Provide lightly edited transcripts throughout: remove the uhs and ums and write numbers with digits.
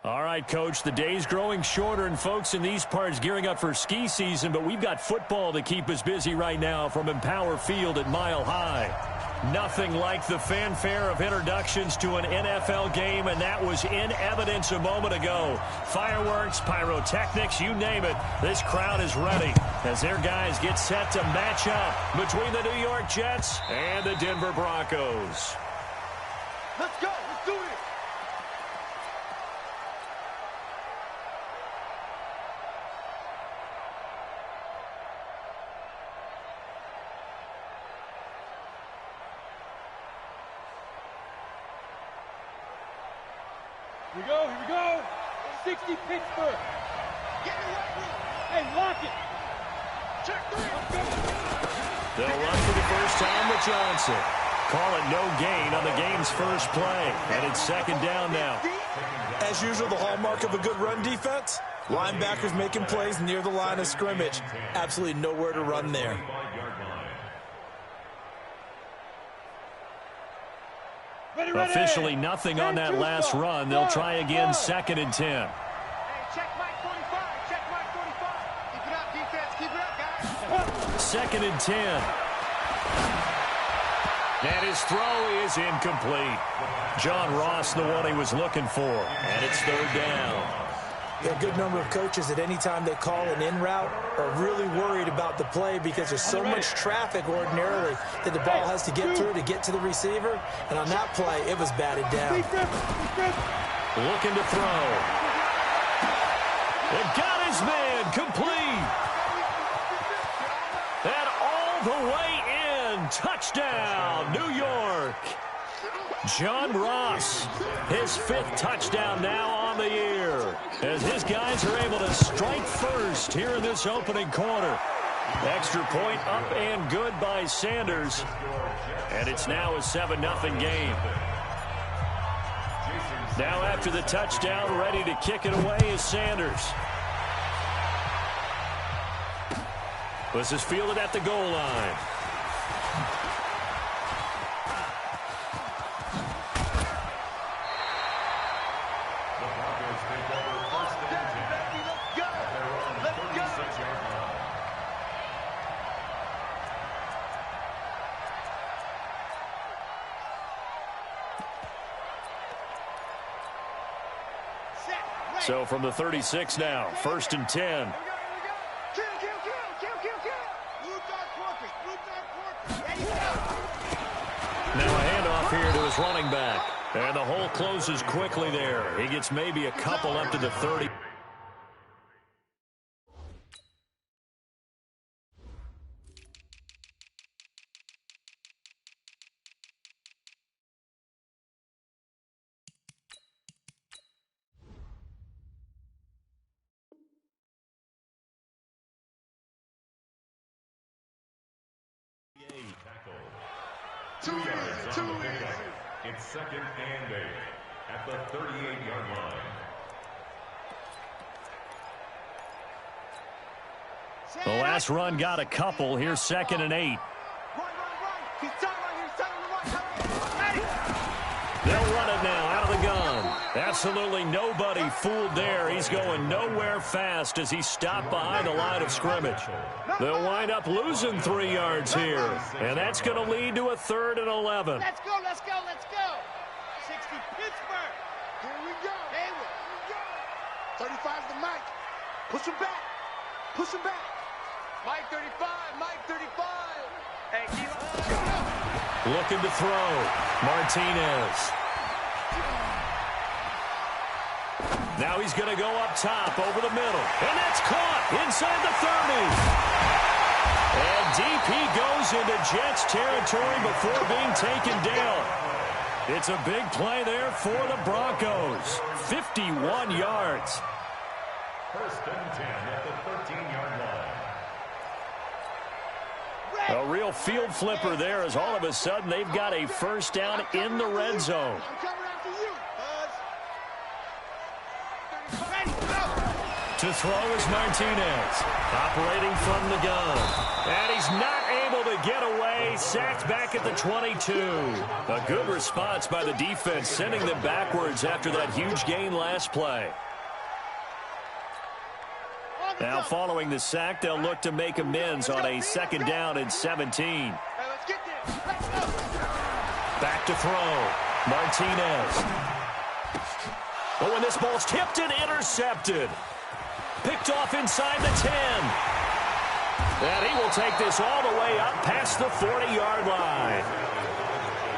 All right, Coach, the day's growing shorter, and folks in these parts gearing up for ski season, but we've got football to keep us busy right now from Empower Field at Mile High. Nothing like the fanfare of introductions to an NFL game, and that was in evidence a moment ago. Fireworks, pyrotechnics, you name it. This crowd is ready as their guys get set to match up between the New York Jets and the Denver Broncos. Let's go. Let's do it. Here we go, here we go. 60 Pittsburgh. Get in the right room. Hey, lock it. Check three. They'll run for the first time with Johnson. Call it no gain on the game's first play. And it's second down now. As usual, the hallmark of a good run defense, linebackers making plays near the line of scrimmage. Absolutely nowhere to run there. Officially nothing on that last run. They'll try again, 2nd and 10. Hey, check Mike 45. Check Mike 45. Keep it up, defense. Keep it up, guys. 2nd and 10. And his throw is incomplete. John Ross, the one he was looking for. And it's 3rd down. A good number of coaches at any time they call an in route are really worried about the play because there's so much traffic ordinarily that the ball has to get through to get to the receiver. And on that play, it was batted down. Looking to throw. It got his man complete. And all the way in. Touchdown, New York. John Ross, his 5th touchdown now on the year, as his guys are able to strike first here in this opening quarter. Extra point up and good by Sanders, and it's now a 7-0 game. Now after the touchdown, ready to kick it away is Sanders. This is fielded at the goal line. So from the 36 now, 1st and 10. Now a handoff here to his running back. And the hole closes quickly there. He gets maybe a couple up to the 30. It's 2nd and 8 at the 38-yard line. The last run got a couple. Here's 2nd and 8. They'll run it now out of the gun. Absolutely nobody fooled there. He's going nowhere fast as he stopped behind the line of scrimmage. They'll wind up losing 3 yards here. And that's going to lead to a 3rd and 11. Let's go, let's go, let's go. 60 Pittsburgh. Here we go. Hayward. Here we go. 35's the Mike. Push him back. Push him back. Mike 35. Mike 35. Hey, keep looking to throw. Martinez. Now he's going to go up top over the middle. And that's caught inside the 30. And DP goes into Jets territory before being taken down. It's a big play there for the Broncos. 51 yards. 1st and 10 at the 13-yard line. A real real field flipper there, as all of a sudden they've got a first down in the red zone. To throw is Martinez, operating from the gun. And he's not able to get away, sacked back at the 22. A good response by the defense, sending them backwards after that huge gain last play. Now following the sack, they'll look to make amends on a second down and 17. Back to throw. Martinez. Oh, and this ball's tipped and intercepted. Picked off inside the 10. And he will take this all the way up past the 40-yard line.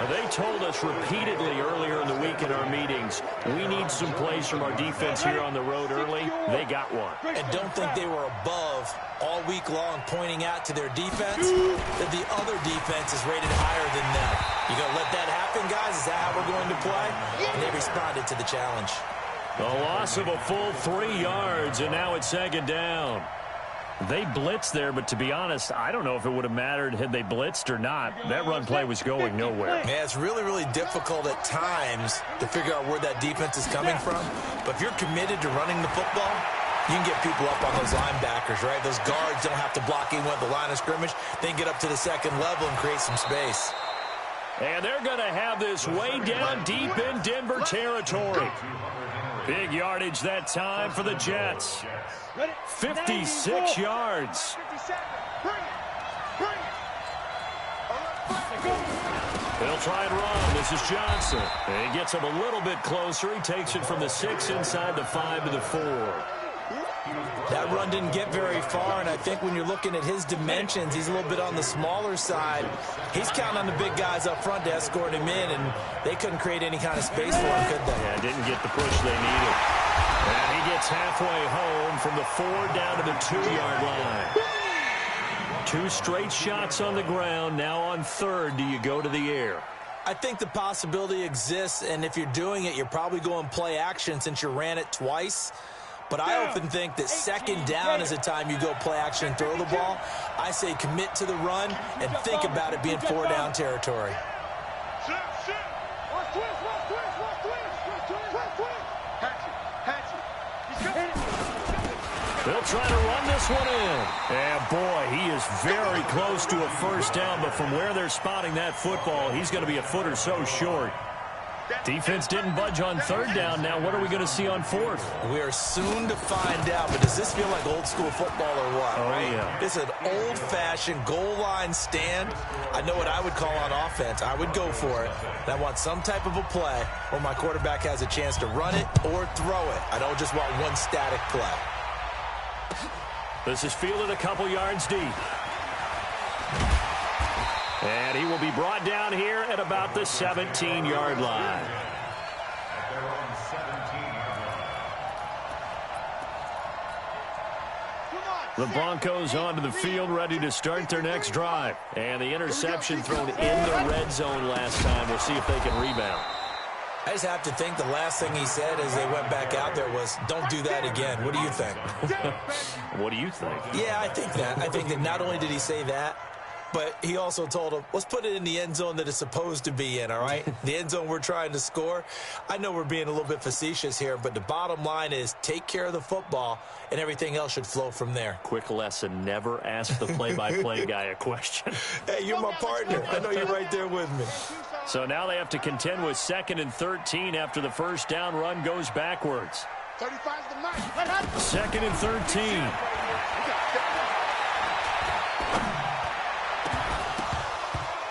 They told us repeatedly earlier in the week in our meetings, we need some plays from our defense here on the road early. They got one. And don't think they were above all week long pointing out to their defense that the other defense is rated higher than them. You going to let that happen, guys? Is that how we're going to play? And they responded to the challenge. A loss of a full 3 yards, and now it's second down. They blitzed there, but to be honest, I don't know if it would have mattered had they blitzed or not. That run play was going nowhere. Yeah, it's really, really difficult at times to figure out where that defense is coming from. But if you're committed to running the football, you can get people up on those linebackers, right? Those guards don't have to block anyone at the line of scrimmage. They can get up to the second level and create some space. And they're going to have this way down deep in Denver territory. Big yardage that time for the Jets. 56 yards. They'll try and run. This is Johnson. And he gets him a little bit closer. He takes it from the 6 inside the 5 to the 4. That run didn't get very far, and I think when you're looking at his dimensions, he's a little bit on the smaller side. He's counting on the big guys up front to escort him in, and they couldn't create any kind of space for him, could they? Yeah, didn't get the push they needed. And he gets halfway home from the 4 down to the 2-yard line. 2 straight shots on the ground. Now on third, do you go to the air? I think the possibility exists, and if you're doing it, you're probably going play action since you ran it twice. But I often think that second down is a time you go play action and throw the ball. I say commit to the run and think about it being 4 down territory. They'll try to run this one in. And boy, he is very close to a first down, but from where they're spotting that football, he's going to be a foot or so short. Defense didn't budge on third down. Now what are we going to see on fourth? We are soon to find out, but does this feel like old school football or what? Oh, right? Yeah. This is an old-fashioned goal line stand. I know what I would call on offense. I would go for it. And I want some type of a play where my quarterback has a chance to run it or throw it. I don't just want one static play. This is fielded a couple yards deep. And he will be brought down here at about the 17-yard line. The Broncos onto the field, ready to start their next drive. And the interception thrown in the red zone last time. We'll see if they can rebound. I just have to think the last thing he said as they went back out there was, don't do that again. What do you think? What do you think? Yeah, I think that. I think that not only did he say that, but he also told him, let's put it in the end zone that it's supposed to be in, all right? The end zone we're trying to score. I know we're being a little bit facetious here, but the bottom line is take care of the football, and everything else should flow from there. Quick lesson, never ask the play-by-play guy a question. Hey, you're my partner. I know you're right there with me. So now they have to contend with 2nd and 13 after the first down run goes backwards. 35's the mark. 2nd and 13.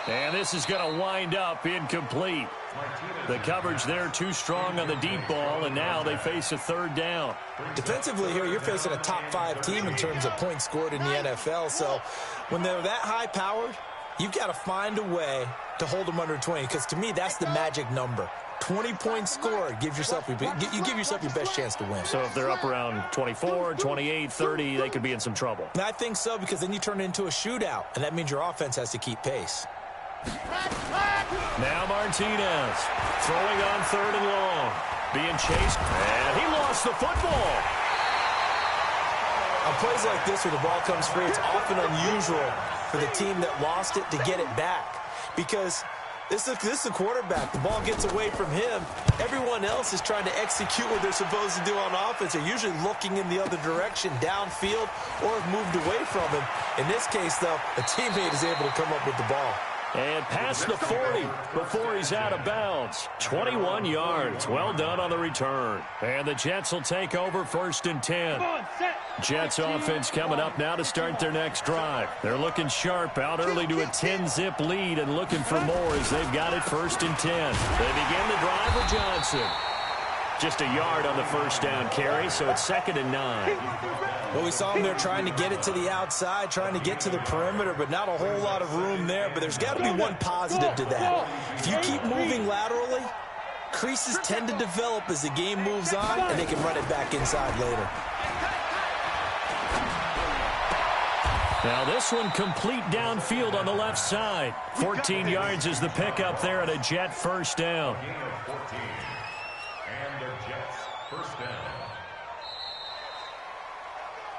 And this is going to wind up incomplete. The coverage there too strong on the deep ball, and now they face a third down. Defensively here, you're facing a top 5 team in terms of points scored in the NFL. So when they're that high-powered, you've got to find a way to hold them under 20, because to me, that's the magic number. 20 points scored, you give yourself your best chance to win. So if they're up around 24, 28, 30, they could be in some trouble. And I think so, because then you turn it into a shootout, and that means your offense has to keep pace. Now Martinez throwing on 3rd and long. Being chased, and he lost the football. On plays like this where the ball comes free, it's often unusual for the team that lost it to get it back because this is a quarterback. The ball gets away from him. Everyone else is trying to execute what they're supposed to do on offense. They're usually looking in the other direction, downfield, or have moved away from him. In this case, though, a teammate is able to come up with the ball. And past the 40 before he's out of bounds. 21 yards. Well done on the return. And the Jets will take over 1st and 10. Jets offense coming up now to start their next drive. They're looking sharp, out early to a 10-zip lead and looking for more as they've got it 1st and 10. They begin the drive with Johnson. Just a yard on the first down carry, so it's 2nd and 9. Well, we saw them there trying to get it to the outside, trying to get to the perimeter, but not a whole lot of room there. But there's got to be one positive to that. If you keep moving laterally, creases tend to develop as the game moves on, and they can run it back inside later. Now this one complete downfield on the left side. 14 yards is the pickup there at a Jet first down.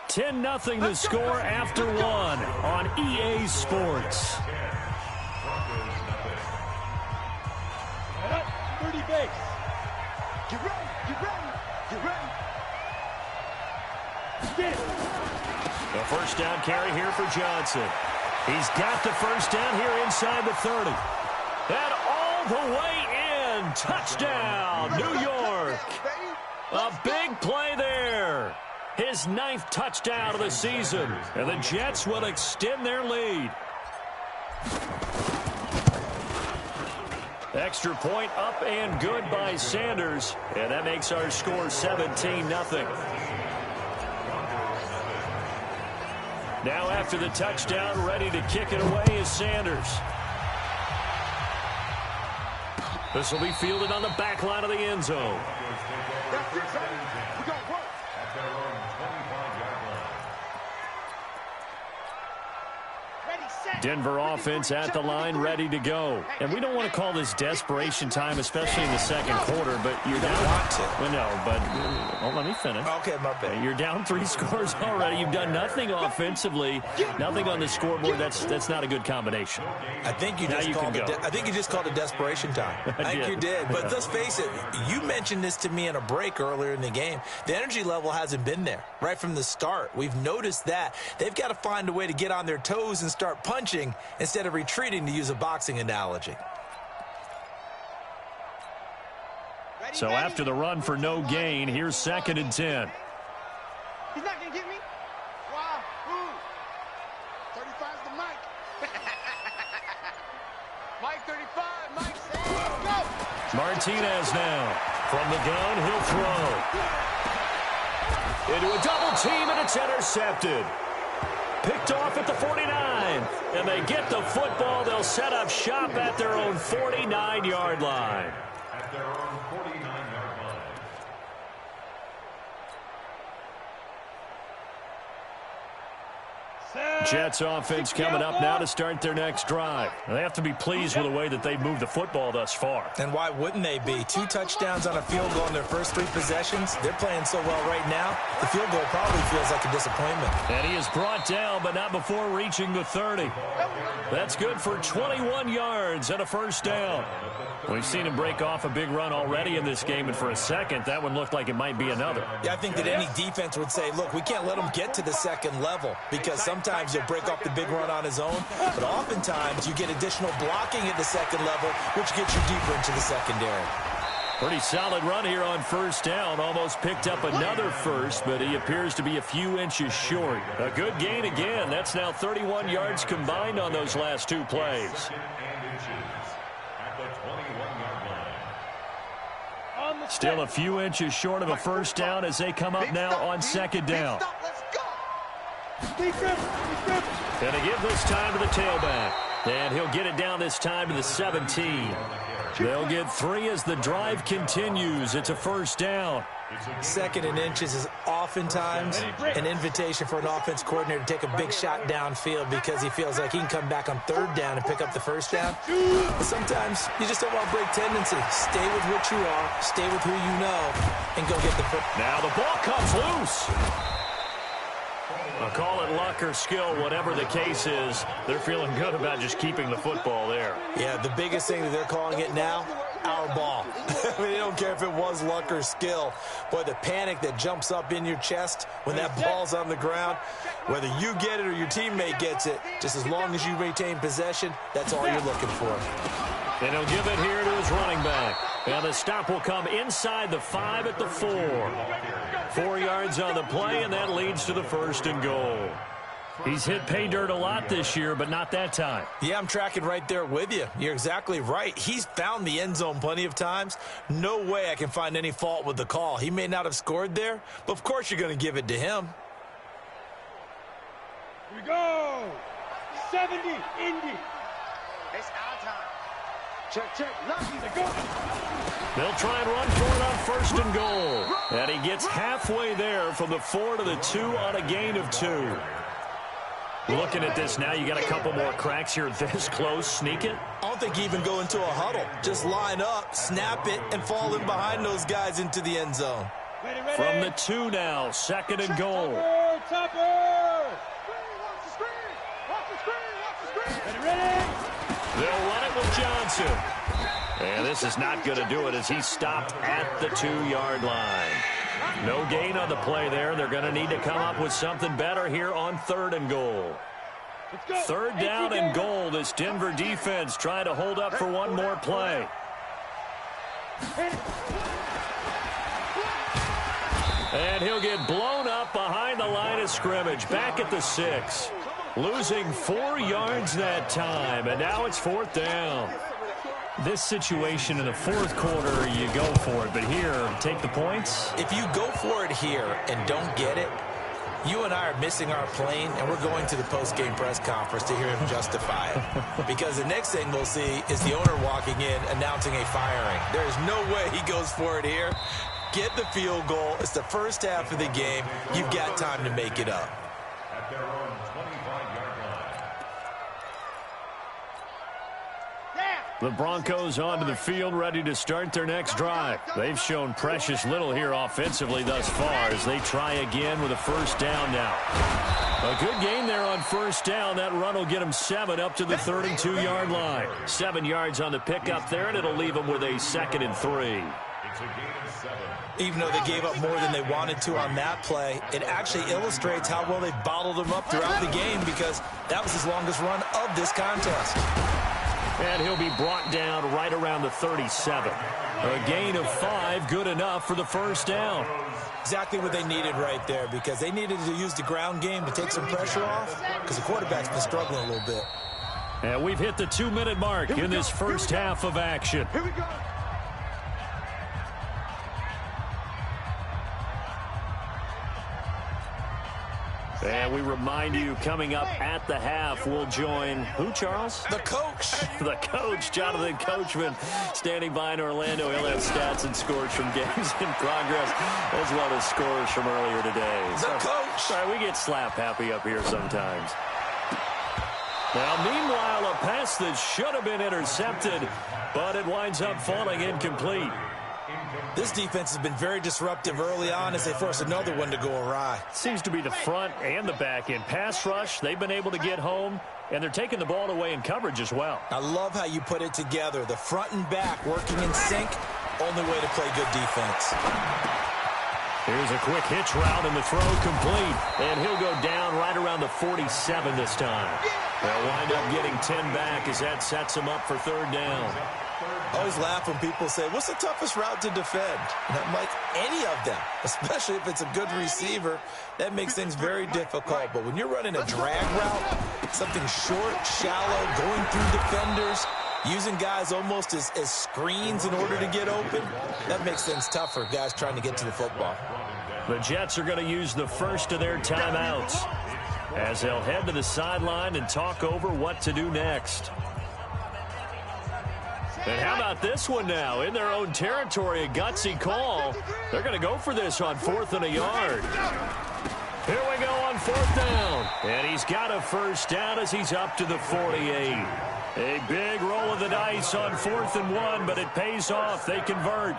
10-0 the score after 1 on EA Sports. 30 base. Get ready, get ready, get ready. Get it. The first down carry here for Johnson. He's got the first down here inside the 30. And all the way in. Touchdown, New York. A big play there. His 9th touchdown of the season. And the Jets will extend their lead. Extra point up and good by Sanders. And that makes our score 17-0. Now after the touchdown, ready to kick it away is Sanders. This will be fielded on the back line of the end zone. Denver offense at the line, ready to go. And we don't want to call this desperation time, especially in the second quarter, but you're down. Want to. Well, no, but let me finish. Okay, my bad. You're down 3 scores already. You've done nothing offensively, nothing on the scoreboard. That's not a good combination. I think you just called it desperation time. I think you did. But let's face it, you mentioned this to me in a break earlier in the game. The energy level hasn't been there right from the start. We've noticed that. They've got to find a way to get on their toes and start punching instead of retreating, to use a boxing analogy. So after the run for no gain, here's 2nd and 10. He's not going to get me. Wow. Ooh. 35's the Mike. Mike 35. Mike, go. Martinez now. From the gun, he'll throw. Into a double team, and it's intercepted. Picked off at the 49. And they get the football. They'll set up shop at their own 49-yard line. At their own 49-yard line. Jets offense coming up now to start their next drive. They have to be pleased with the way that they've moved the football thus far. And why wouldn't they be? 2 touchdowns on a field goal in their first 3 possessions. They're playing so well right now, the field goal probably feels like a disappointment. And he is brought down, but not before reaching the 30. That's good for 21 yards and a first down. We've seen him break off a big run already in this game, and for a second, that one looked like it might be another. Yeah, I think that any defense would say, look, we can't let him get to the second level, because sometimes he'll break off the big run on his own, but oftentimes you get additional blocking at the second level, which gets you deeper into the secondary. Pretty solid run here on first down. Almost picked up another first, but he appears to be a few inches short. A good gain again. That's now 31 yards combined on those last 2 plays. Still a few inches short of a first down as they come up now on 2nd down. And they give this time to the tailback. And he'll get it down this time to the 17. They'll get 3 as the drive continues. It's a first down. 2nd and inches is oftentimes an invitation for an offense coordinator to take a big shot downfield because he feels like he can come back on 3rd down and pick up the first down. But sometimes you just don't want to break tendency. Stay with what you are, stay with who you know, and go get the football. Now the ball comes loose. I'll call it luck or skill, whatever the case is. They're feeling good about just keeping the football there. Yeah, the biggest thing that they're calling it now, our ball. I mean, they don't care if it was luck or skill. Boy, the panic that jumps up in your chest when that ball's on the ground, whether you get it or your teammate gets it, just as long as you retain possession, that's all you're looking for. And he'll give it here to his running back. Now the stop will come inside the 5 at the 4. 4 yards on the play, and that leads to the 1st and goal. He's hit pay dirt a lot this year, but not that time. Yeah, I'm tracking right there with you. You're exactly right. He's found the end zone plenty of times. No way I can find any fault with the call. He may not have scored there, but of course you're going to give it to him. Here we go. 70, Indy. It's our time. Check, check. Lucky to go. They'll try and run for it on 1st and goal. And he gets halfway there from the 4 to the 2 on a gain of 2. Looking at this now, you got a couple more cracks here this close. Sneak it. I don't think you even go into a huddle. Just line up, snap it, and fall in behind those guys into the end zone. Ready, ready. From the 2 now, 2nd and goal. Topper. Watch the screen. Watch the screen. Watch the screen. Ready, ready. They'll run it with Johnson. And this is not going to do it as he stopped at the 2-yard line. No gain on the play there. They're going to need to come up with something better here on 3rd and goal. 3rd down and goal. This Denver defense trying to hold up for one more play. And he'll get blown up behind the line of scrimmage. Back at the 6. Losing 4 yards that time. And now it's 4th down. This situation in the 4th quarter, you go for it. But here, take the points. If you go for it here and don't get it, you and I are missing our plane, and we're going to the post-game press conference to hear him justify it. Because the next thing we'll see is the owner walking in announcing a firing. There's no way he goes for it here. Get the field goal. It's the first half of the game. You've got time to make it up. At their own 25-yard line. The Broncos onto the field, ready to start their next drive. They've shown precious little here offensively thus far as they try again with a 1st down now. A good gain there on 1st down. That run will get them 7 up to the 3rd and 2-yard line. 7 yards on the pickup there, and it'll leave them with a 2nd and 3. It's a gain of 7. Even though they gave up more than they wanted to on that play, it actually illustrates how well they bottled him up throughout the game because that was his longest run of this contest. And he'll be brought down right around the 37. A gain of 5, good enough for the 1st down. Exactly what they needed right there because they needed to use the ground game to take some pressure off because the quarterback's been struggling a little bit. And we've hit the 2-minute mark in this first half of action. Here we go. And we remind you, coming up at the half, we'll join who, Charles? The coach. The coach, Jonathan Coachman, standing by in Orlando. He'll have stats and scores from games in progress, as well as scores from earlier today. The coach. Sorry, we get slap happy up here sometimes. Now, meanwhile, a pass that should have been intercepted, but it winds up falling incomplete. This defense has been very disruptive early on as they force another one to go awry. Seems to be the front and the back end. Pass rush, they've been able to get home, and they're taking the ball away in coverage as well. I love how you put it together. The front and back working in sync, only way to play good defense. Here's a quick hitch route, and the throw complete. And he'll go down right around the 47 this time. They'll wind up getting 10 back as that sets him up for 3rd down. I always laugh when people say, what's the toughest route to defend? And I'm like, any of them, especially if it's a good receiver. That makes things very difficult. But when you're running a drag route, something short, shallow, going through defenders, using guys almost as screens in order to get open, that makes things tougher, guys trying to get to the football. The Jets are going to use the first of their timeouts as they'll head to the sideline and talk over what to do next. And how about this one now? In their own territory, a gutsy call. They're going to go for this on 4th and a yard. Here we go on 4th down. And he's got a 1st down as he's up to the 48. A big roll of the dice on 4th and 1, but it pays off. They convert.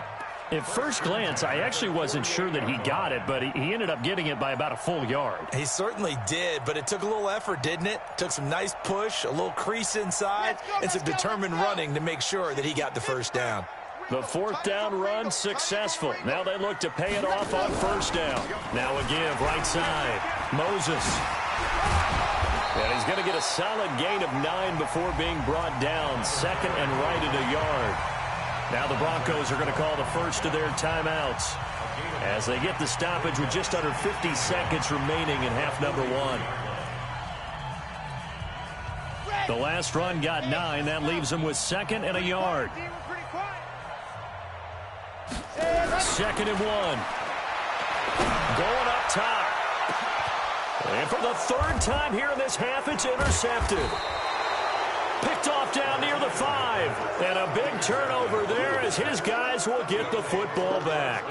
At first glance, I actually wasn't sure that he got it, but he ended up getting it by about a full yard. He certainly did, but it took a little effort, didn't it? Took some nice push, a little crease inside, and some determined running to make sure that he got the first down. The fourth down run successful. Now they look to pay it off on first down. Now a give, right side. Moses. And he's going to get a solid gain of 9 before being brought down. Second and right at a yard. Now the Broncos are going to call the first of their timeouts as they get the stoppage with just under 50 seconds remaining in half number 1. The last run got 9. That leaves them with second and a yard. Second and 1. Going up top. And for the third time here in this half, it's intercepted. Picked off down near the 5. And a big turnover there as his guys will get the football back.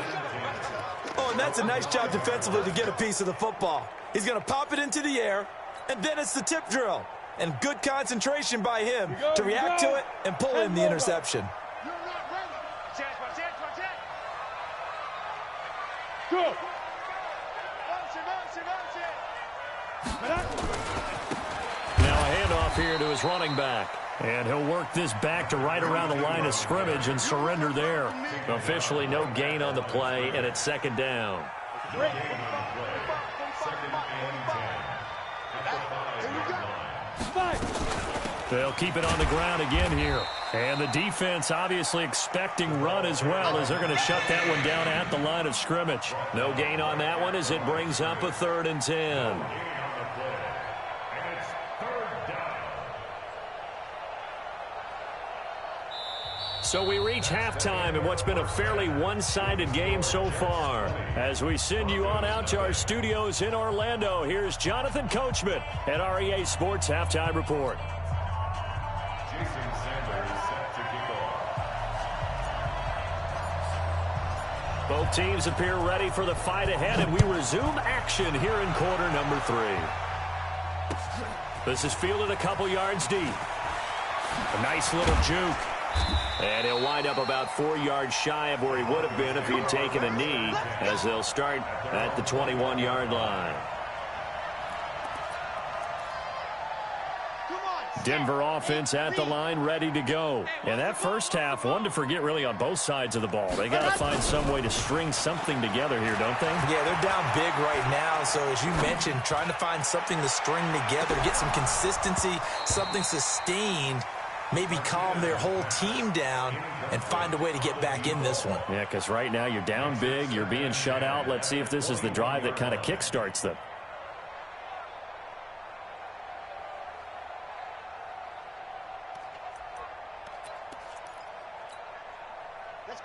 Oh, and that's a nice job defensively to get a piece of the football. He's going to pop it into the air, and then it's the tip drill. And good concentration by him to react to it and pull in the interception. Go. Now a handoff here to his running back. And he'll work this back to right around the line of scrimmage and surrender there. Officially no gain on the play, and it's second down. They'll keep it on the ground again here. And the defense obviously expecting run as well as they're going to shut that one down at the line of scrimmage. No gain on that one as it brings up a 3rd and 10. So we reach halftime in what's been a fairly one-sided game so far. As we send you on out to our studios in Orlando, here's Jonathan Coachman at REA Sports Halftime Report. Both teams appear ready for the fight ahead, and we resume action here in quarter number 3. This is fielded a couple yards deep. A nice little juke. And he'll wind up about 4 yards shy of where he would have been if he had taken a knee, as they'll start at the 21-yard line. Denver offense at the line, ready to go. And that first half, one to forget really on both sides of the ball. They got to find some way to string something together here, don't they? Yeah, they're down big right now. So as you mentioned, trying to find something to string together, get some consistency, something sustained, maybe calm their whole team down and find a way to get back in this one. Yeah, because right now you're down big, you're being shut out. Let's see if this is the drive that kind of kickstarts them.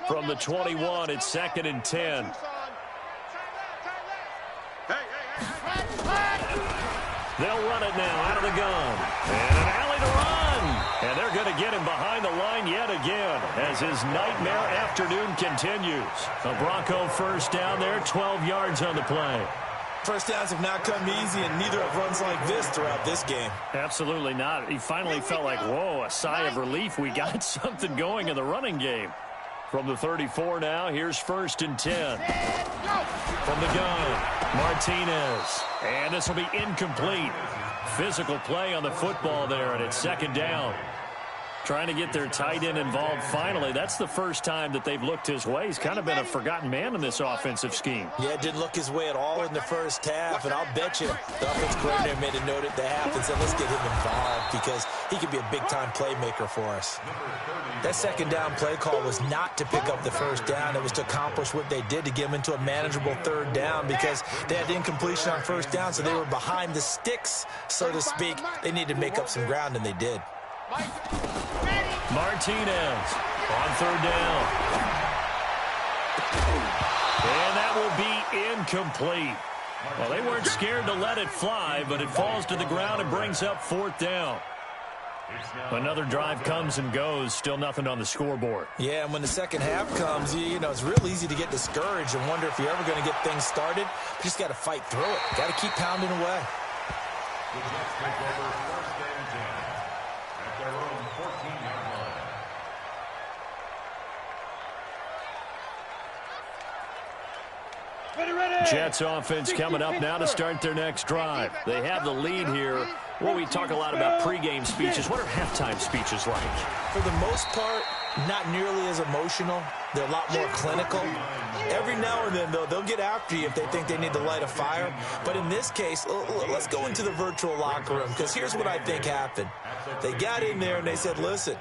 From the 21, it's second and 10. They'll run it now out of the gun. And an alley to run. And they're going to get him behind the line yet again as his nightmare afternoon continues. A Bronco first down there, 12 yards on the play. First downs have not come easy, and neither have runs like this throughout this game. Absolutely not. He finally felt like, whoa, a sigh of relief. We got something going in the running game. From the 34 now, here's first and 10. From the gun, Martinez. And this will be incomplete. Physical play on the football there, and it's second down. Trying to get their tight end involved finally. That's the first time that they've looked his way. He's kind of been a forgotten man in this offensive scheme. Yeah, didn't look his way at all in the first half, and I'll bet you the offensive coordinator made a note at the half and said, let's get him involved because he could be a big-time playmaker for us. That second down play call was not to pick up the first down. It was to accomplish what they did to get them into a manageable third down because they had incompletion on first down, so they were behind the sticks, so to speak. They needed to make up some ground, and they did. Martinez on third down. And that will be incomplete. Well, they weren't scared to let it fly, but it falls to the ground and brings up fourth down. Another drive comes and goes, still nothing on the scoreboard. Yeah, and when the second half comes, you know, it's real easy to get discouraged and wonder if you're ever going to get things started. You just got to fight through it. Got to keep pounding away. The Jets take over first and 10 at their own 14-yard line. Jets offense coming up now to start their next drive. They have the lead here. Well, we talk a lot about pregame speeches. What are halftime speeches like? For the most part, not nearly as emotional. They're a lot more clinical. Every now and then, though, they'll get after you if they think they need to light a fire. But in this case, let's go into the virtual locker room, because here's what I think happened. They got in there and they said, listen,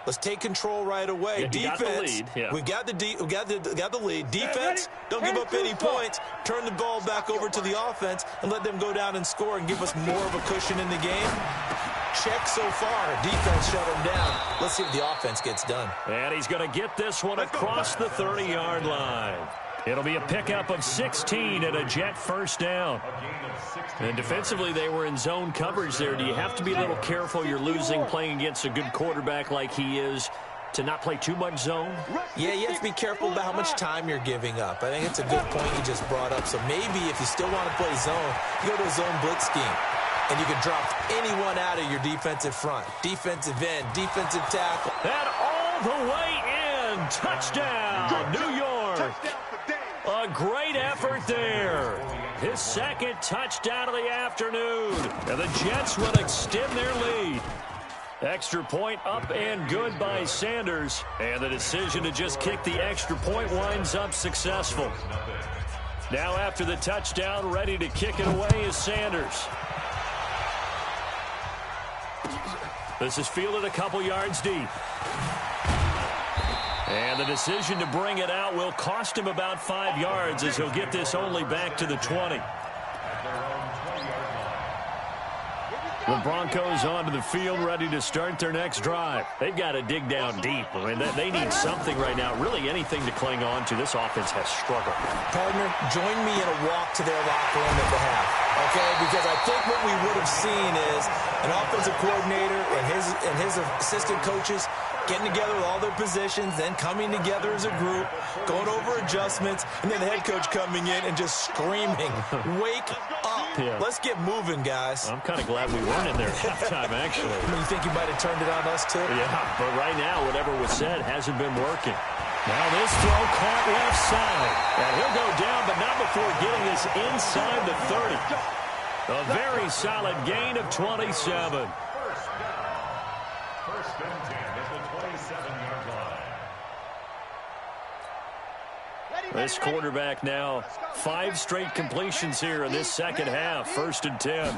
let's take control right away. Yeah, Defense, we got the lead. Defense, don't give up any points. Turn the ball back over to the offense and let them go down and score and give us more of a cushion in the game. Check so far. Defense shut him down. Let's see if the offense gets done. And he's going to get this one across the 30-yard line. It'll be a pickup of 16 and a Jet first down. And defensively, they were in zone coverage there. Do you have to be a little careful? You're losing playing against a good quarterback like he is to not play too much zone? Yeah, you have to be careful about how much time you're giving up. I think it's a good point you just brought up. So maybe if you still want to play zone, you go to a zone blitz scheme. And you can drop anyone out of your defensive front. Defensive end, defensive tackle. And all the way in. Touchdown, New York. A great effort there. His second touchdown of the afternoon. And the Jets will extend their lead. Extra point up and good by Sanders. And the decision to just kick the extra point winds up successful. Now after the touchdown, ready to kick it away is Sanders. This is fielded a couple yards deep. And the decision to bring it out will cost him about 5 yards as he'll get this only back to the 20. The Broncos onto the field ready to start their next drive. They've got to dig down deep. I mean, they need something right now, really anything to cling on to. This offense has struggled. Partner, join me in a walk to their locker room at the half, okay? Because I think what we would have seen is an offensive coordinator and his assistant coaches getting together with all their positions, then coming together as a group, going over adjustments, and then the head coach coming in and just screaming, wake up. Yeah. Let's get moving, guys. I'm kind of glad we weren't in there at halftime, actually. You think you might have turned it on us, too? Yeah, but right now, whatever was said hasn't been working. Now this throw caught left side. And he'll go down, but not before getting this inside the 30. A very solid gain of 27. First and 10 at the 27-yard line. This quarterback now 5 straight completions here in this second half. 1st and 10.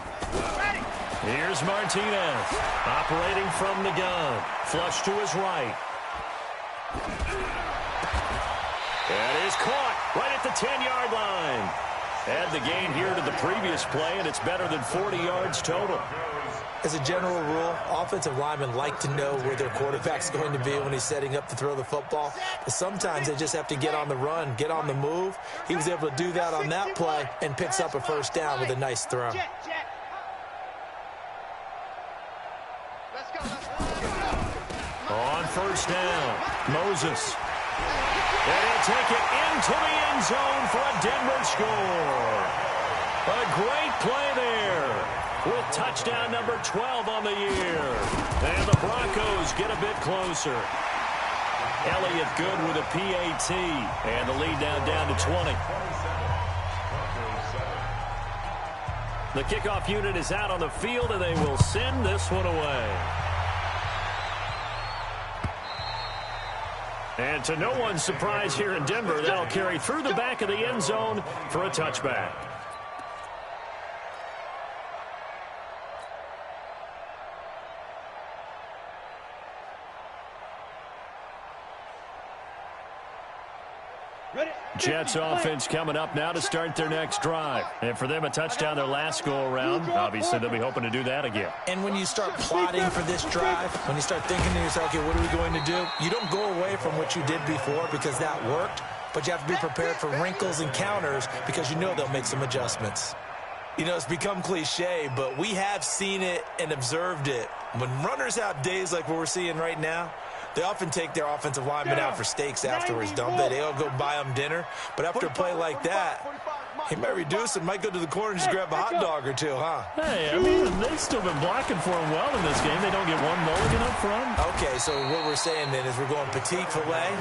Here's Martinez operating from the gun. Flush to his right. And is caught right at the 10-yard line. Add the gain here to the previous play, and it's better than 40 yards total. As a general rule, offensive linemen like to know where their quarterback's going to be when he's setting up to throw the football. But sometimes they just have to get on the run, get on the move. He was able to do that on that play and picks up a first down with a nice throw. On first down, Moses. And he'll take it into the end zone for a Denver score. A great play there with touchdown number 12 on the year. And the Broncos get a bit closer. Elliott good with a PAT. And the lead now down to 20. The kickoff unit is out on the field, and they will send this one away. And to no one's surprise here in Denver, that'll carry through the back of the end zone for a touchback. Jets offense coming up now to start their next drive. And for them, a touchdown their last go-around. Obviously, they'll be hoping to do that again. And when you start plotting for this drive, when you start thinking to yourself, okay, what are we going to do? You don't go away from what you did before because that worked, but you have to be prepared for wrinkles and counters because you know they'll make some adjustments. You know, it's become cliche, but we have seen it and observed it. When runners have days like what we're seeing right now, they often take their offensive linemen out for steaks afterwards, don't they? They all go buy them dinner. But after a play like that, He might reduce it, might go to the corner and just grab a hot dog or two, huh? Hey, I mean, they've still been blocking for him well in this game. They don't get one mulligan up front. Okay, so what we're saying then is we're going petite filet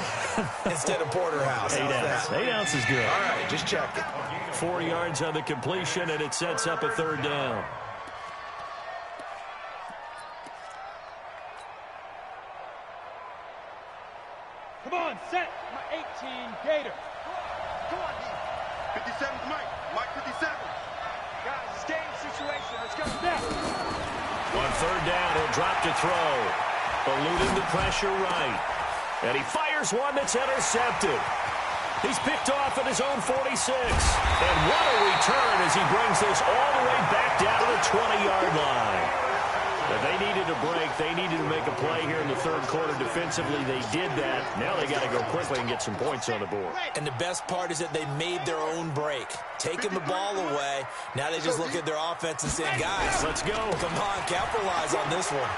instead of porterhouse. 8 ounces. 8 ounces good. All right, just checking. 4 yards on the completion, and it sets up a third down. Come on, set. My 18, Gator. Come on, D. 57's Mike. Mike 57. Guys, it's game situation. Let's go. Snap. On third down, he'll drop to throw. Eluding the pressure right. And he fires one that's intercepted. He's picked off at his own 46. And what a return as he brings this all the way back down to the 20-yard line. If they needed a break, they needed to make a play here in the third quarter defensively. They did that. Now they got to go quickly and get some points on the board. And the best part is that they made their own break. Taking the ball away. Now they just look at their offense and say, guys, let's go. Come on, capitalize on this one.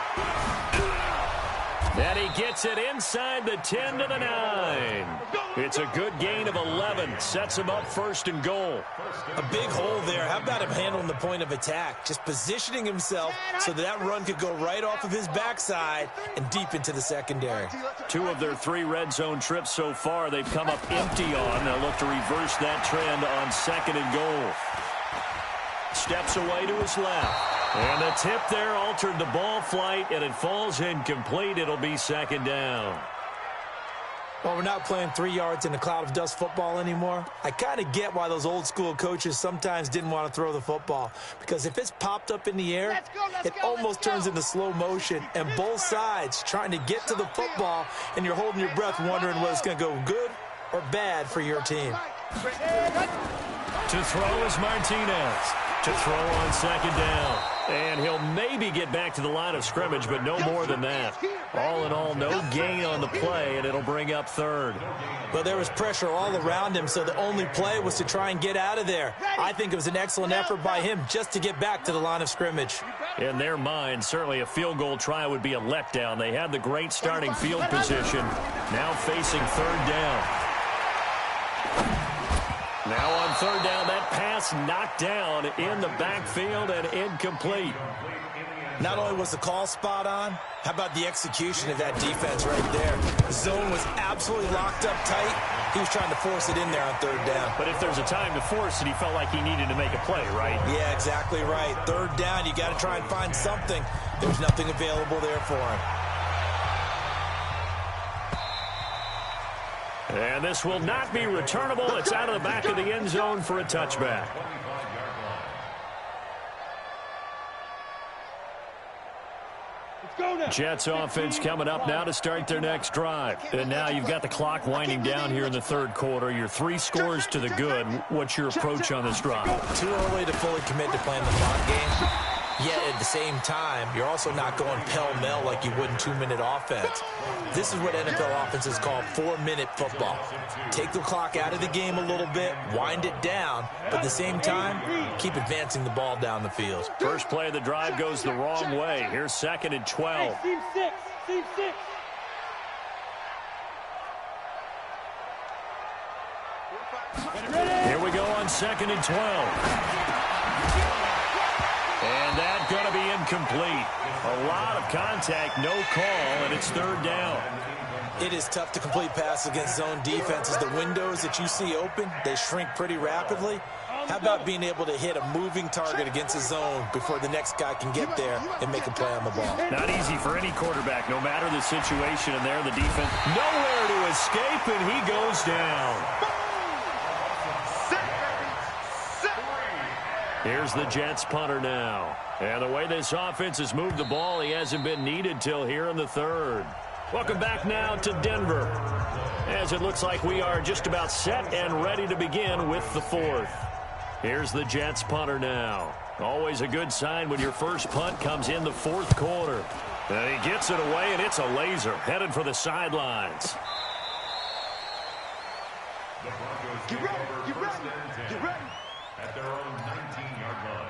And he gets it inside the 10 to the 9. It's a good gain of 11. Sets him up first and goal. A big hole there. How about him handling the point of attack? Just positioning himself so that run could go right off of his backside and deep into the secondary. 2 of their 3 red zone trips so far they've come up empty on. They'll look to reverse that trend on second and goal. Steps away to his left. And the tip there altered the ball flight, and it falls incomplete. It'll be second down. Well, we're not playing 3 yards in a cloud of dust football anymore. I kind of get why those old school coaches sometimes didn't want to throw the football. Because if it's popped up in the air, it almost turns into slow motion. And both sides trying to get to the football, and you're holding your breath wondering whether it's going to go good or bad for your team. To throw is Martinez. To throw on second down. And he'll maybe get back to the line of scrimmage, but no more than that. All in all, no gain on the play, and it'll bring up third. Well, there was pressure all around him, so the only play was to try and get out of there. I think it was an excellent effort by him just to get back to the line of scrimmage. In their mind, certainly a field goal try would be a letdown. They had the great starting field position, now facing third down. Now on third down, that pass knocked down in the backfield and incomplete. Not only was the call spot on, how about the execution of that defense right there? The zone was absolutely locked up tight. He was trying to force it in there on third down. But if there's a time to force it, he felt like he needed to make a play, right? Yeah, exactly right. Third down, you got to try and find something. There's nothing available there for him. And this will not be returnable. It's out of the back of the end zone for a touchback. Jets offense coming up now to start their next drive. And now you've got the clock winding down here in the third quarter. You're 3 scores to the good. What's your approach on this drive? Too early to fully commit to playing the clock game. Yet at the same time, you're also not going pell-mell like you would in 2-minute offense. This is what NFL offenses call 4-minute football. Take the clock out of the game a little bit, wind it down, but at the same time, keep advancing the ball down the field. First play of the drive goes the wrong way. Here's second and 12. Hey, team 6. Team 6. Here we go on second and 12. And that's going to be incomplete. A lot of contact, no call, and it's third down. It is tough to complete passes against zone defenses. The windows that you see open, they shrink pretty rapidly. How about being able to hit a moving target against a zone before the next guy can get there and make a play on the ball? Not easy for any quarterback, no matter the situation. And there, the defense nowhere to escape, and he goes down. Here's the Jets punter now. And the way this offense has moved the ball, he hasn't been needed till here in the third. Welcome back now to Denver, as it looks like we are just about set and ready to begin with the fourth. Here's the Jets punter now. Always a good sign when your first punt comes in the fourth quarter. And he gets it away, and it's a laser headed for the sidelines. The Broncos Get ready, get ready, get ready. at their own 19-yard line.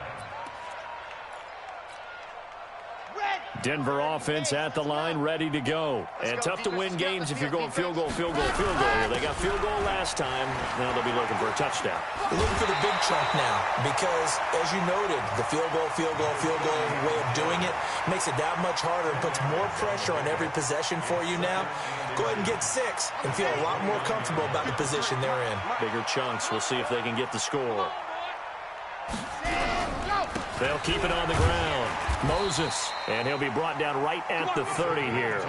Denver offense at the line, ready to go. And tough to win games if you're going field goal, field goal, field goal here. They got field goal last time. Now they'll be looking for a touchdown. They're looking for the big chunk now because, as you noted, the field goal way of doing it makes it that much harder and puts more pressure on every possession for you now. Go ahead and get 6 and feel a lot more comfortable about the position they're in. Bigger chunks. We'll see if they can get the score. They'll keep it on the ground. Moses, and he'll be brought down right at the 30 here.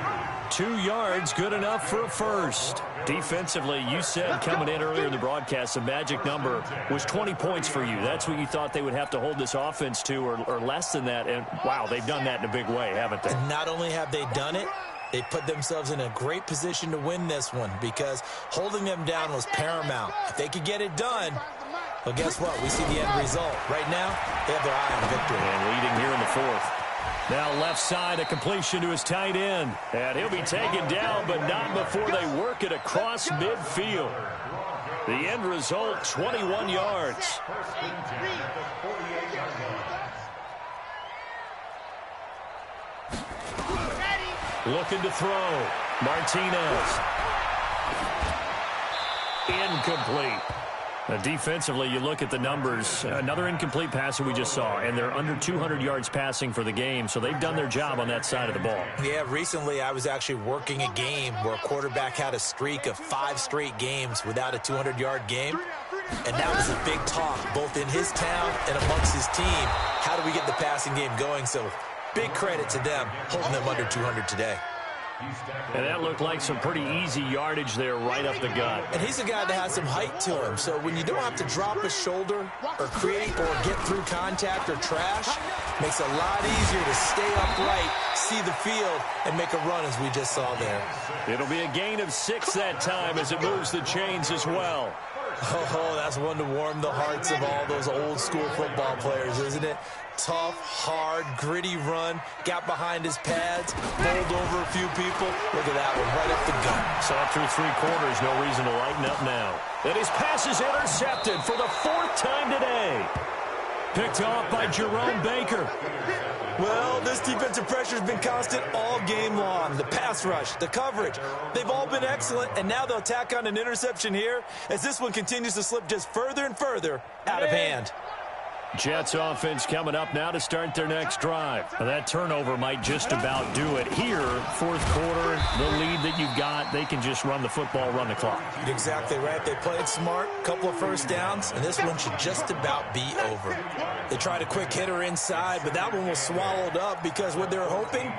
2 yards, good enough for a first. Defensively, you said coming in earlier in the broadcast, the magic number was 20 points for you. That's what you thought they would have to hold this offense to, or less than that. And, wow, they've done that in a big way, haven't they? And not only have they done it, they put themselves in a great position to win this one because holding them down was paramount. If they could get it done, well, guess what? We see the end result. Right now, they have their eye on victory. And leading here in the 4th. Now left side, a completion to his tight end. And he'll be taken down, but not before they work it across midfield. The end result, 21 yards. Looking to throw. Martinez. Incomplete. Now, defensively, you look at the numbers. Another incomplete pass that we just saw, and they're under 200 yards passing for the game, so they've done their job on that side of the ball. Yeah, recently I was actually working a game where a quarterback had a streak of 5 straight games without a 200-yard game, and that was a big talk both in his town and amongst his team. How do we get the passing game going? So big credit to them holding them under 200 today. And that looked like some pretty easy yardage there right up the gut. And he's a guy that has some height to him. So when you don't have to drop a shoulder or create or get through contact or trash, makes it a lot easier to stay upright, see the field, and make a run as we just saw there. It'll be a gain of 6 that time as it moves the chains as well. Oh, that's one to warm the hearts of all those old school football players, isn't it? Tough, hard, gritty run, got behind his pads, bowled over a few people. Look at that one, right up the gut. So through 3 quarters, no reason to lighten up now. And his pass is intercepted for the 4th time today. Picked off by Jerome Baker. Well, this defensive pressure has been constant all game long. The pass rush, the coverage, they've all been excellent, and now they'll tack on an interception here as this one continues to slip just further and further out of hand. Jets offense coming up now to start their next drive. Now, that turnover might just about do it here. 4th quarter, the lead that you've got, they can just run the football, run the clock. Exactly right. They played smart, couple of first downs, and this one should just about be over. They tried a quick hitter inside, but that one was swallowed up because what they're hoping,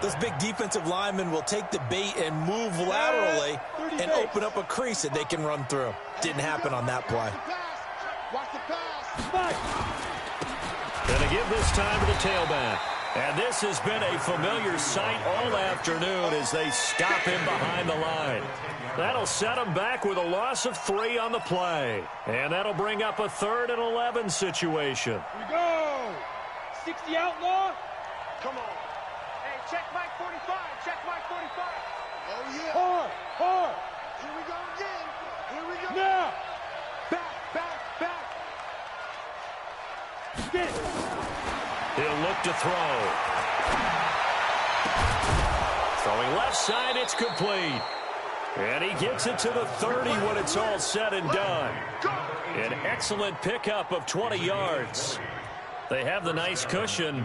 those big defensive linemen will take the bait and move laterally and open up a crease that they can run through. Didn't happen on that play. Watch the pass. Going to give this time to the tailback. And this has been a familiar sight all afternoon as they stop him behind the line. That'll set him back with a loss of 3 on the play. And that'll bring up a 3rd and 11 situation. Here we go. 60 outlaw. Come on. Hey, check Mike 45. Check Mike 45. Oh, yeah. Hard, hard. Here we go again. Here we go. Now. Back. Get. He'll look to throw. Throwing left side, it's complete. And he gets it to the 30 when it's all said and done. An excellent pickup of 20 yards. They have the nice cushion.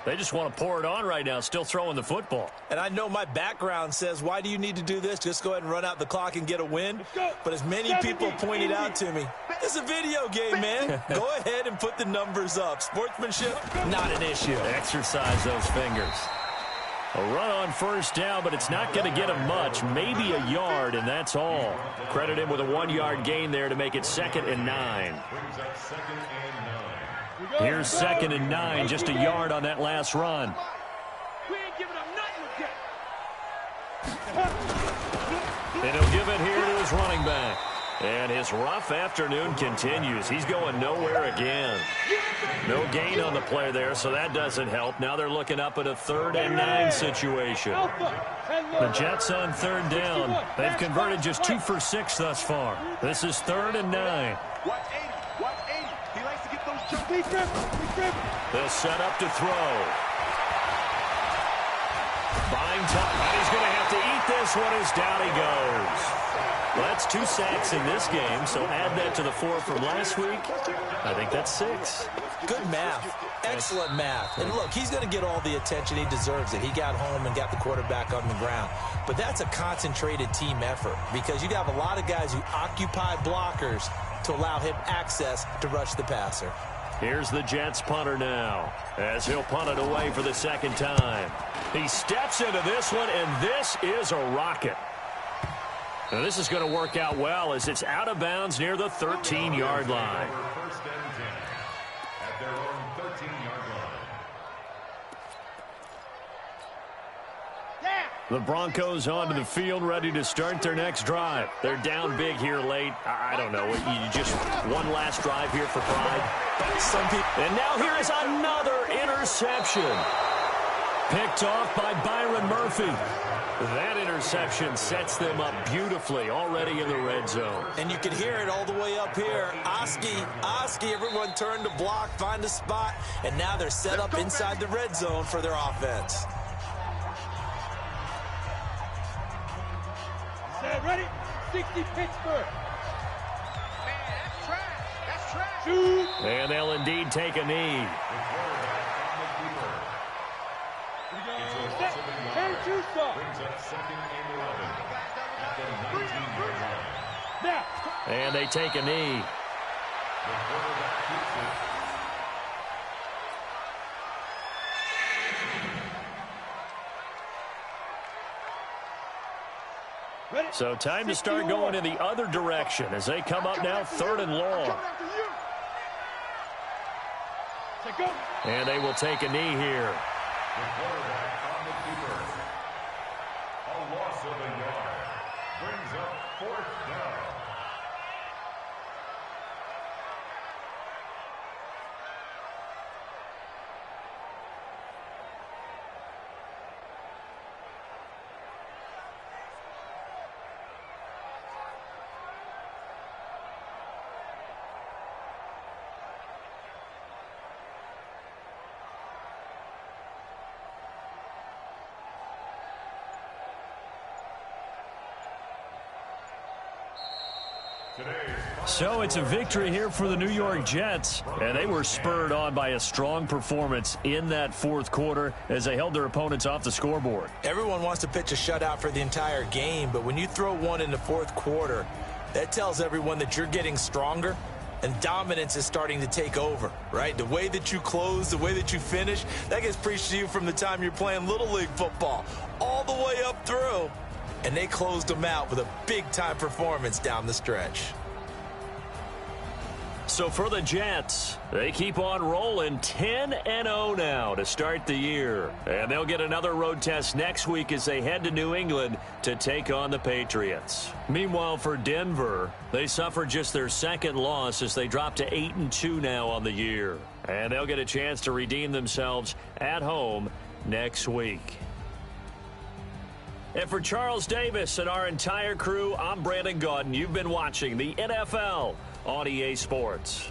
They just want to pour it on right now, still throwing the football. And I know my background says, why do you need to do this? Just go ahead and run out the clock and get a win. But as many people pointed out to me, it's a video game, man. Go ahead and put the numbers up. Sportsmanship, not an issue. Exercise those fingers. A run on 1st down, but it's not going to get him much. Maybe a yard, and that's all. Credit him with a 1-yard gain there to make it 2nd and 9. Here's 2nd and 9, just a yard on that last run. We ain't giving up nothing again. And he'll give it here to his running back. And his rough afternoon continues. He's going nowhere again. No gain on the play there, so that doesn't help. Now they're looking up at a 3rd and 9 situation. The Jets on 3rd down. They've converted just 2 for 6 thus far. This is 3rd and 9. Watch 80. Watch 80. He likes to get those jump. Be tripping. They'll set up to throw. And he's going to have to eat this one as down he goes. Well, that's 2 sacks in this game, so add that to the 4 from last week. I think that's 6. Good math. Excellent math. And look, he's going to get all the attention he deserves it. He got home and got the quarterback on the ground. But that's a concentrated team effort because you have a lot of guys who occupy blockers to allow him access to rush the passer. Here's the Jets punter now as he'll punt it away for the second time. He steps into this one, and this is a rocket. Now, this is going to work out well as it's out of bounds near the 13-yard line. First and 10 at their own 13-yard line. The Broncos onto the field, ready to start their next drive. They're down big here late. I don't know. You just one last drive here for pride. Some people. And now here is another interception. Picked off by Byron Murphy. That interception sets them up beautifully already in the red zone. And you can hear it all the way up here. Oski, everyone turned to block, find a spot, and now they're set up inside the red zone for their offense. Set ready. 60 Pittsburgh. Man, that's trash. That's trash. Shoot. And they'll indeed take a knee. Set. Turn two stop. Brings up second and 11 at the 19-yard line. Now. And they take a knee. The quarterback keeps it. Ready. So time to start going in the other direction as they come up now 3rd and long. Set go. And they will take a knee here. The quarterback on the keeper. A loss of a yard. Brings up 4th down. So it's a victory here for the New York Jets, and they were spurred on by a strong performance in that 4th quarter as they held their opponents off the scoreboard. Everyone wants to pitch a shutout for the entire game, but when you throw one in the 4th quarter, that tells everyone that you're getting stronger and dominance is starting to take over, right? The way that you close, the way that you finish, that gets preached to you from the time you're playing Little League football all the way up through. And they closed them out with a big-time performance down the stretch. So for the Jets, they keep on rolling 10-0 now to start the year. And they'll get another road test next week as they head to New England to take on the Patriots. Meanwhile, for Denver, they suffered just their 2nd loss as they drop to 8-2 now on the year. And they'll get a chance to redeem themselves at home next week. And for Charles Davis and our entire crew, I'm Brandon Gaudin. You've been watching the NFL on EA Sports.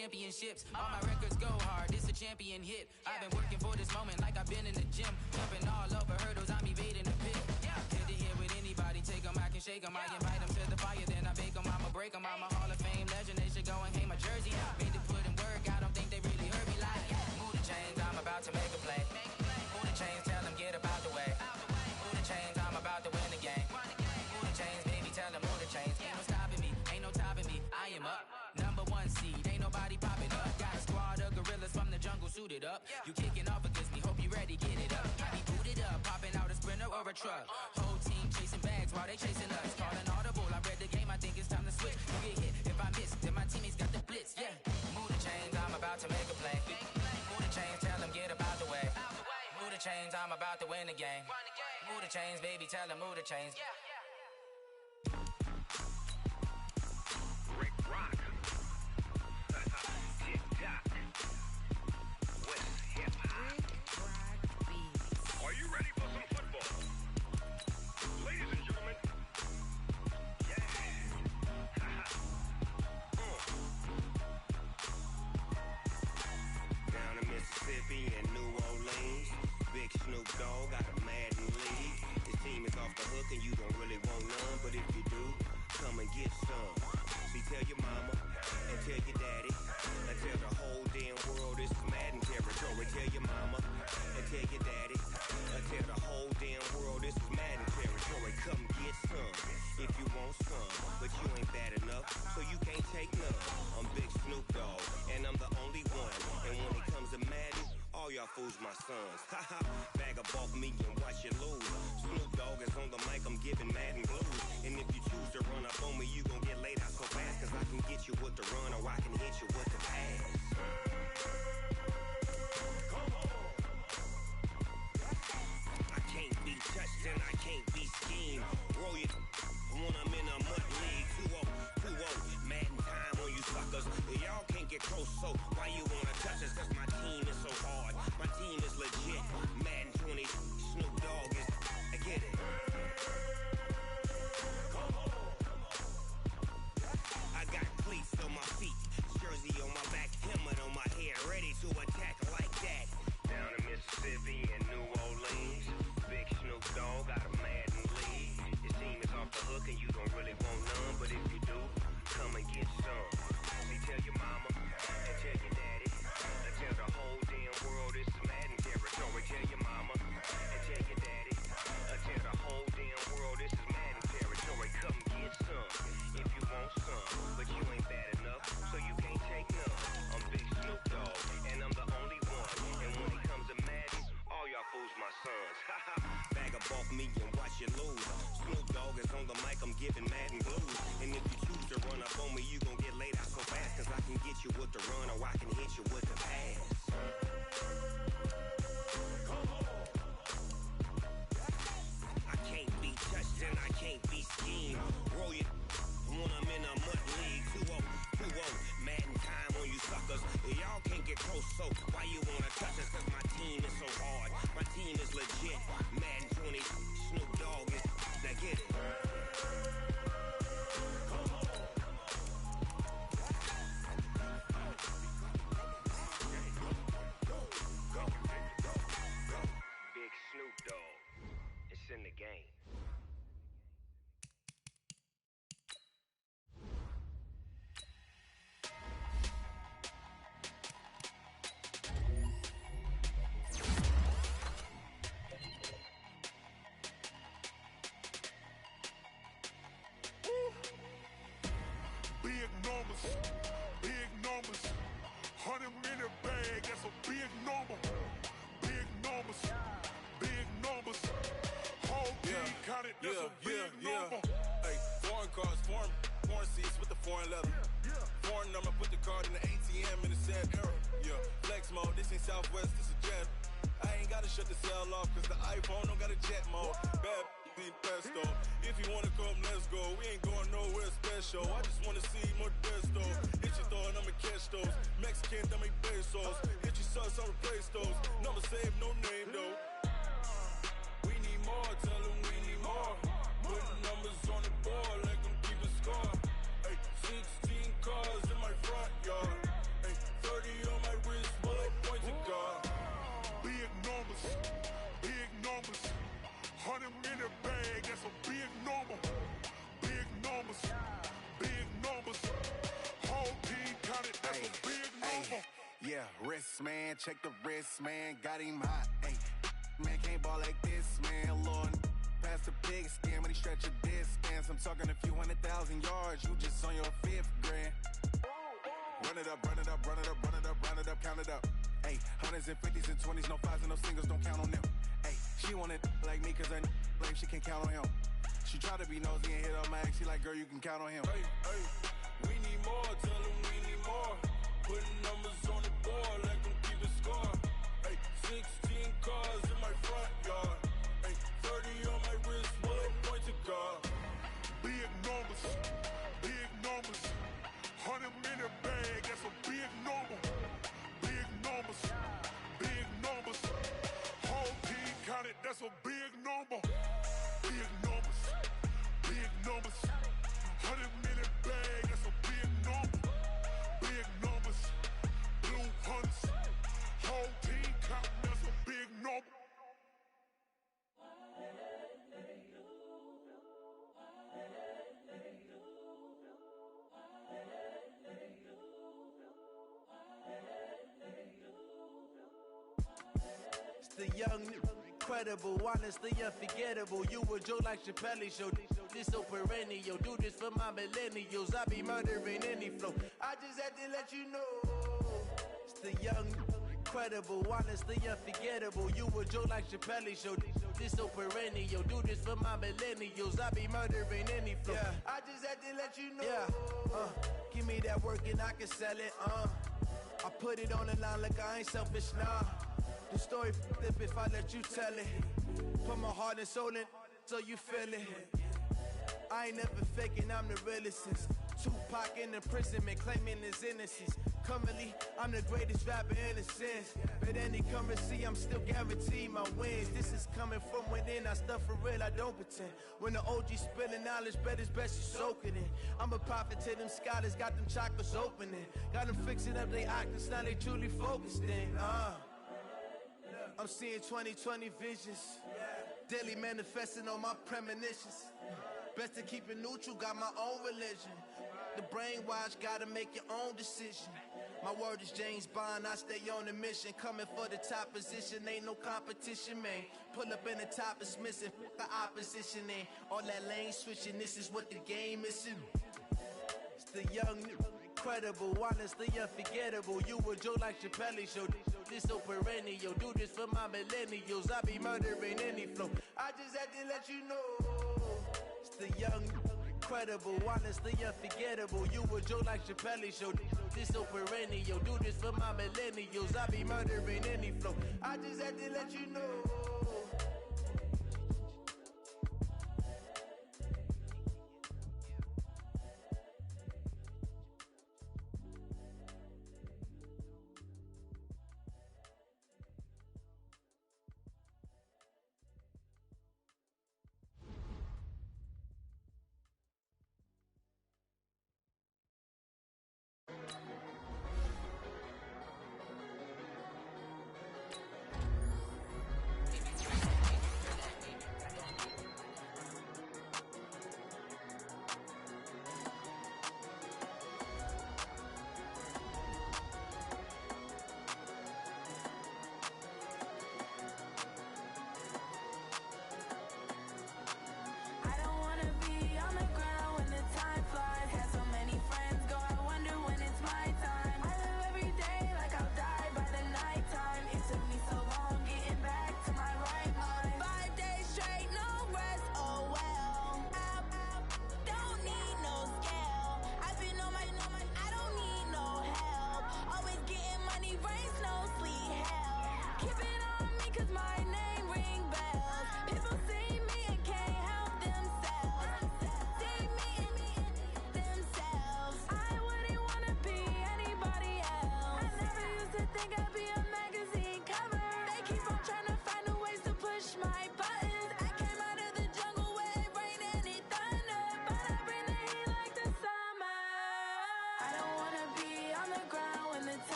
championships. All my records go hard, this a champion hit. I've been working for this moment like I've been in the gym. Jumping all over hurdles, I'm evading the pit. Head to head with anybody, take them, I can shake them. I invite them to the fire, then I bake them, I'ma break them. I'm a Hall of Fame legend, they should go and hang my jersey. Made to put in work, I don't think they really heard me like. Move the chains, I'm about to make a play. Move the chains, tell them get up out the way. Move the chains, I'm about to win the game. Move the chains, baby, tell them move the chains. Ain't no stopping me, ain't no topping me. I am up, number one seed, ain't nobody popping up. Got a squad of gorillas from the jungle suited up. You kicking off against me, hope you ready, get it up. I be booted up, popping out a Sprinter or a truck. Whole team chasing bags while they chasing us. Calling audible, I read the game, I think it's time to switch. You get hit, if I miss, then my teammates got the blitz, yeah. Move the chains, I'm about to make a play. Move the chains, tell them get up out the way. Move the chains, I'm about to win the game. Move the chains, baby, tell them move the chains. Rick Rock. Tick-tock. West hip-hop. Are you ready for some football? Ladies and gentlemen. Yeah. Down in Mississippi and New Orleans, Big Snoop Dogg got a Madden league. His team is off the hook and you don't really want none, but if you do, come and get some. See, tell your mama and tell your daddy and tell the whole damn world this is Madden territory. Tell your mama and tell your daddy and tell the whole damn world this is Madden territory. Come get some if you want some, but you ain't bad enough, so you can't take none. I'm Big Snoop Dogg and I'm the only one. And when it comes to Madden, all y'all fools my sons. Haha, bag up off me and watch you lose. Snoop Dogg is on the mic, I'm giving Madden blues. And if you choose to run up on me, you gon' get laid out so fast. Cause I can get you with the run or I can hit you with the pass. Come on. I can't be touched and I can't be schemed. Roll it when I'm in a mud league. 2-0, Madden time on you suckers. Y'all can't get close, so why you wanna touch us? Cause my team is so hard, my team is legit. Madden 20, Snoop Dogg is, I get it. Come on. I got cleats on my feet, jersey on my back, helmet on my head, ready to attack like that. Down in Mississippi and New Orleans, Big Snoop Dogg got a Madden league. His team is off the hook and you don't really want none, but if you do, come and get some. See, tell your mama and tell your daddy and tell the whole damn world this is Madden territory. Tell your mama and tell your daddy and tell the whole damn world this is Madden territory. Come get some if you want some, but you ain't bad enough, so you can't take none. I'm Big Snoop Dogg and I'm the only one. And when it comes to Madden, all y'all fools my sons. Bag up off me and watch you lose. Snoop Dogg is on the mic, I'm giving Madden blues. And if you choose to run up on me, you gon' get laid out so fast. Cause I can get you with the run or I can hit you with the pass. Come on. I can't be touched and I can't be schemed. Roll it when I'm in a mud league. 2-0, Madden time on you suckers. Y'all can't get close, so why you wanna touch us? Cause my team is so hard, my team is legit. Madden 20, Snoop Dogg is, now get it. Come on. Go. Big Snoop Dogg, it's in the game. Big numbers, 100-minute bag, that's a big number. Big numbers, whole team counted, that's a big number. Hey, foreign cars, foreign seats with the foreign leather. Foreign number, put the card in the ATM in the sad era. Yeah, flex mode, this ain't Southwest, this is Jet. I ain't gotta shut the cell off, cause the iPhone don't got a jet mode. Bad need pesto. If you wanna come, let's go. We ain't going nowhere special. I just wanna see more Modesto. Hit your thought, I'ma catch those. Mexican, that make pesos. Hit your sus, I'll replace those. Number saved, no name though. We need more, tell them we need more. Putting numbers on the board like I'm keeping score. Hey, 16 cars in my front yard. Hey, Wrist, man, check the wrist, man, got him hot. Hey, man, can't ball like this, man. Lord, past the pig skin when he stretch a distance. I'm talking a few 100,000 yards, you just on your 5th grand. Run it up, run it up, run it up, run it up, run it up, count it up. Hey, hundreds and 50s and 20s, no 5s and no singles, don't count on them. Hey, she want it like me, cause I blame she can't count on him. She try to be nosy and hit up my ex, she like, girl, you can count on him. Hey, hey, we need more, tell them we need more. Putting numbers on the board, like them keep a score. Hey, 16 cars in my front yard. Hey, 30 on my wrist, one point to guard. Big numbers, 100 minute bag, that's a big number. Big numbers, whole team counted, that's a big number. Big numbers, 100 minute bag, that's a big number. Big numbers, blue hunts, whole team counting, that's a big number. The young, incredible, honestly unforgettable. You a joke like Chappelle show. This so perennial. Do this for my millennials. I be murdering any flow. I just had to let you know. It's the young, incredible, honestly unforgettable. You a joke like Chappelle show. This so perennial. Do this for my millennials. I be murdering any flow. Yeah. I just had to let you know. Yeah. Give me that work and I can sell it. I put it on the line like I ain't selfish, nah. The story flip if I let you tell it. Put my heart and soul in so you feel it. I ain't never faking, I'm the realest since Tupac in imprisonment, claiming his innocence. Currently, I'm the greatest rapper in a sense. But any currency, I'm still guaranteed my wins. This is coming from within, I stuff for real, I don't pretend. When the OG spilling knowledge, bet it's best you soak it in. I'm a prophet to them scholars, got them chakras opening. Got them fixing up they octaves, now they truly focused in. I'm seeing 2020 visions, daily manifesting on my premonitions. Best to keep it neutral, got my own religion. The brainwash, gotta make your own decision. My word is James Bond, I stay on a mission. Coming for the top position, ain't no competition, man. Pull up in the top, it's missing, the opposition ain't. All that lane switching, this is what the game is. It's the young, incredible, honestly unforgettable. You a joke like Chappelle show. This so perennial. Do this for my millennials. I be murdering any flow. I just had to let you know. It's the young, incredible, honestly unforgettable. You a joke like Chappelle show. This so perennial. Do this for my millennials. I be murdering any flow. I just had to let you know.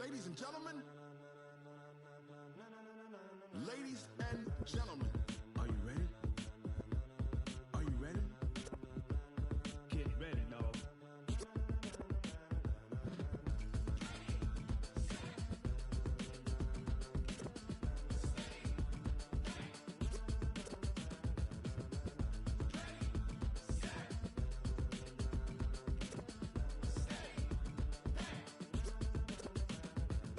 Ladies and gentlemen, ladies and gentlemen, are you ready? Are you ready? Get ready, dog.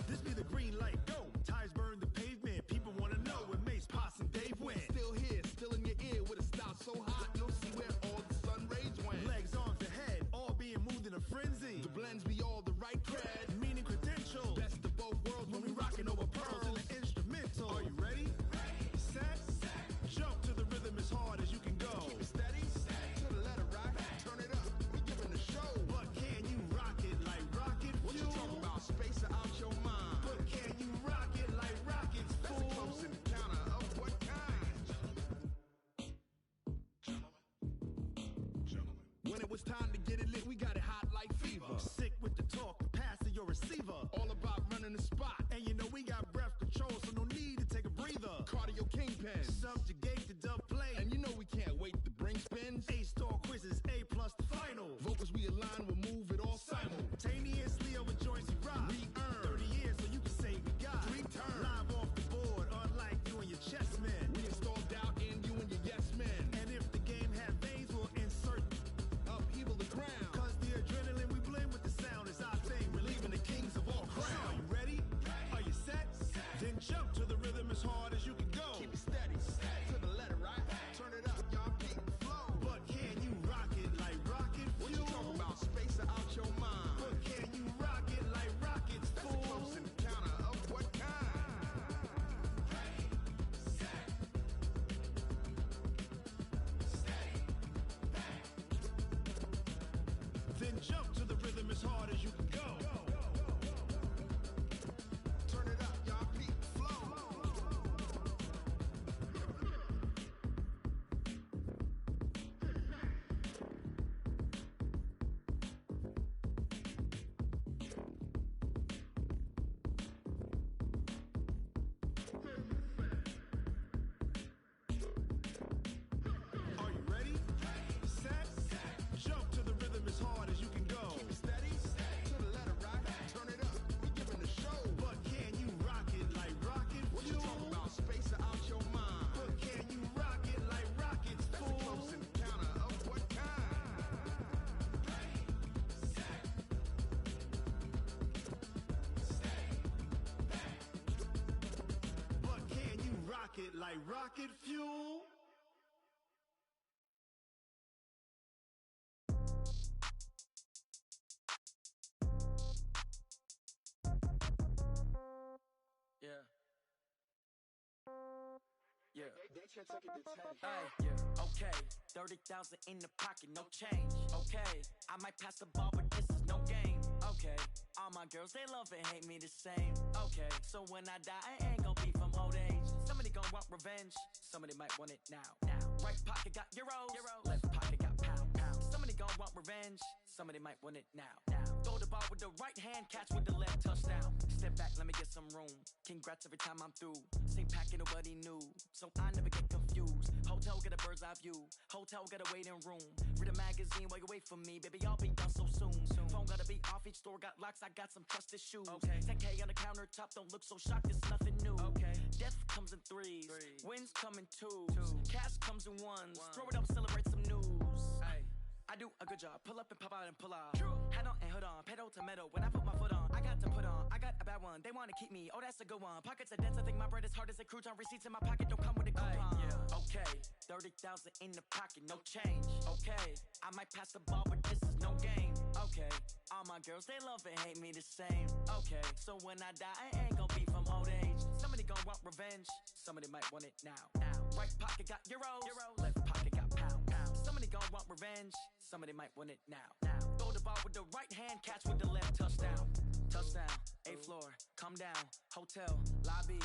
This be the green light, go. Tires burn the pavement. People want to know where Mace, Poss, and Dave went. Still here, still in your ear with a style so hot, you'll see where all the sun rays went. Legs, arms, and head, all being moved in a frenzy. The blends be all the right cred, meaning credentials. Best of both worlds when we rocking over pearls in the instrumental. Are you ready? Set, jump to the rhythm as hard as you can go. Keep it steady, to the letter rock, turn it up. We giving the show. But can you rock it like rocket fuel? What you talking about? Space out your mind. But can you rock it like rockets, fool? That's a close encounter of what kind? Gentlemen. When it was time to get it lit, we got it hot like fever. Sick with the talk, pass to your receiver. All about running the spot. And you know we got breath control, so no need to take a breather. Cardio kingpin, subjugate the dub play. And you know we can't wait to bring spins. A-star quizzes, A+ the final. Vocals we align, we'll move it all simultaneously over joints we rock. We earn 30 years, so you can say we got 3 turns. Live off the board, unlike you and your chess men. We installed doubt in you and your yes men. And if the game had veins, we'll insert upheaval the ground. Cause the adrenaline we blend with the sound is our thing, relieving the kings of all crowns. So are you ready? Are you set? Then jump to the rhythm as hard as you can go. Keep it steady, to the letter right. Turn it up, y'all keep the flow. But can you rock it like rocket fuel? What you talking about? Space out your mind. But can you rock it like rockets, fool? That's a close encounter of what kind? Then jump to the rhythm as hard as you can go. Turn it up, y'all peep the flow. Are you ready? Set, jump to the rhythm as hard as you can go. Keep it steady, to the letter rock. Turn it up, we giving the show. But can you rock it like rocket fuel? What you talking about? Space out your mind. But can you rock it like rockets, fool? That's a close encounter of what kind? But can you rock it like rocket fuel? Yeah. Yeah. Hey, yeah. Okay. 30,000 in the pocket, no change. Okay. I might pass the ball, but this is no game. Okay. All my girls, they love and hate me the same. Okay. So when I die, I ain't gonna be from old age. Somebody gonna want revenge. Somebody might want it now. Right pocket got euros. Left pocket got pound. Somebody gonna want revenge. Somebody might want it now. Throw the ball with the right hand, catch with the left, touchdown. Step back, let me get some room. Congrats every time I'm through. Same packet, nobody knew, so I never get confused. Hotel get a bird's eye view. Hotel get a waiting room. Read a magazine while you wait for me, baby. I'll be done so soon. Phone gotta be off. Each store got locks. I got some trusted shoes. Okay. 10K on the countertop. Don't look so shocked. It's nothing new. Okay. Death comes in threes. Wins come in twos. Cash comes in ones. Throw it up, celebrate some news. Ay. I do a good job. Pull up and pop out and pull out. Head on and hood on. Pedal to metal. When I put my foot on, I got to put on. I got a bad one. They want to keep me. Oh, that's a good one. Pockets are dense. I think my bread is hard as a crouton. Receipts in my pocket don't come with a coupon. Yeah. Okay. 30,000 in the pocket. No change. Okay. I might pass the ball, but this is no game. Okay. All my girls, they love and hate me the same. Okay. So when I die, I ain't gonna be from old age. Somebody gonna want revenge. Somebody might want it now. Right pocket got euros. Left pocket got pound. Somebody gonna want revenge. Somebody might want it now. Throw the ball with the right hand, catch with the left, touchdown. Touchdown, 8th floor, come down, hotel, lobby.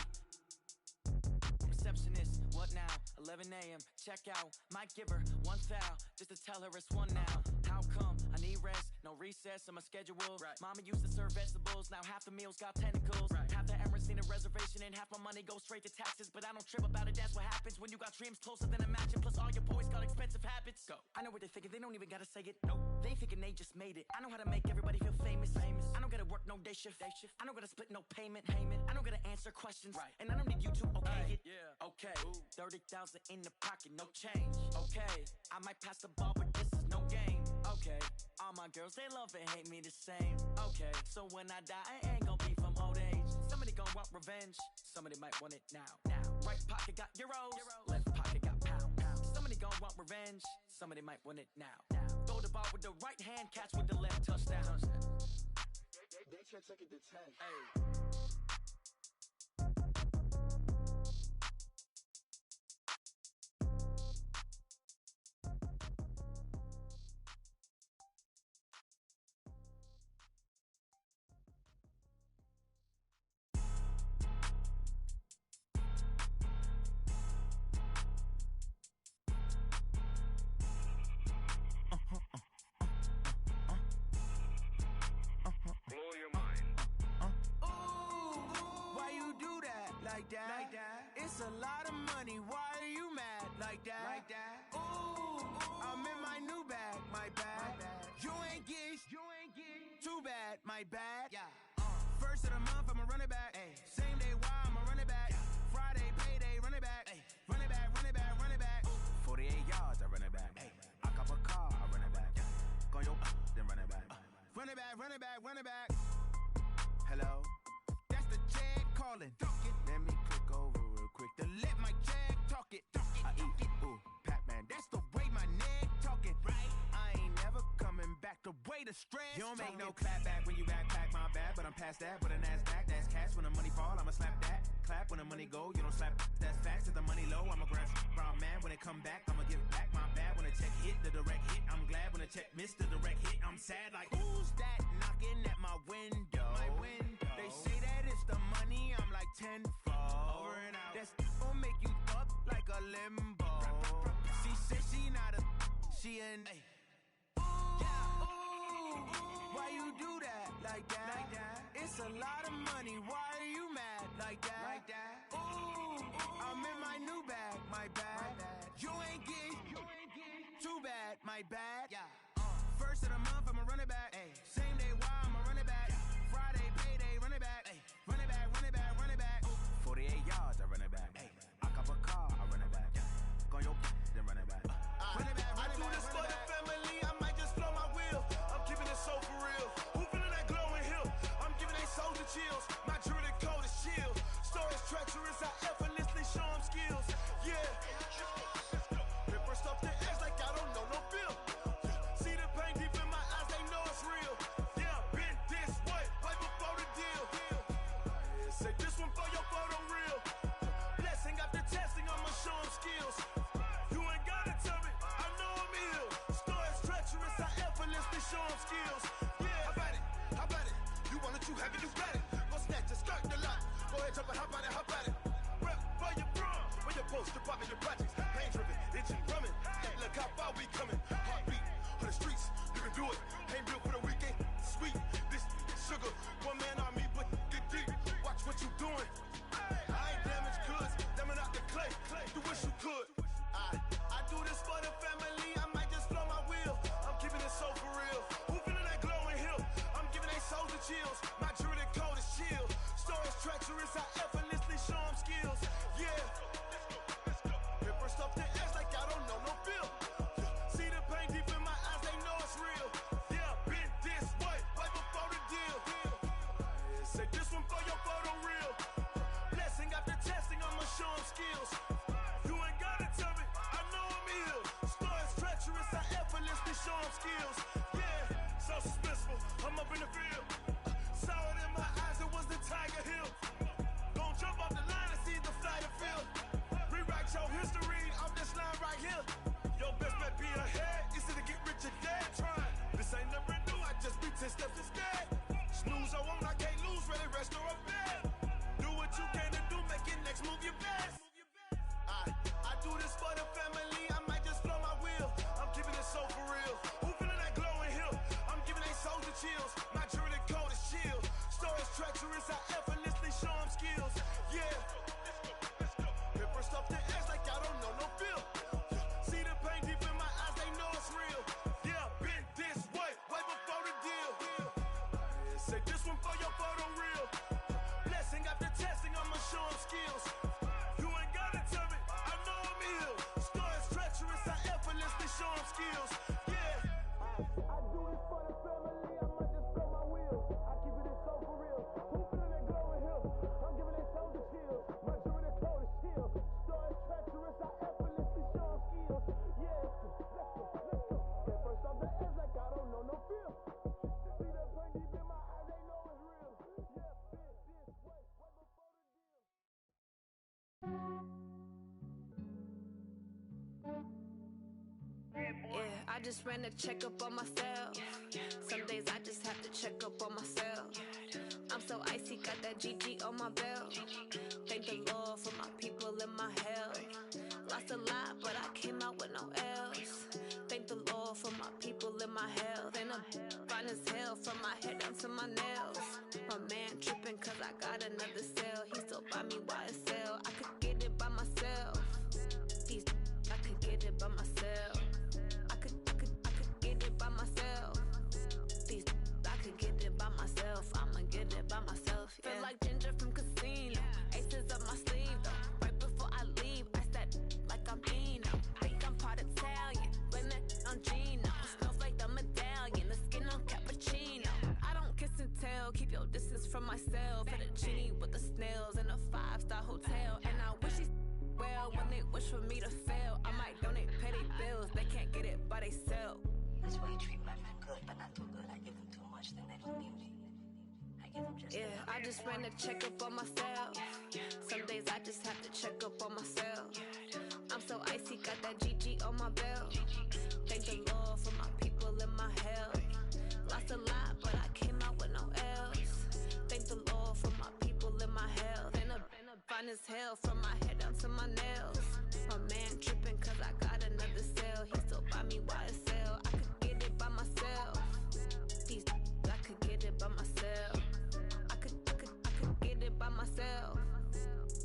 Receptionist, what now? 11 a.m., check out. Might give her one foul, just to tell her it's one now. How come I need rest, no recess in my schedule. Right. Mama used to serve vegetables, now half the meals got tentacles. Right. Half the Emirates need a reservation and half my money goes straight to taxes. But I don't trip about it, that's what happens when you got dreams closer than a match. And plus all your boys got expensive habits. Go. I know what they're thinking, they don't even gotta say it. Nope. They ain't thinking they just made it. I know how to make everybody feel famous. I don't gotta work no day shift. I don't gotta split no payment. I don't gotta answer questions. Right. And I don't need you to okay it. Yeah. Okay. 30,000 in the pocket, no change. Okay. I might pass the ball, but this is no game. Okay. All my girls, they love and hate me the same. Okay. So when I die, I ain't gonna be from old age. Somebody gon' want revenge. Somebody might want it now. Right pocket got euros. Left pocket got pounds. Somebody gon' want revenge. Somebody might want it now. Throw the ball with the right hand, catch with the left, touchdown. They should take it to 10. Hey. It's a lot of money, why are you mad like that? Ooh, I'm in my new bag, my bad. You ain't get too bad, my bad. Yeah. First of the month, I'ma run it back. Ay. Same day, why I'ma run it back. Yeah. Friday, payday, run it back. Ay. Run it back, run it back, run it back. 48 yards, I run it back. Ay. I cop a car, I run it back. Yeah. Go your then run it back. Run it back, run it back, run it back. Hello? That's the check calling. Let me click over real quick to let my check talk it. I eat, ooh, Pac-Man, that's the way my neck talking. Right? I ain't never coming back the way the stress. You don't make no clap back when you backpack, my bad, but I'm past that. But a NASDAQ, that's cash. When the money fall, I'ma slap that. Clap when the money go, you don't slap. That's facts. If the money low, I'ma grab brown man. When it come back, I'ma give back my bad. When the check hit, the direct hit, I'm glad. When the check missed the direct hit, I'm sad. Like, who's that knocking at my window? My window. They say that it's the money, I'm like tenfold. Over and out. That's gon' make you up like a limbo. She said she not a, she an. Ay. Why you do that like that? It's a lot of money, why are you mad like that? Ooh, I'm in my new bag, my bad. You ain't get too bad, my bad. Yeah. First of the month, I'ma run it back. Ay. Same day, why I'ma run it back. Friday, payday, run it back. Ay. Run it back, run it back, run it back. 48 yards, I run it back. Ay. I cop a car, I run it back. Go your then run it back. Run it back, run it back. I do this for the family, I might just blow my wheel. I'm keeping it so for real. Who feeling that glowing hill? I'm giving they soldier chills. My jewelry code is chill. Stories treacherous, I effortlessly show them skills. Yeah. Paper stuff to ass like I don't know no bill. See the pain deep in my eyes, they know it's real. Yeah, been this way, way before the deal. Say this one for your photo reel. Blessing after testing, I'ma show them skills. You ain't gotta tell me, I know I'm ill. Stories treacherous, I effortlessly show them skills. Yeah, how about it? How about it? You want it, you have it, you got it. Go snatch it, skirt the lot. Go ahead, jump it, how about it? How about it? Rep for your prom, for your poster, popping your projects. Pain driven, itching, drumming. Hey, look how far we coming. Heartbeat on the streets, you can do it. Ain't built for the weekend. Sweet, this sugar, one man army, but get deep. Watch what you doing. I ain't damaged goods, damn out the clay. You wish you could. I do this for the family. I might just blow my wheel. I'm keeping it so for real. Who feeling that glowing hill? I'm giving they soldier chills. My jewelry code is chill. Stories treacherous, I effortlessly show them skills. Yeah. Paper stuff to ass like I don't know no bill. See the pain deep in my eyes, they know it's real. Yeah, been this way, way before the deal. Say this one for your photo reel. Blessing after testing, I'ma show them skills. You ain't gotta tell me, I know I'm ill. Stories treacherous, I effortlessly show them skills. Yeah, so suspenseful, I'm up in the field. Saw it in my eyes, it was the Tiger Hill. Gon' jump off the line and see the flight of field. Rewrite your history off this line right here. Your best bet be ahead, easy to get rich or dead trying. This ain't never new, I just be 10 steps instead. Snooze I won't, I can't lose, ready, rest or a bed. Do what you can to do, make it next move your best. I do this for the family, I might just blow my wheel. I'm keeping it so for real. Who feeling that glowing hill? chills. My jewelry cold as chill. Stories treacherous, I effortlessly show them skills. Yeah. Let's go. Pepper stuff the edge like I don't know no feel. See the pain deep in my eyes, they know it's real. Yeah, been this way before the deal. Say this one for your photo reel. Blessing after testing, I'ma show them skills. You ain't gotta tell me, I know I'm ill. Stories treacherous, I effortlessly show them skills. Yeah. I do this for the family, I might just throw my wheel. I keep it so for real. Who feeling that glowing hill? I'm giving it soldier chills. My jewelry cold as chill. Stories treacherous, I effortlessly show them skills. Yeah, let's go. Get first off the edge like I don't know no feel. See that pain deep in my eyes, they know it's real. Yeah, been this way before the deal. Yeah, I just ran a checkup on myself. Some days I just have to check up on myself. I'm so icy, got that GG on my belt. Thank the Lord for my people and my health. Lost a lot, but I came out with no L's. Thank the Lord for my people and my health. And I'm fine as hell from my head down to my nails. My man tripping cause I got another cell. He still buy me YSL. I could get it by myself. These I could get it by myself. I could get it by myself. These I could get it by myself. I'ma get it by myself. Yeah. Feel like Ginger from Casino. Aces up my sleeve though. Right before I leave, I said like I'm Dino. Think I'm part Italian. Blame it on Gino. Snowflake the medallion. The skin on cappuccino. I don't kiss and tell. Keep your distance from myself. Hit a genie with the snails in a 5-star hotel. And I wish these well when they wish for me to fail. I might donate petty bills. They can't get it by they sell. That's why you treat my men good, but not too good. I give them too much, then they don't need me. I give them just enough. I just ran a checkup on myself. Some days I just have to check up on myself. I'm so icy, got that GG on my belt. Thank the Lord for my people and my health. Lost a lot, but I came out with no L's. Thank the Lord for my people and my health. And I'm fine as hell from my head down to my nails. My man tripping cause I got another cell. He still buy me YSL. I could get it by myself. These I could get it by myself. I could get it by myself.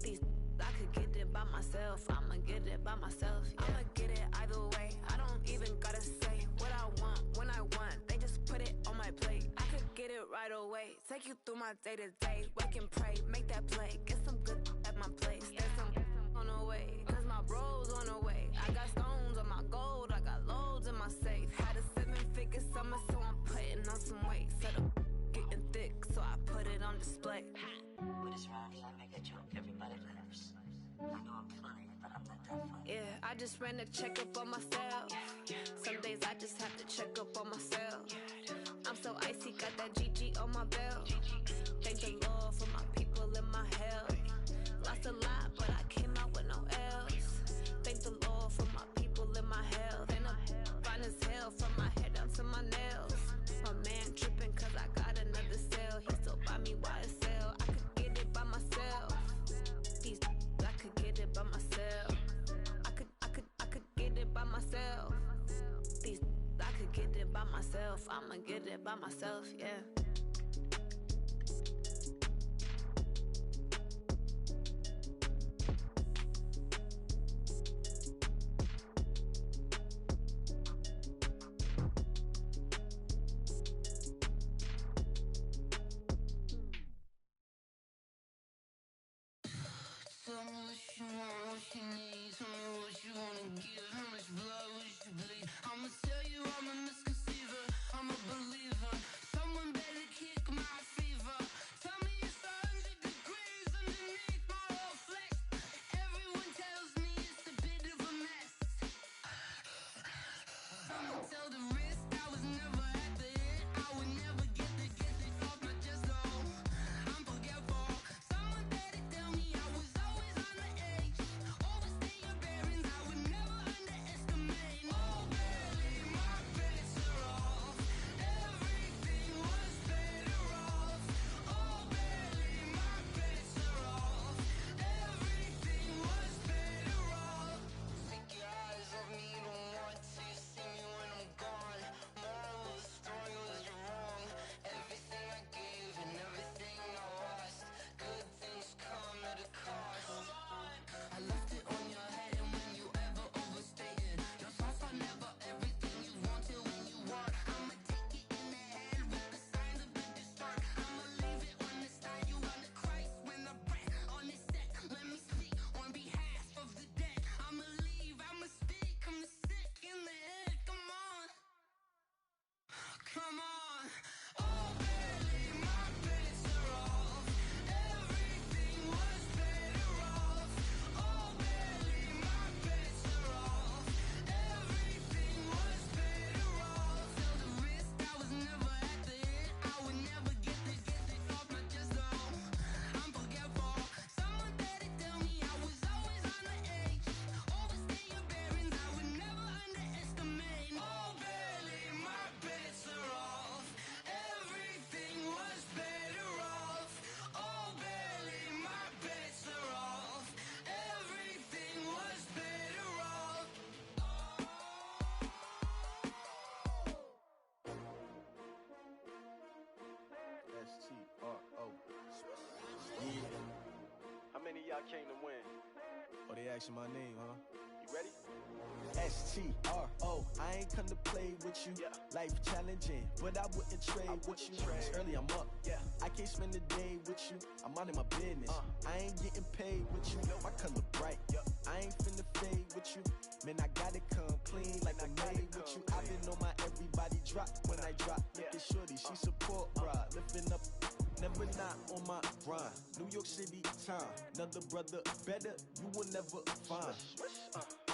These I could get it by myself. I'ma get it by myself. Yeah. I'ma get it either way. I don't even gotta say what I want when I want. They just put it on my plate. I could get it right away. Take you through my day to day. Wake and pray, make that play. Get some good at my place. There's some on the way, cause my bros on the way. I got stones on my gold. I got loads in my safe. Had a 7-figure summer, so I'm putting on some weight. Set up getting thick, so I put it on display. With this round here, I make a joke. Everybody laughs. I know I'm funny, but I'm not that funny. Yeah, I just ran a checkup on myself. Some days I just have to check up on myself. I'm so icy, got that GG on my belt. Thank the Lord for my people and my health. Lost a lot, but I came out with no L's. Thank the Lord for my people and my health. And I'm fine as hell from my head down to my nails. My man tripping cause I got another cell. He still buy me YSL. I could get it by myself. These I could get it by myself. I could get it by myself. These I could get it by myself. I'ma get it by myself, yeah. Tell me what you want, what you need. Tell me what you wanna give. How much blood would you bleed? I'ma tell you I'm a misconceiver. I'm a believer. Someone better kick my fever. Tell me it's 100 degrees underneath my whole flesh. Everyone tells me it's a bit of a mess. Someone tell the risk I was never at the end. I would never get the off my chest though. I'm forgetful. Someone better tell me I was always on the edge. Overstay your bearings. I would never underestimate. asking my name, huh? You ready? STRO, I ain't come to play with you. Life challenging, but I wouldn't trade with you. It's early, I'm up. I can't spend the day with you. I'm minding my business. I ain't getting paid with you. My color bright. I ain't finna fade with you. Man, I gotta come clean like I'm made with you. I've been on my everybody drop when I drop. Look at shorty, she support ride. Lifting up, never not on my grind. New York City time, another brother better, you will never find.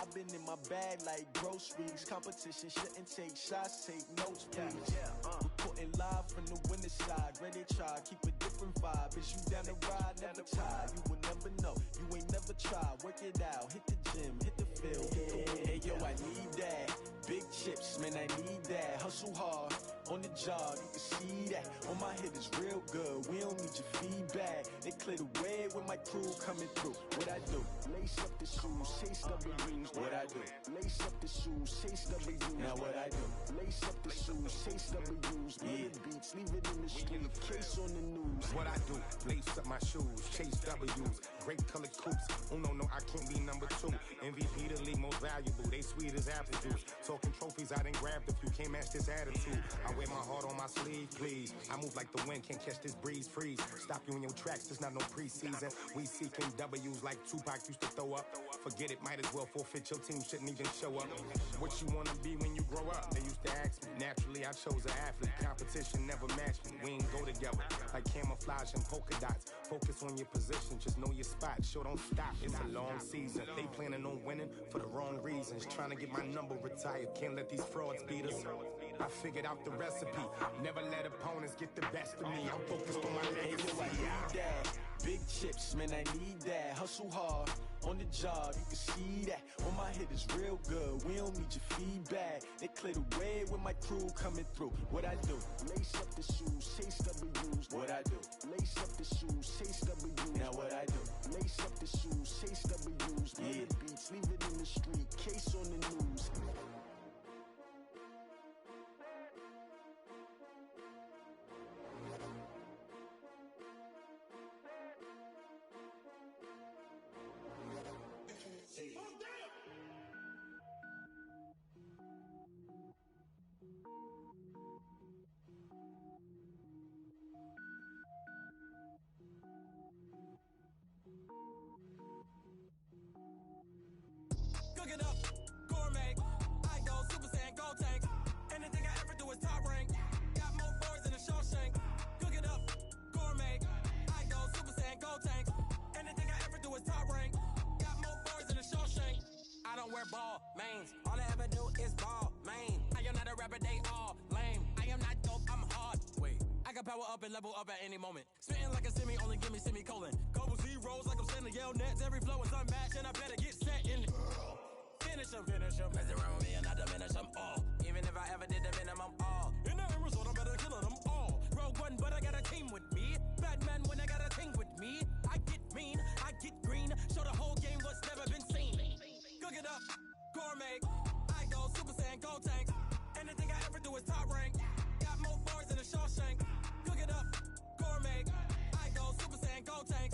I've been in my bag like groceries. Competition shouldn't take shots, take notes, please. Reporting live from the winning side. Ready to try, keep a different vibe. Is you down the ride, never tired. You will never know, you ain't never tried. Work it out, hit the gym, hit the field, hit the wind. Hey yo, I need that. Big chips, man, I need that. Hustle hard, on the job, you can see that. On my head is real good, we don't need your feedback. They clear the way with my crew coming through. What I do? Lace up the shoes, chase W's. What I do? Lace up the shoes, chase W's. Now what I do? Lace up the shoes, chase W's. Yeah. Beats, leave it in the street, case on the news. What I do? Lace up my shoes, chase W's. Great colored coops. Oh no, I can't be number 2. MVP the league most valuable. They sweet as apple juice. Talking trophies, I done grabbed a few. Can't match this attitude. I wear my heart on my sleeve, please. I move like the wind, can't catch this breeze, freeze. Stop you in your tracks, there's not no preseason. We seeking W's like Tupac used to throw up. Forget it, might as well forfeit. Your team shouldn't even show up. What you wanna be when you grow up? They used to ask me. Naturally, I chose an athlete. Competition never matched me. We ain't go together like camouflage and polka dots. Focus on your position, just know your spot. Sure, don't stop. It's a long season. They planning on winning for the wrong reasons. Trying to get my number retired. Can't let these frauds beat us. I figured out the recipe. Never let opponents get the best of me. I'm focused on my legacy. Big chips, man, I need that. Hustle hard, on the job, you can see that. On my head is real good, we don't need your feedback. They clear the way with my crew coming through. What I do? Lace up the shoes, chase W's. What I do? Lace up the shoes, chase W's. Now what I do? Lace up the shoes, chase W's. Yeah. Beats, leave it in the street, case on the news. Cook it up, gourmet. I go Super Saiyan, gold tank. Anything I ever do is top rank. Got more boards than a Shawshank. Cook it up, gourmet. I go Super Saiyan, gold tank. Anything I ever do is top rank. Got more boards than a Shawshank. I don't wear ball mains. All I ever do is ball main. I am not a rapper, they all lame. I am not dope, I'm hard. Wait, I can power up and level up at any moment. Spitting like a semi, only give me semicolon. Couple zeros like I'm sending yell nets. Every flow is unmatched and I better get set in. Finish them. Mess around with me and I diminish them all. Even if I ever did the minimum all. In the end result, I'm better killing them all. Rogue One, but I got a team with me. Batman when I got a team with me. I get mean, I get green. Show the whole game what's never been seen. Cook it up, gourmet. I go Super Saiyan, gold tank. Anything I ever do is top rank. Got more bars than a Shawshank. Cook it up, gourmet. I go Super Saiyan, gold tank.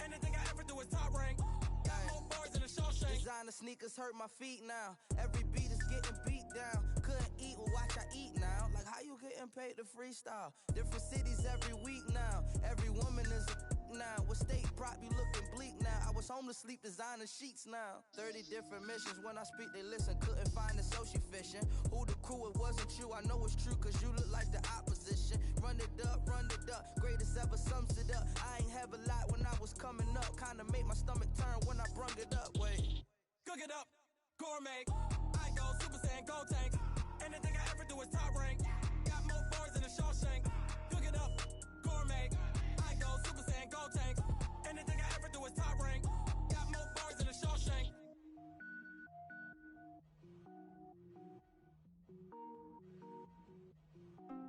Anything I ever do is top rank. Got more bars than a Shawshank. Designer sneakers hurt my feet now. Every beat is getting beat down. Couldn't eat, well watch I eat now. Like how you getting paid to freestyle? Different cities every week now. Every woman is a now. With state prop, you looking bleak now. I was home to sleep, designer sheets now. 30 different missions. When I speak, they listen. Couldn't find it, so she fishing. Who the crew? It wasn't you. I know it's true, cause you look like the opposition. Run it up, greatest ever sums it up. I ain't have a lot when I was coming up. Kinda made my stomach turn when I brung it up. Wait. Cook it up, gourmet. I go Super Saiyan, gold tank. Anything I ever do is top rank. Got more bars than a Shawshank. Cook it up, gourmet. I go Super Saiyan, gold tank. Anything I ever do is top rank. Got more bars than a Shawshank.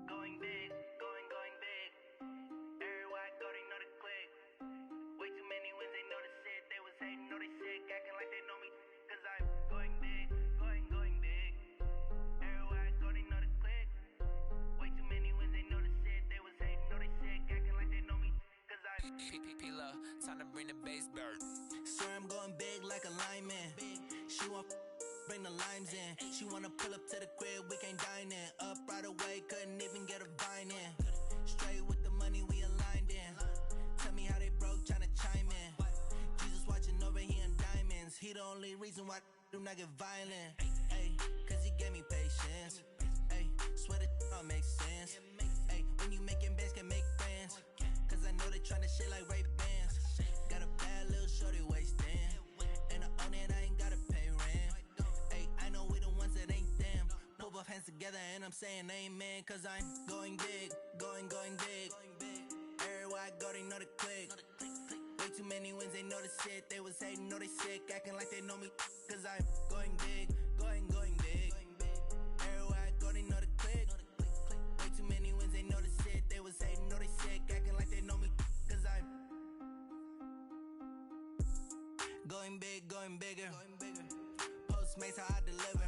Going big, going big. Everywhere I go, they know the click. Way too many wins, they know the shit. They was hating, know they sick, acting like they know me. Cause I'm going big, going big. Everywhere I go, they know the click. Time to bring the bass bird. Swear I'm going big like a lineman. She want bring the limes in. She wanna pull up to the crib, we can't dine in. Up right away, couldn't even get a vine in. Straight with the money, we aligned in. Tell me how they broke, tryna chime in. Jesus watching over, he in diamonds. He the only reason why I do not get violent. Ay, cause he gave me patience. Ay, swear that all makes sense. Ay, when you making bands, can make friends. Cause I know they tryna shit like Ray-Bans. Got a bad little shorty wasting. And I own it, I ain't gotta pay rent. Ay, I know we the ones that ain't them. Put both hands together and I'm saying amen. Cause I'm going big, going big. Everywhere I go, they know the click. Way too many wins, they know the shit. They was hating, know they sick, acting like they know me. Cause I'm going big, going big. Everywhere I go, they know the click. Way too many wins, they know the shit. They was hating, know they sick, acting like they know me. Cause I'm going big, going bigger. Postmates how I deliver.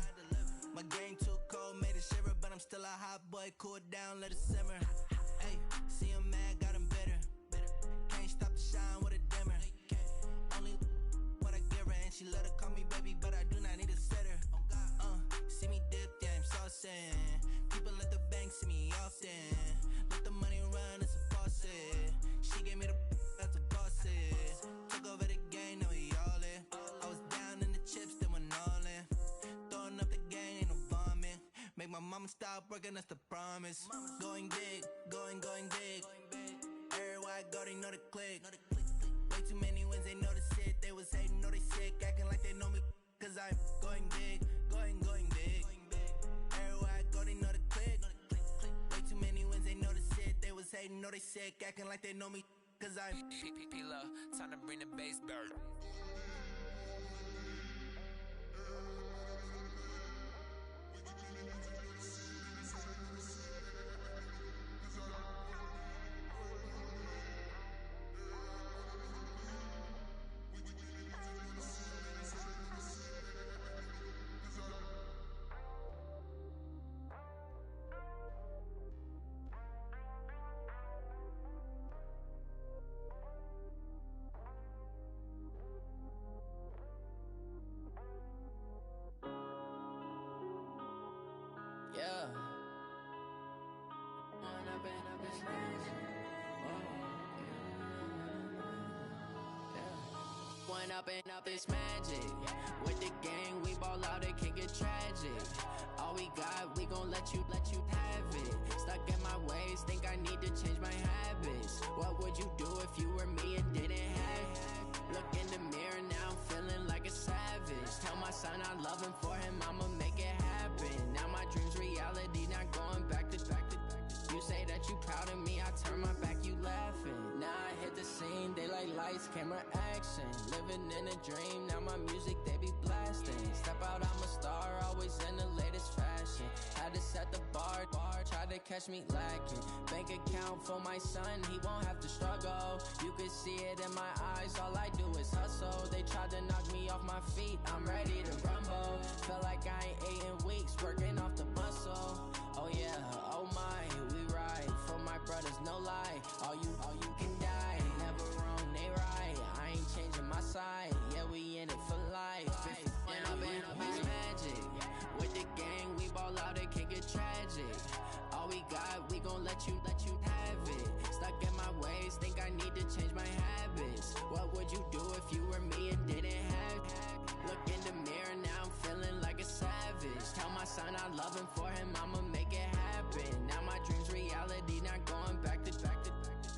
My game too cold, made it shiver, but I'm still a hot boy. Cool it down, let it simmer. Hey, see him mad, got him bitter. Can't stop the shine with a dimmer. Only what I give her, and she let her call me baby, but I do not need a sitter. See me dip, yeah, I'm saucing. People at the bank see me often. Let the money run, it's a faucet. She gave me the that's a faucet. Took over the game, now we all in. I was down in the chips, then went all in. Throwing up the game, ain't no vomit. Make my mama stop working, that's the promise. Going big, going big. Everywhere I go, they know the click. Way too many wins, they know the shit. They was hating, know they sick, acting like they know me. Cause I'm going big, going big. Everywhere I go, they know the click. Way too many wins, they know the shit. They was hating, know they sick, acting like they know me. Cause I'm time to bring the bass bird. Yeah. One up and up is magic. With the gang, we ball out, it can get tragic. All we got, we gon' let you have it. Stuck in my ways, think I need to change my habits. What would you do if you were me and didn't have it? Look in the mirror, now I'm feeling like a savage. Tell my son I love him, for him I'ma make it happen. Now my dream's reality, not going back to. You say that you proud of me, I turn my back, you laughing. Now I hit the scene, they like lights, camera, action. Living in a dream, now my music, they be blasting. Step out, I'm a star, always in the latest fashion. Had to set the bar, tried to catch me lacking. Bank account for my son, he won't have to struggle. You can see it in my eyes, all I do is hustle. They tried to knock me off my feet, I'm ready to rumble. Feel like I ain't ate in weeks, working off the muscle. Oh yeah, oh my, we ride for my brothers, no lie. All you can die, never wrong, they right. I ain't changing my side, yeah, we in it for life. When I've been up, it's magic. With the gang, we ball out, it can get tragic. All we got, we gon' let you have it. Stuck in my ways, think I need to change my habits. What would you do if you were me and didn't have it? Look in the mirror, now I'm feeling like a savage. Tell my son I love him, for him I'ma make it happen. Now my dream's reality, not going back to.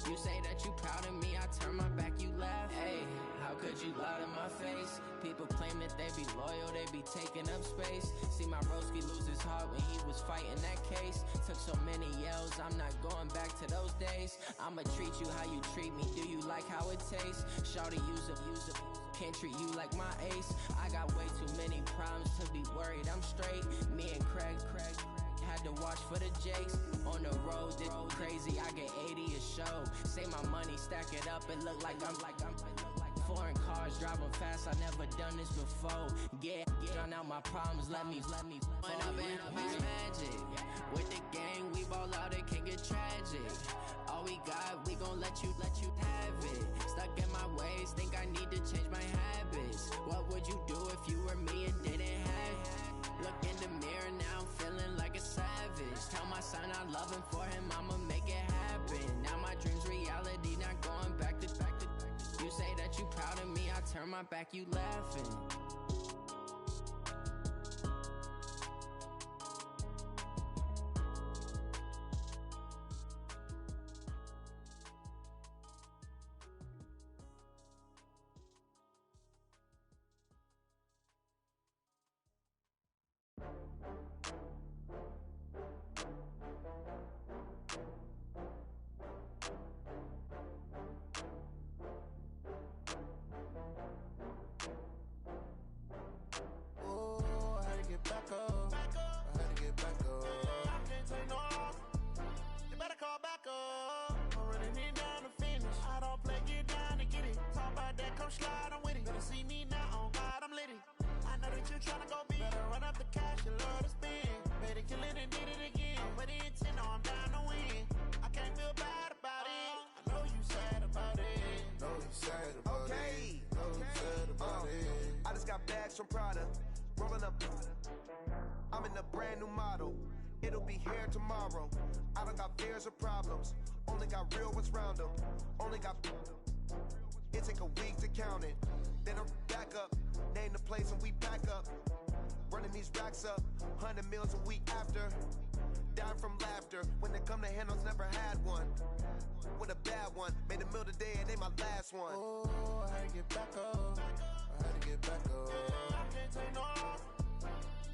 You say that you proud of me, I turn my back, you laugh. Hey, how could you lie to my face? People claim that they be loyal, they be taking up space. See my broski lose his heart when he was fighting that case. Took so many yells, I'm not going back to those days. I'ma treat you how you treat me, do you like how it tastes? Shawty, use up, can't treat you like my ace. I got way too many problems to be worried, I'm straight. Me and Craig had to watch for the Jakes. On the road, this crazy, I get 80 a show. Say my money, stack it up, it look like I'm foreign cars driving fast, I never done this before. Yeah. Drown out my problems, let me When up and up is magic. With the gang, we ball out, it can get tragic. All we got, we gon' let you have it. Stuck in my ways, think I need to change my habits. What would you do if you were me and didn't have it? Look in the mirror, now I'm feeling like a savage. Tell my son I love him, for him I'ma make it happen. Now my dream's reality, not going back to. You say that you proud of me, I turn my back, you laughing. Slide, I'm with it. Better see me now, on God, I'm litty. I know that you tryna go big. Better run up the cash, you love to spend. Better kill it and did it again. Put it in 10, no, I'm down to win. I can't feel bad about it. I know you sad about it. Know you sad about it. Know you sad about it. I just got bags from Prada. Rolling up. I'm in a brand new model. It'll be here tomorrow. I don't got fears or problems. Only got real ones round them. Only got. It take a week to count it. Then I'm back up. Name the place and we pack up. Running these racks up. 100 meals a week after. Dying from laughter. When they come to handles, never had one. With a bad one. Made a meal today and they my last one. Oh, I had to get back up. I had to get back up. I can't take no loss.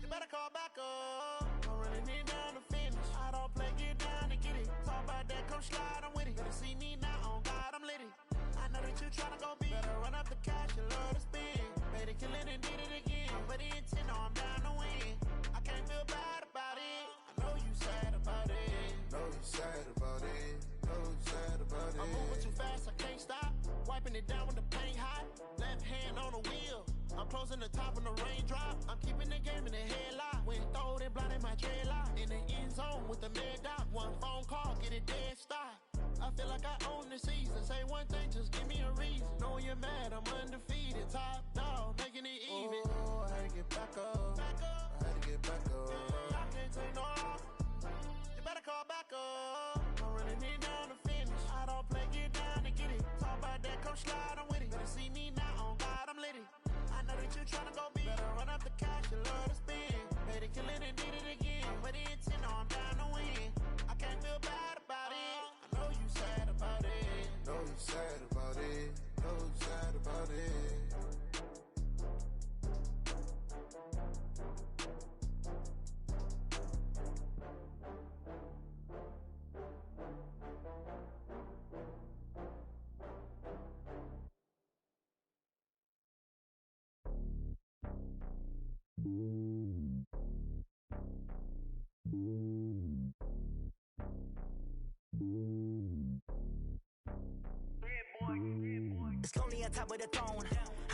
You better call back up. I'm running it down to finish. I don't play, get down and get it. Talk about that, come slide, I'm with it. Better see me now, on God, I'm litty. I know that you tryna go big. Better run up the cash, you love to spend. Made it, kill it, and did it again. Put it in 10, no, I'm down to win. I can't feel bad about it. I know you sad about it. Know you sad about it. Know you sad about it. I'm moving too fast, I can't stop. Wiping it down with the paint hot. Left hand on the wheel. I'm closing the top when the raindrop. I'm keeping the game in the headlock. When throwed and blinded my dreadlock. In the end zone with the mad dot. One phone call, get it dead stop. I feel like I own the season. Say one thing, just give me a reason. Knowing you're mad, I'm undefeated. Top dog, making it even. Oh, I had to get back up. I had to get back up. I can't take no loss. You better call back up. I'm running it down to finish. I don't play, get down and get it. Talk about that, come slide, I'm with it. Better see me now, on God, I'm litty. I know that you tryna go big. Better run up the cash, you love to spend. Made it, kill it, and did it again. Put it in 10, no, I'm down to win. I can't feel bad about it. I know you sad about it. Know you sad about it. Know you sad about it. It's lonely on top of the throne.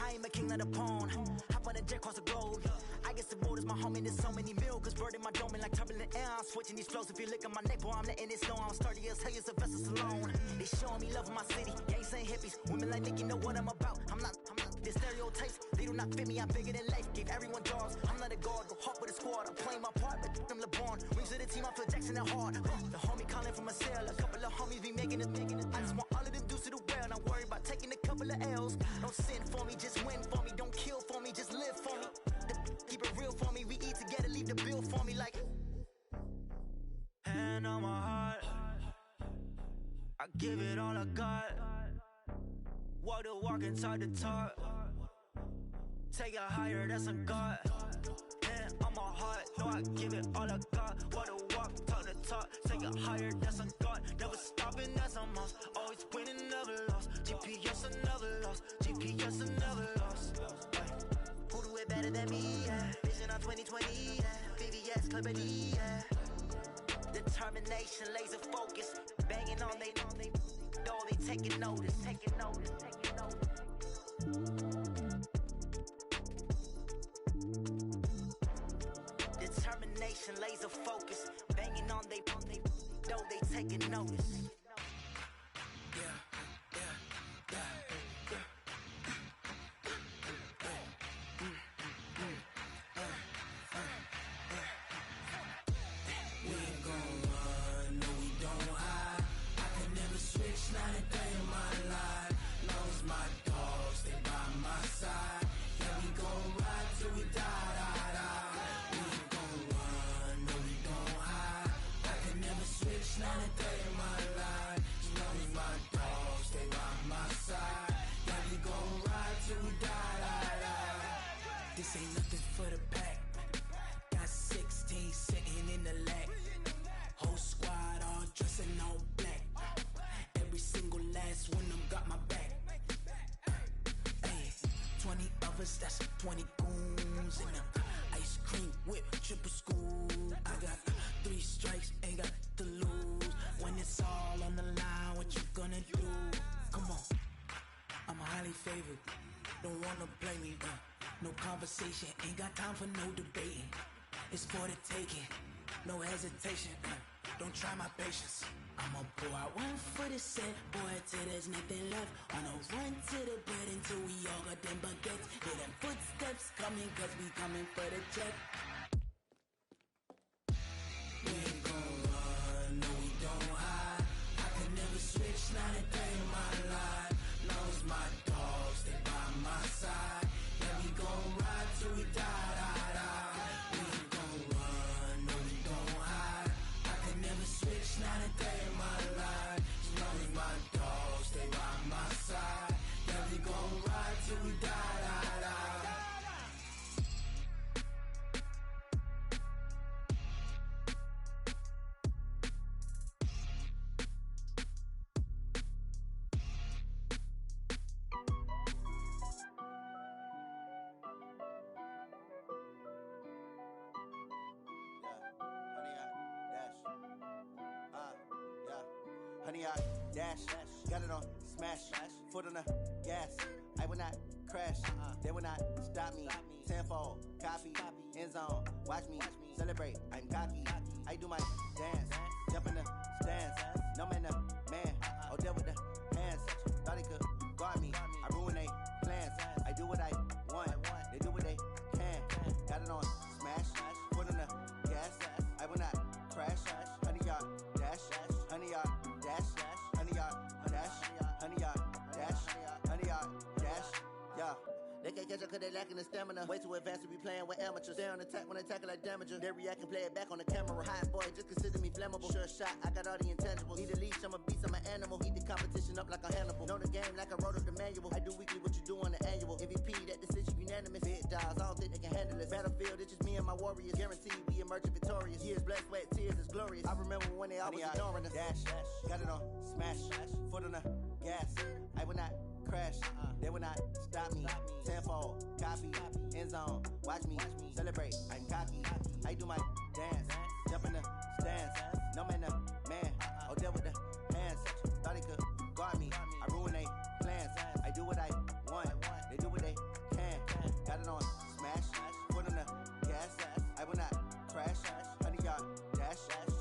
I am a king of the pawn. Hop on a jet across the globe. I guess the road is my home and there's so many milkers birding my dome and like turbulent air. I'm switching these flows. If you look at my neck, boy, I'm letting it snow. I'm sturdy as hell, Sylvester Stallone. They showing me love in my city. Gangs ain't hippies. Women like Nicky know what I'm about. I'm not the stereotypes. They do not fit me. I'm bigger than life. Give everyone dogs. I'm not a guard. Go hard with a squad. I'm playing my part, but them LeBron. Rings to the team. I feel Jackson and hard. The homie calling from a cell. A couple of homies be making it. I just want all of them dudes to do well. Not worry about taking a couple of L's. Don't sin for me, just win for me. Don't kill for me, just live for me. Keep it real for me. We eat together, leave the bill for me like. Hand on my heart, I give it all I got. Walk the walk and talk the talk. Take it higher, that's a God. Hand on my heart, no, I give it all I got. Walk the walk, talk the talk. Take it higher, that's a God. Never stopping, that's a must. Always winning, never lost. GPS, I never lost. GPS, I never lost. Who do it better than me? Yeah. Vision on 2020. Yeah. VVS, Clippity. Yeah. Determination, laser focus. Banging on they door, they taking notice. Taking notice. Taking notice. concentration, laser focus. Banging on they though they taking notice. This ain't nothing for the pack. Got 16 sitting in the lag. Whole squad all dressing all black. Every single last one of them got my back. Hey, 20 of us, that's 20 goons in them. Ice cream whip, triple scoop. I got 3 strikes, ain't got to lose. When it's all on the line, what you gonna do? Come on, I'm highly favored. Don't wanna play me, no conversation, ain't got time for no debating. It's for the taking, no hesitation. Don't try my patience. I'ma pour out one for the set, boy, till there's nothing left. Wanna run to the bread until we all got them baguettes. Hear them footsteps coming, cause we coming for the check. We ain't gon' run, no we don't hide. I can never switch, not a day in my life. Long as my dogs stay by my side. Yeah, we gon' ride till we die, die, die. We ain't gon' run, no we don't hide. I can never switch, not a day in my life. As long as my dogs stay by my side. Yeah, we gon' ride till we die, die, die. Honey, I dash, got it on smash, foot on the gas. I will not crash, they will not stop me. Tenfold, copy, end zone, watch me celebrate. I'm cocky, I do my dance, jump in the stands. No man, the man, oh, deal with the hands. Thought he could guard me, I ruin they plans. I do what I want, they do what they can. Got it on smash, foot on the gas. I will not crash, honey, y'all dash, honey, y'all dash, honey, y'all dash, honey, y'all dash, honey, y'all dash, yeah. They can't catch up cause they lacking the stamina. Way too advanced to be playing with amateurs. Stay on attack when they tackle like damager. They react and play it back on the camera. Hot boy, just consider me flammable. Sure shot, I got all the intangibles. Need a leash, I'm a beast, I'm an animal. Heat the competition up like a Hannibal. Know the game like I wrote up the manual. I do weekly what you do on the annual. MVP, that decision unanimous. Big dogs, I don't think they can handle it. Battlefield, it's just me and my warriors. Guaranteed we emerging victorious. Years, blood, sweat, tears, it's glorious. I remember when they always ignoring us. Dash, got it on smash, foot on the gas. I will not crash, they will not stop me. Tenfold, copy, end zone, watch me celebrate. I'm cocky, I do my dance, jump in the stands. No man, the man, oh, deal with the hands. Thought he could guard me, I ruin they plans. I do what I want, they do what they can. Got it on smash, foot on the gas. I will not crash, honey, y'all dash,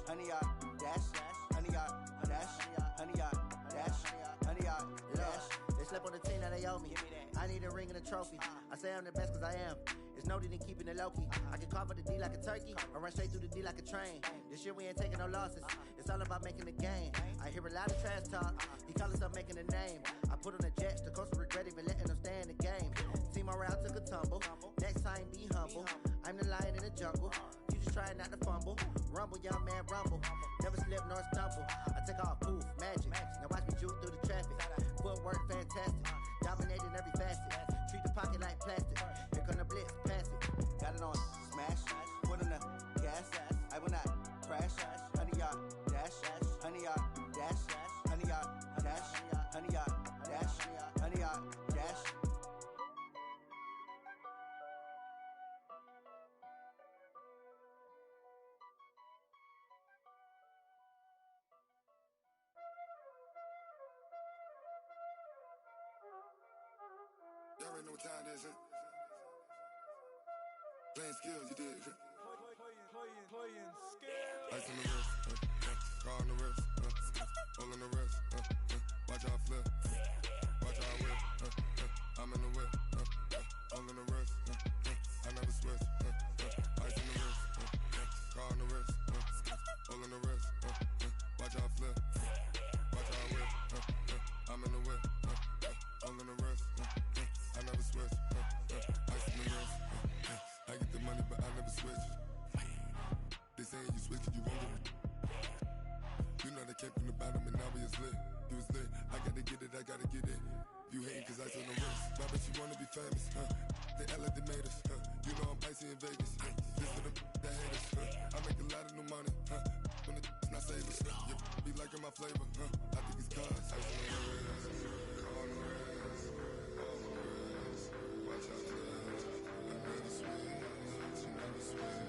honey, y'all dash, honey, y'all dash, honey, y'all dash, honey, y'all dash. They slept on the team that they owe me. I need a ring and a trophy. I say I'm the best cause I am. It's no need in keeping it low-key. I can carve up the D like a turkey or run straight through the D like a train. This year we ain't taking no losses. It's all about making the game. I hear a lot of trash talk. He call himself making a name. I put on the jets. The coach will regret even letting them stay in the game. Team morale took a tumble. Next time be humble. I'm the lion in the jungle. You just try not to fumble. Rumble, young man, rumble. Never slip nor stumble. I take off, poof, magic. Now watch me juke through the traffic. Footwork fantastic. Dominating every facet. Treat the pocket like plastic. Here come the blitz, pass it. Got it on smash. Foot on the gas. I will not crash. Honey, y'all dash. Honey, y'all dash. Honey, y'all dash. Honey, y'all dash. Honey, y'all dash. Y'all already know what time it is, huh? Playing skills, you did. Ice on the wrist, car on the wrist, all on the wrist, watch how I flip, watch how I whip, I'm in the whip, all on the wrist, I never switch, ice on the wrist, car on the wrist, all on the wrist, watch how I flip, watch how I whip, I'm in the whip, all on the wrist, I never switch, ice on the wrist, I get the money but I never switch. They saying you switch, you won't get it. You know they came from the bottom and now we is lit. You was lit, I gotta get it, I gotta get it. You hating cause ice on the wrist. My bitch, you wanna be famous, They act like they made us, You know I'm icy in Vegas, This for the that hate us, I make a lot of new money, When the not save us, You be liking my flavor, I think it's cause ice on the wrist, on the wrist, on the wrist. Watch out for that, I never switch, you never switch.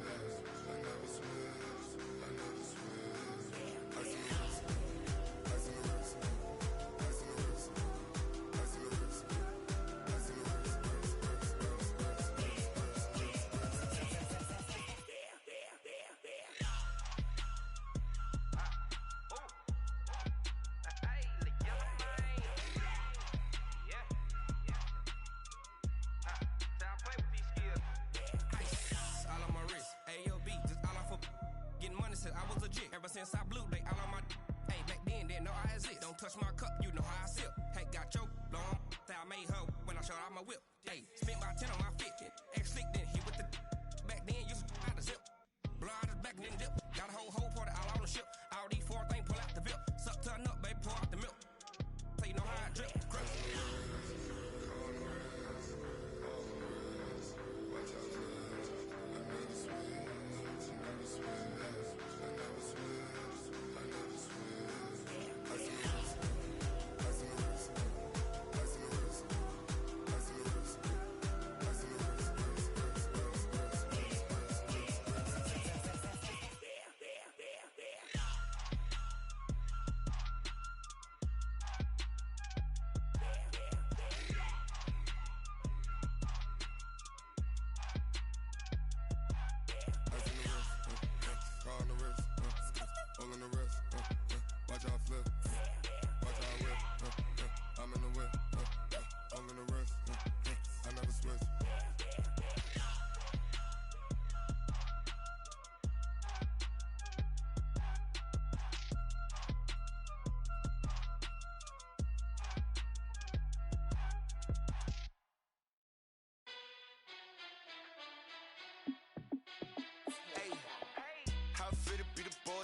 Since I blew, they all on my hey, back then, didn't know I exist. Don't touch my cup, you know how I sip. Hey, got your long, that I made her when I showed out my whip. Hey, spent about 10 on my fit. Ex slick, then hit with the back then, used to out the zip. Blow out his back, then dip. Got a whole party all on the ship. All these four things, pull out the VIP. Suck to a nut, baby, pour out the milk. So you know how I drip. Crap.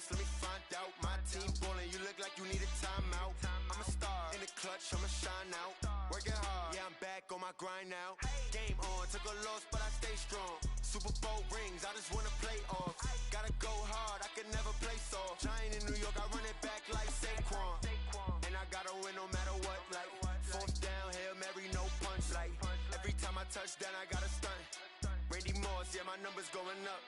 Let me find out. My team ballin', you look like you need a timeout. I'm a star in the clutch, I'ma shine out. Working hard, yeah, I'm back on my grind now. Game on, took a loss, but I stay strong. Super Bowl rings, I just wanna play off. Gotta go hard, I can never play soft. Giant in New York, I run it back like Saquon. And I gotta win no matter what, like fourth down, Hail Mary, no punch. Like every time I touch down, I gotta stunt. Randy Moss, yeah, my numbers going up.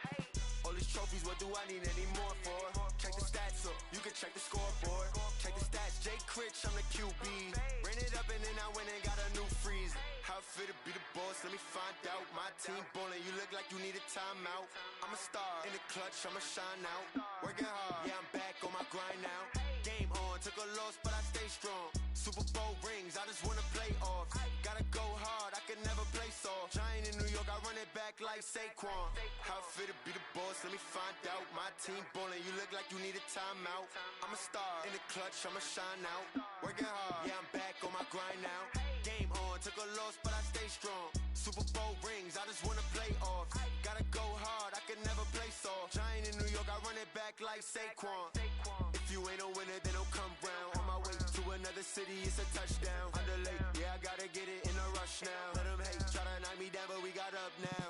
All these trophies, what do I need any more for? Check the stats up, you can check the scoreboard. Check the stats, Jay Critch, I'm the QB. Ran it up and then I went and got a new freeze. How fit to be the boss, let me find out. My team ballin', you look like you need a timeout. I'm a star in the clutch, I'ma shine out. Working hard, yeah, I'm back on my grind now. Game on, took a loss, but I stay strong. Super Bowl rings, I just wanna play off. Gotta go hard, I can never play soft. Giant in New York, I run it back like Saquon. How fit to be the boss, let me find out. My team ballin', you look like you need a timeout. I'm a star in the clutch, I'ma shine out. Working hard, yeah, I'm back on my grind now. Game on, took a loss, but I stay strong. Super Bowl rings, I just wanna play off. Gotta go hard, I can never play soft. Giant in New York, I run it back like Saquon. If you ain't a winner, then don't come round. On my way to another city, it's a touchdown. Underlay, yeah, I gotta get it in a rush now. Let them hate, try to knock me down, but we got up now.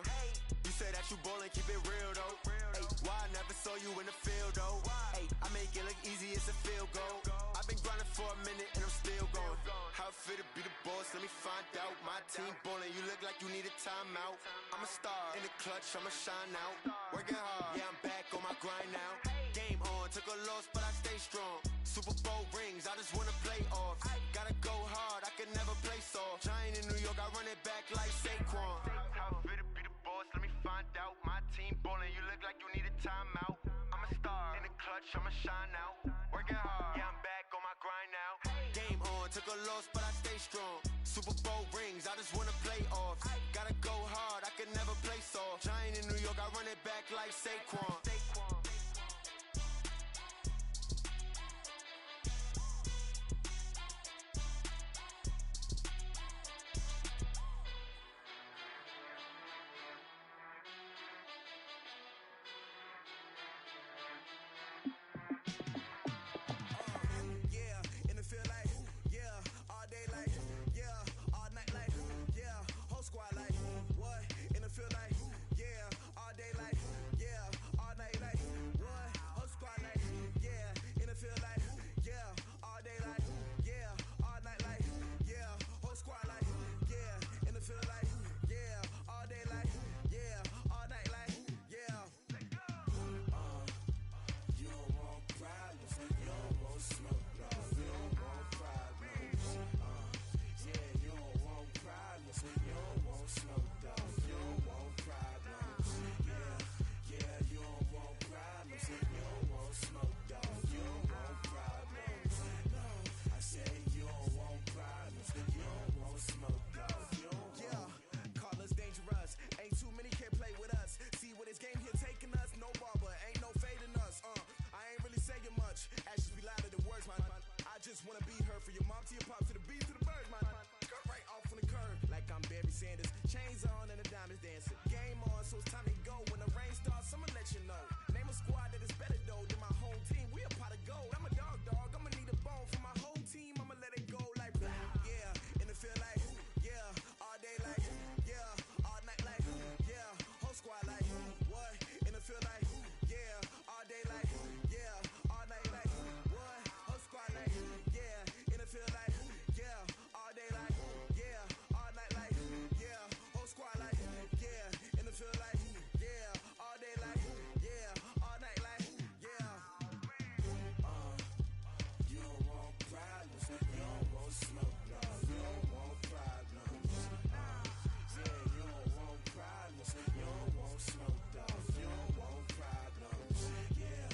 You say that you ballin', keep it real though. Hey, why I never saw you in the field though? Hey, I make it look easy, it's a field goal. I've been grinding for a minute and I'm still going. How fit to be the boss, let me find out. My team ballin', you look like you need a timeout. I'm a star in the clutch, I'ma shine out. Working hard, yeah, I'm back on my grind now. Game on, took a loss, but I stay strong. Super Bowl rings, I just wanna play off. Gotta go hard, I can never play soft. Giant in New York, I run it back like Saquon. How fit to be the boss, let me find out. My team ballin', you look like you need a timeout. I'ma shine out. Working hard, yeah, I'm back on my grind now. Game on, took a loss, but I stay strong. Super Bowl rings, I just wanna play offs. Gotta go hard, I can never play soft. Giant in New York, I run it back like Saquon. Just wanna be her for your mom to your pop to the beat to the birds, man. Skirt right off on the curb like I'm Barry Sanders. Chains on and the diamonds dancing. Game on, so it's time to go. When the rain starts, I'ma let you know. Name a squad that is better though than my home team. We a pot of gold. I'm a dog. I'ma need a bone for my whole team. I'ma let it go like blah. Yeah, in the field like yeah, all day like yeah, all night like yeah, whole squad like what? In the field like yeah, all day like yeah, all night like what? Whole squad like yeah, in the field like yeah, all day like yeah, all night like yeah, whole squad like yeah, in the field like yeah, all day like yeah, all night like yeah. You don't want problems, you don't want smoke, no, you don't want problems. Yeah, you don't want problems, you don't want smoke, dog, you don't want problems. Yeah,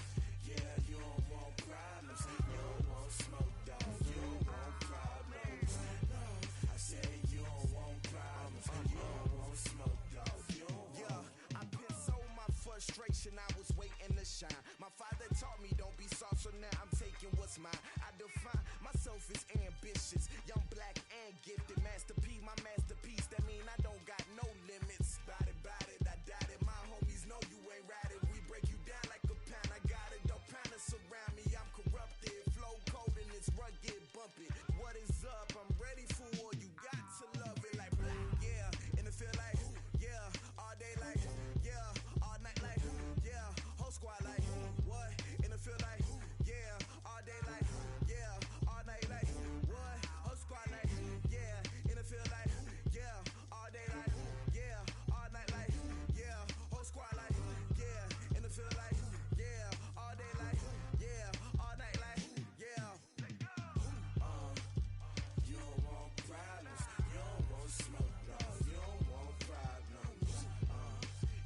you don't want problems, you don't want smoke, dog, you don't want problems. No, I said you don't want problems, you don't want smoke, dog, you don't want. Yeah, I've been so my frustration, I was waiting to shine. My father taught me don't be soft, so now I'm taking what's mine. I define myself as ambitious, young, black, and gifted. Master P, my masterpiece. That mean I don't got no limits. Bout it, I doubt it. My homies know you ain't ride it. We break you down like a pound. I got it, don't pound us around me. I'm corrupted, flow cold and it's rugged, bumpy. What is up? I'm ready for war. You got to love it like blah. Yeah, in the field like yeah, all day like yeah, all night like yeah, whole squad like what? In the field like yeah, all day like yeah, all night like what? Whole squad like yeah, in the field like yeah, all day like yeah, all night like yeah, whole squad like yeah, in the field like yeah, all day like yeah, all night like yeah. You don't want problems, you don't want smoke, no, you don't want problems.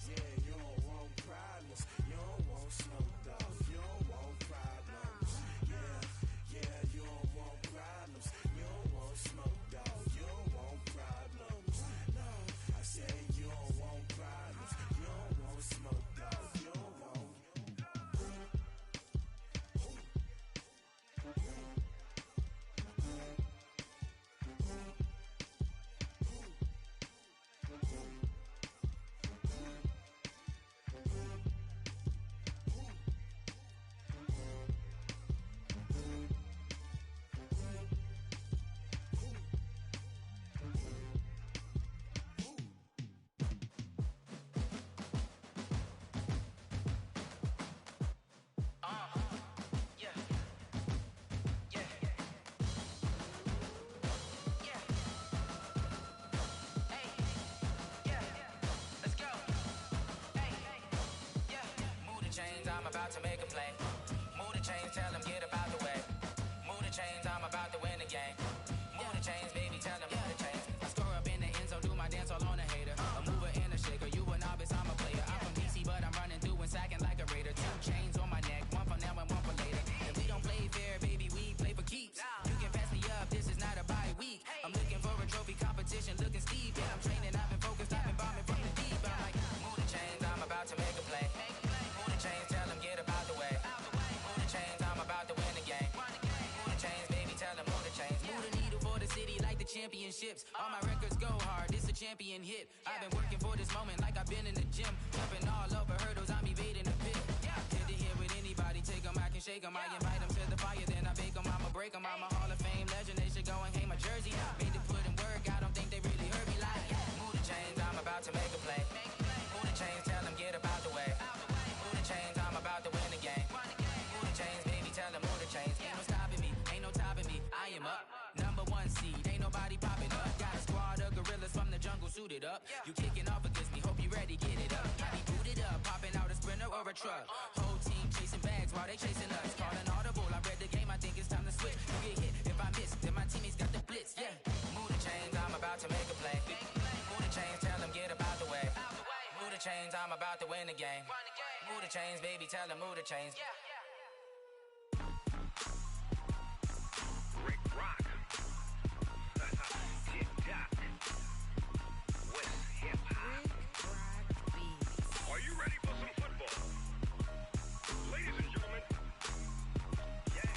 Yeah, you don't want problems, you don't want smoke, dog, you don't want problems. Yeah, you don't want problems, you don't want smoke, dog, you don't want problems. No, I said you don't want problems, you don't want smoke, dog, you don't want. I'm about to make a play. Move the chains, tell them get about the way. Move the chains, I'm about to win the game. Move the chains, baby, tell them move the chains. I score up in the end zone, do my dance all on a hater. A mover and a shaker, you a novice, I'm a player. I'm from DC, but I'm running through and sacking like a raider. 2 chains on my neck, one for now and one for championships. All my records go hard, this a champion hit. I've been working for this moment like I've been in the gym. Jumping all over hurdles, I'm evading the pit. Head to head with anybody, take them, I can shake them. I invite them to the fire, then I bake them, I'ma break them. I'm a Hall of Fame legend, they should go and hang my jersey. Made to put in work, I don't think they really heard me like. Move the chains, I'm about to make a play. Move the chains, tell them get up out the way. Move the chains, I'm about to win the game. Move the chains, baby, tell them move the chains. Ain't no stopping me, ain't no topping me. I am up, number one seed, ain't nobody popping up. Got a squad of gorillas from the jungle suited up. You kicking off against me, hope you ready, get it up. I be booted up, popping out a sprinter or a truck. Whole team chasing bags while they chasing us. Calling audible, I read the game, I think it's time to switch. You get hit, if I miss, then my teammates got the blitz, yeah. Move the chains, I'm about to make a play. Move the chains, tell them get up out the way. Move the chains, I'm about to win the game. Move the chains, baby, tell them move the chains. Rick Rock. Tip-top. West hip-hop. Are you ready for some football? Ladies and gentlemen. Yeah.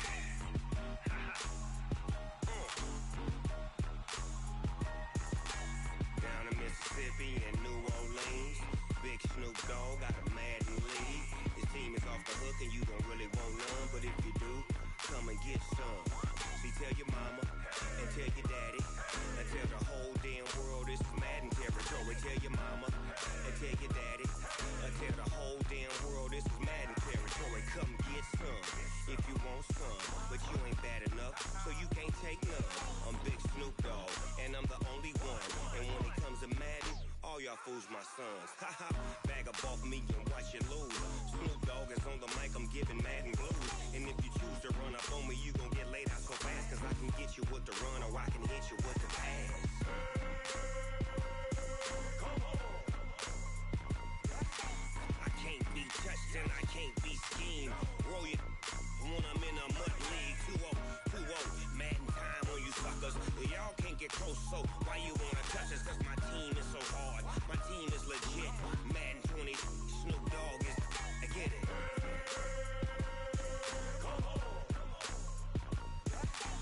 Down in Mississippi and New Orleans, Big Snoop Dogg got a Madden lead. His team is off the hook and you don't really want none, but if you do, come and get some. See, tell your mama and tell your daddy and tell the whole damn world this is Madden territory. Tell your mama and tell your daddy and tell the whole damn world this is Madden territory. Come get some if you want some, but you ain't bad enough, so you can't take none. I'm Big Snoop Dogg and I'm the only one, and when it comes to Madden, all y'all fools my sons. Haha, bag up off me and watch you lose. Snoop Dogg is on the mic, I'm giving Madden blues. And if you choose to run up on me, you gon' get laid out so fast, cause I can get you with the run or I can hit you with the pass. I can't be touched and I can't be schemed. Roll you when I'm in a mud league. 2-0, 2-0, Madden time on you suckers. Y'all can't get close, so why you wanna touch us? Cause my team is so hard, my team is legit. Madden 20, Snoop Dogg is, I get it.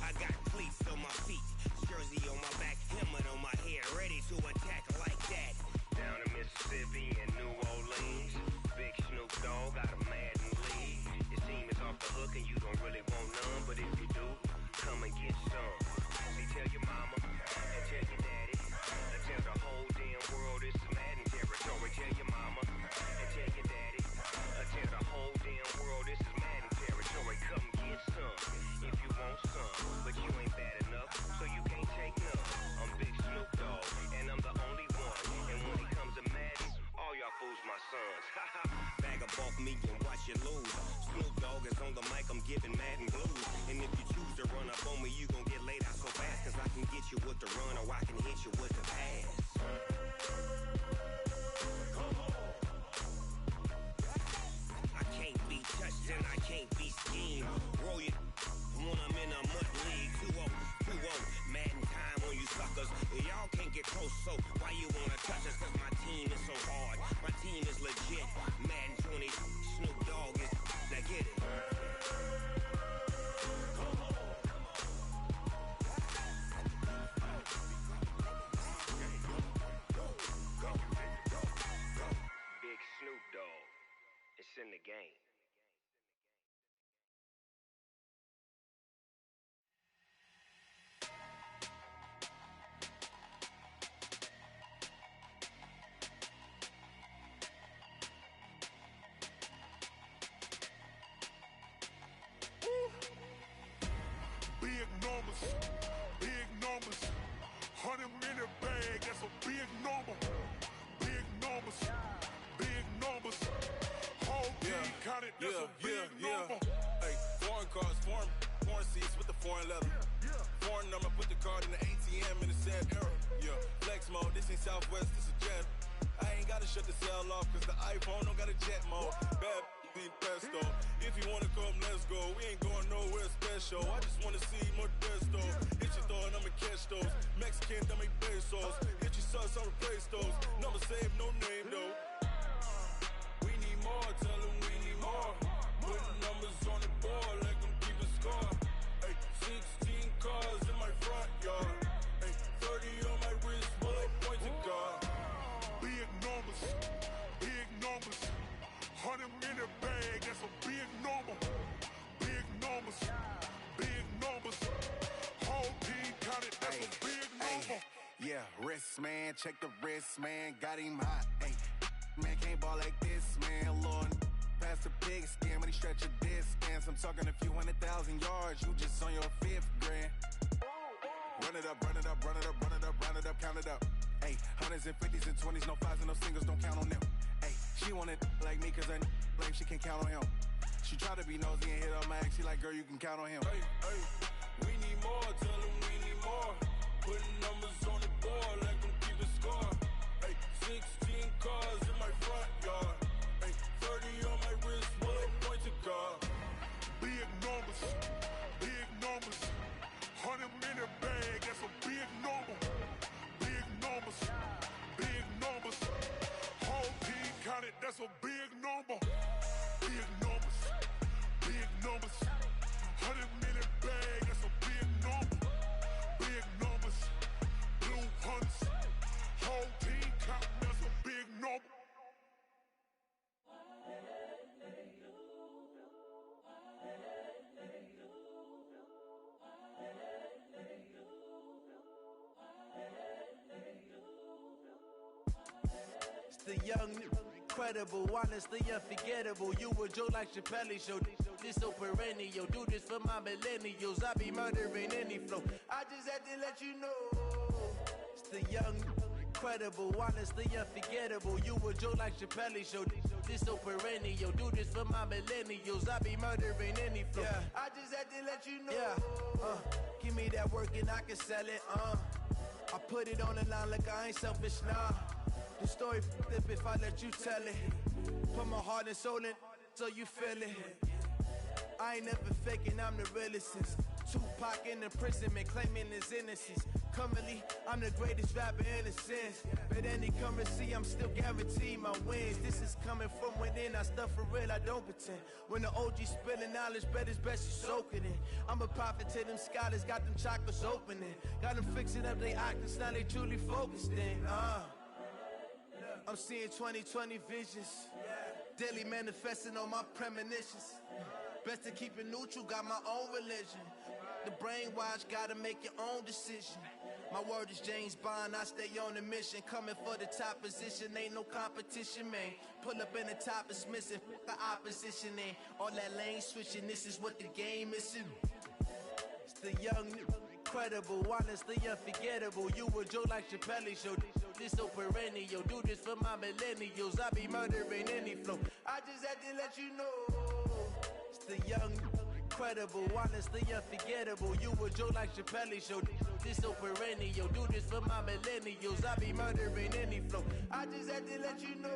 I got cleats on my feet, jersey on my back, helmet on my head, ready to attack like that. Down in Mississippi and New Orleans, Big Snoop Dogg got a Madden lead. His team is off the hook and you don't really want none, but if you do, come and get some. See, tell your mama and tell your daddy and tell the whole damn world this is Madden territory. Tell your mama and tell your daddy and tell the whole damn world this is Madden territory. Come get some if you want some, but you ain't bad enough, so you can't take none. I'm Big Snoop Dogg and I'm the only one, and when it comes to Madden, all y'all fools my sons. Haha, bag up off me and watch you lose. Snoop Dogg is on the mic, I'm giving Madden blues. And if you choose to run up on me, you gon' get laid out so fast, cause I can get you with the run or I can hit you with the pass. I can't be touched and I can't be schemed. Roll you when I'm in a mud league. 2-0, 2-0, Madden time on you suckers. Y'all can't get close, so why you wanna touch us? Cause my team is so hard, my team is legit. Madden 20, Snoop Dogg is, now get it. Big Snoop Dogg, it's in the game. Big numbers, big numbers. 100-minute bag, that's a big number. Big numbers, big numbers. Whole team counted, that's a big number. Hey, foreign cars, foreign seats with the foreign leather. Foreign number, put the card in the ATM in the sad era. Yeah, flex mode, this ain't Southwest, this is Jet. I ain't gotta shut the cell off, cause the iPhone don't got a jet mode. Bad beat pesto. If you wanna come, let's go. We ain't going nowhere special. I just wanna see more desto. Hit your throw and I'ma catch those. Mexican, that make pesos. Hit your sauce, I'll replace those. Number save, no name though. We need more, tell them we need more. Putting numbers on the board like I'm keeping score. Hey, 16 cars in my front yard. Hey, check the wrist, man, got him hot. Ay, man, can't ball like this, man, Lord. Past the pig skin when he stretch a distance. I'm talking a few 100,000 yards, you just on your 5th grand. Run it up, run it up, run it up, run it up, run it up, count it up. Ay, hundreds and 50s and 20s, no 5s and no singles, don't count on them. Ay, she want it like me, cause her lame, she can't count on him. She try to be nosy and hit up my ex, she like, girl, you can count on him. Hey, hey, we need more, tell them we need more. Putting numbers on the board, like them keep a score. Hey, 16 cars in my front yard. Hey, 30 on my wrist, what point to guard. Big numbers, big numbers. 100-minute bag, that's a big number. Big numbers, big numbers. Whole team counted, that's a big number. Big numbers, big numbers. 100-minute bag, that's a big number. Big numbers, blue hunts. Whole team counting, that's a big number. It's the young, incredible, honestly unforgettable. You a Joe like Chappelle show. This so perennial. Do this for my millennials. I be murdering any flow. I just had to let you know. It's the young, incredible, honestly unforgettable. You a Joe like Chappelle show. This so perennial. Do this for my millennials. I be murdering any flow. Yeah. I just had to let you know. Yeah. Give me that work and I can sell it. I put it on the line like I ain't selfish, nah. The story flip if I let you tell it. Put my heart and soul in so you feel it. I ain't never faking, I'm the realest since Tupac in imprisonment, claiming his innocence. Currently, I'm the greatest rapper in a sense. But any currency, I'm still guaranteed my wins. This is coming from within, I stuff for real, I don't pretend. When the OG spilling knowledge, bet it's best you soak it in. I'm a prophet to them scholars, got them chakras opening. Got them fixing up they octaves, now they truly focused in. I'm seeing 2020 visions. Daily manifesting on my premonitions. Best to keep it neutral, got my own religion. The brainwash, gotta make your own decision. My word is James Bond, I stay on a mission. Coming for the top position, ain't no competition, man. Pull up in the top, it's missing, the opposition ain't. All that lane switching, this is what the game is. It's the young, incredible, honestly unforgettable. You a Joe like Chappelle show. This so perennial. Do this for my millennials. I be murdering any flow. I just had to let you know. It's the young, incredible, honestly unforgettable. You a Joe like Chappelle show. This so perennial. Do this for my millennials. I be murdering any flow. I just had to let you know.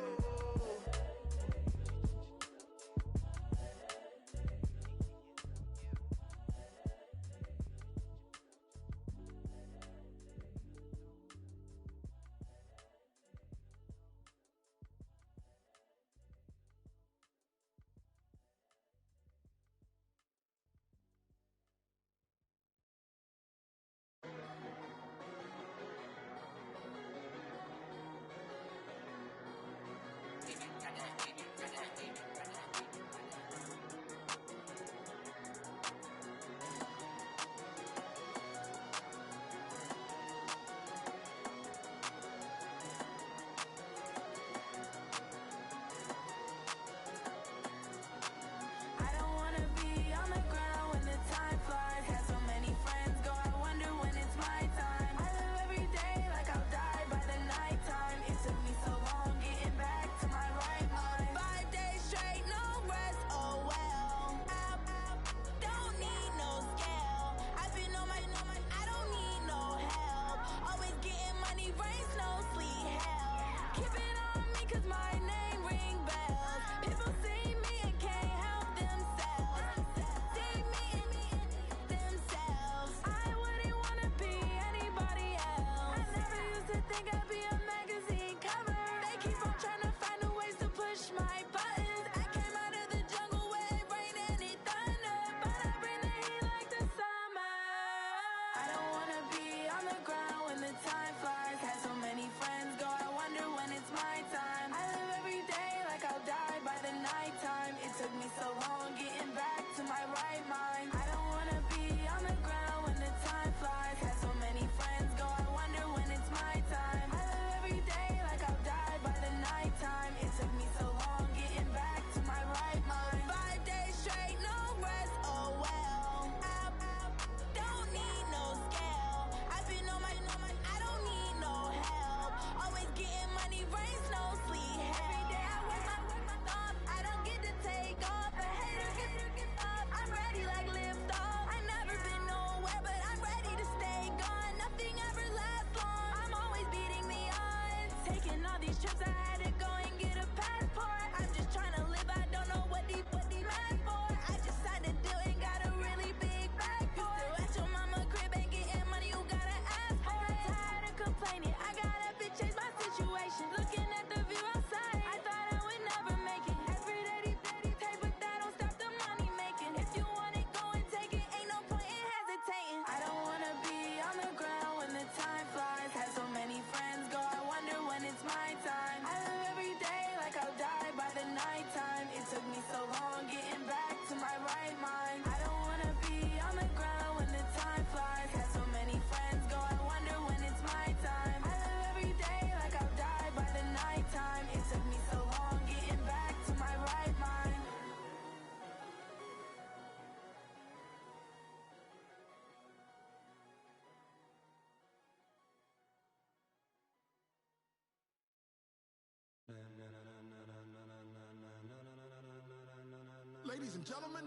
Ladies and gentlemen.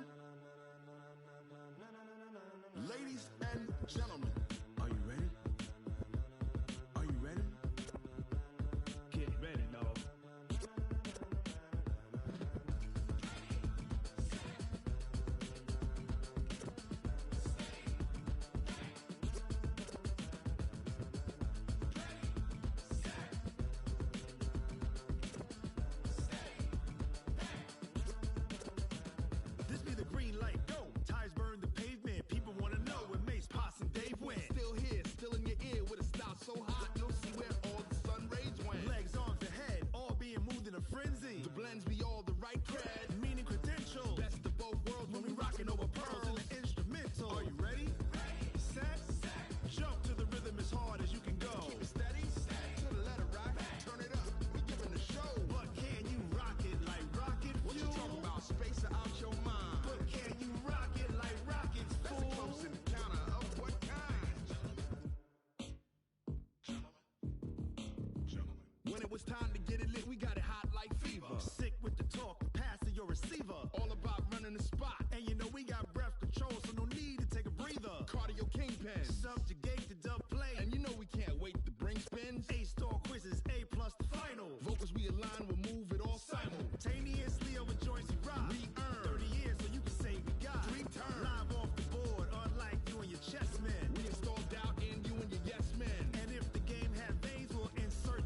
Ladies and gentlemen. Are you ready? Are you ready? Get ready, dog. This be the green light, go. Ties burn the pavement. People want to know where Mace, Posse, and Dave went. Still here, still in your ear with a style so hot, you'll see where all the sun rays went. Legs, arms, and head, all being moved in a frenzy. The blends be all the right cred, meaning credentials. Best of both worlds when we rockin' over pearls in the instrumental. Are you ready? Set, jump to the rhythm as hard as you can go. Keep it steady, to the letter right. Turn it up, we giving the show. But can you rock it like rocket fuel? What you talking about? Space out your mind. But can you rock it like rockets, fool? That's a close encounter of what kind? When it was time to get it lit, we got it hot like fever. Sick with the talk, the pass of your receiver. All about running the spot. And you know we got breath control, so no need to take a breather. Cardio kingpin, subjugate the dub play. And you know we can't wait to bring spins. A-star quizzes, A+ the final. Vocals we align, we'll move it all simultaneously over joints we rock. We earn 30 years, so you can say we got 3 turns. Live off the board, unlike you and your chess men. We install doubt in you and your yes men. And if the game had veins, we'll insert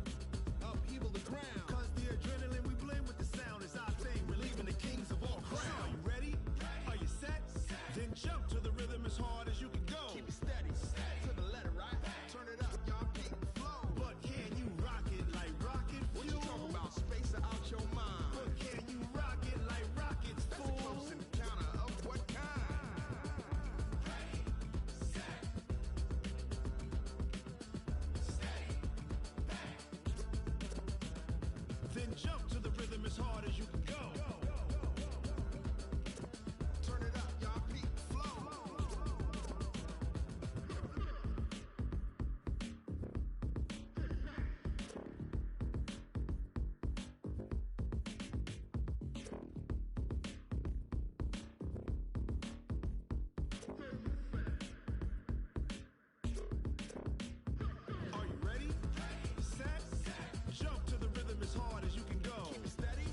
upheaval the ground. Cause the adrenaline we blend with the sound is our thing, relieving the kings of all crowns. So are you ready? Are you set? Then jump to the rhythm as hard as you can go. Keep it steady, to the letter right. Turn it up, y'all keep the flow. But can you rock it like rocket fuel? What you talking about? Space out your mind. But can you rock it like rockets, fool? That's a close encounter of what kind? Then jump to the rhythm as hard as you can go. Turn it up, y'all peep the flow. Are you ready? Set, jump to the rhythm as hard as you can go. Keep it steady,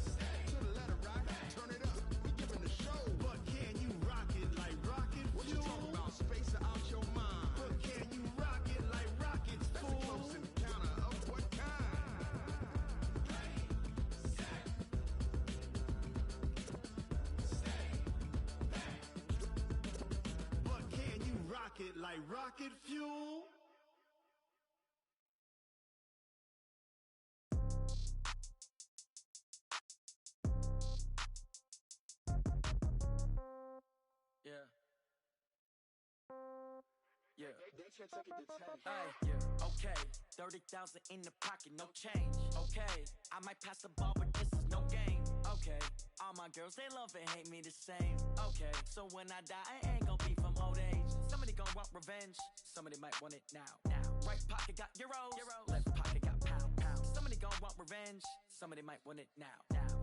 to the letter right. Turn it up, we giving the show. But can you rock it like rocket fuel? What you talking about? Space out your mind. But can you rock it like rockets, fool? That's a close encounter of what kind? But can you rock it like rocket fuel? Yeah. Yeah. Hey, yeah. Okay. 30,000 in the pocket, no change. Okay. I might pass the ball, but this is no game. Okay. All my girls, they love and hate me the same. Okay. So when I die, I ain't gonna be from old age. Somebody gonna want revenge. Somebody might want it now. Right pocket got euros. Left pocket got pound. Somebody gonna want revenge. Somebody might want it now.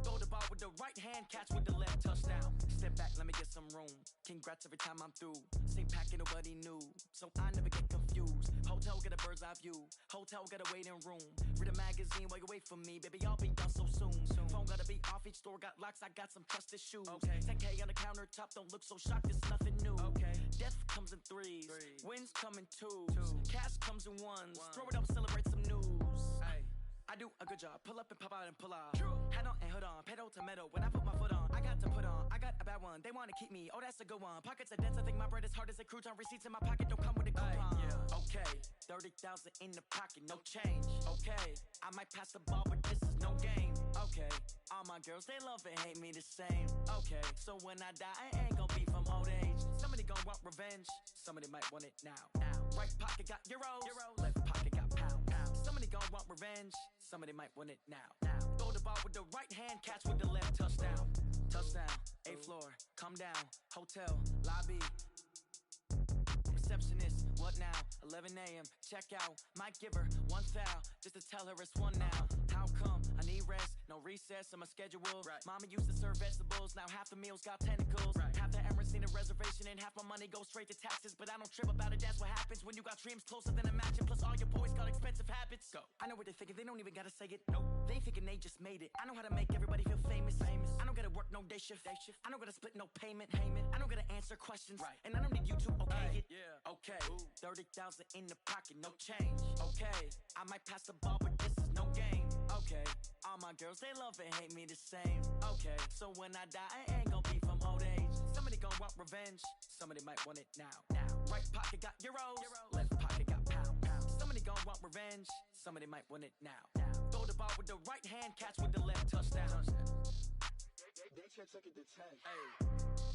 Throw the ball with the right hand, catch with the left, touchdown. Step back, let me get some room. Congrats every time I'm through. Same packet, nobody knew, so I never get confused. Hotel get a bird's eye view. Hotel get a waiting room. Read a magazine while you wait for me, baby. I'll be done so soon. Phone gotta be off. Each store got locks. I got some trusted shoes. Okay. 10K on the countertop. Don't look so shocked. It's nothing new. Okay. Death comes in threes. Wins come in twos. Cash comes in ones. Throw it up, celebrate some news. Ay. I do a good job. Pull up and pop out and pull off. Head on and hood on. Pedal to metal. When I put my foot on, I got to put on. I got a bad one. They want to keep me. Oh, that's a good one. Pockets are dense. I think my bread is hard as a crouton. Receipts in my pocket don't come with a coupon. Yeah. Okay. 30,000 in the pocket. No change. Okay. I might pass the ball, but this is no game. Okay. All my girls, they love and hate me the same. Okay. So when I die, I ain't gonna be from old age. Somebody gonna want revenge. Somebody might want it now. Right pocket got euros. Left pocket got pound. Somebody gonna want revenge. Somebody might want it now. Throw the ball with the right hand, catch with the left, touchdown. Touchdown, 8th floor, come down, hotel, lobby. Receptionist, what now? 11 a.m., check out. Might give her one foul, just to tell her it's one now. How come I need rest, no recess in my schedule. Mama used to serve vegetables, now half the meals got tentacles. Half the Emirates need a reservation and half my money goes straight to taxes. But I don't trip about it, that's what happens when you got dreams closer than a match. And plus all your boys got expensive habits. Go. I know what they're thinking, they don't even gotta say it. No, they thinking they just made it. I know how to make everybody feel famous. I don't gotta work no day shift. I don't gotta split no payment. I don't gotta answer questions. And I don't need you to okay it. Okay, 30,000 in the pocket, no change. Okay, I might pass the ball, but this is no game. Okay, all my girls, they love and hate me the same. Okay, so when I die, I ain't gon' be from old age. Somebody gon' want revenge, somebody might want it now. Right pocket got euros, left pocket got pounds. Somebody gon' want revenge, somebody might want it now. Throw the ball with the right hand, catch with the left, touchdown. They check it to 10. Hey.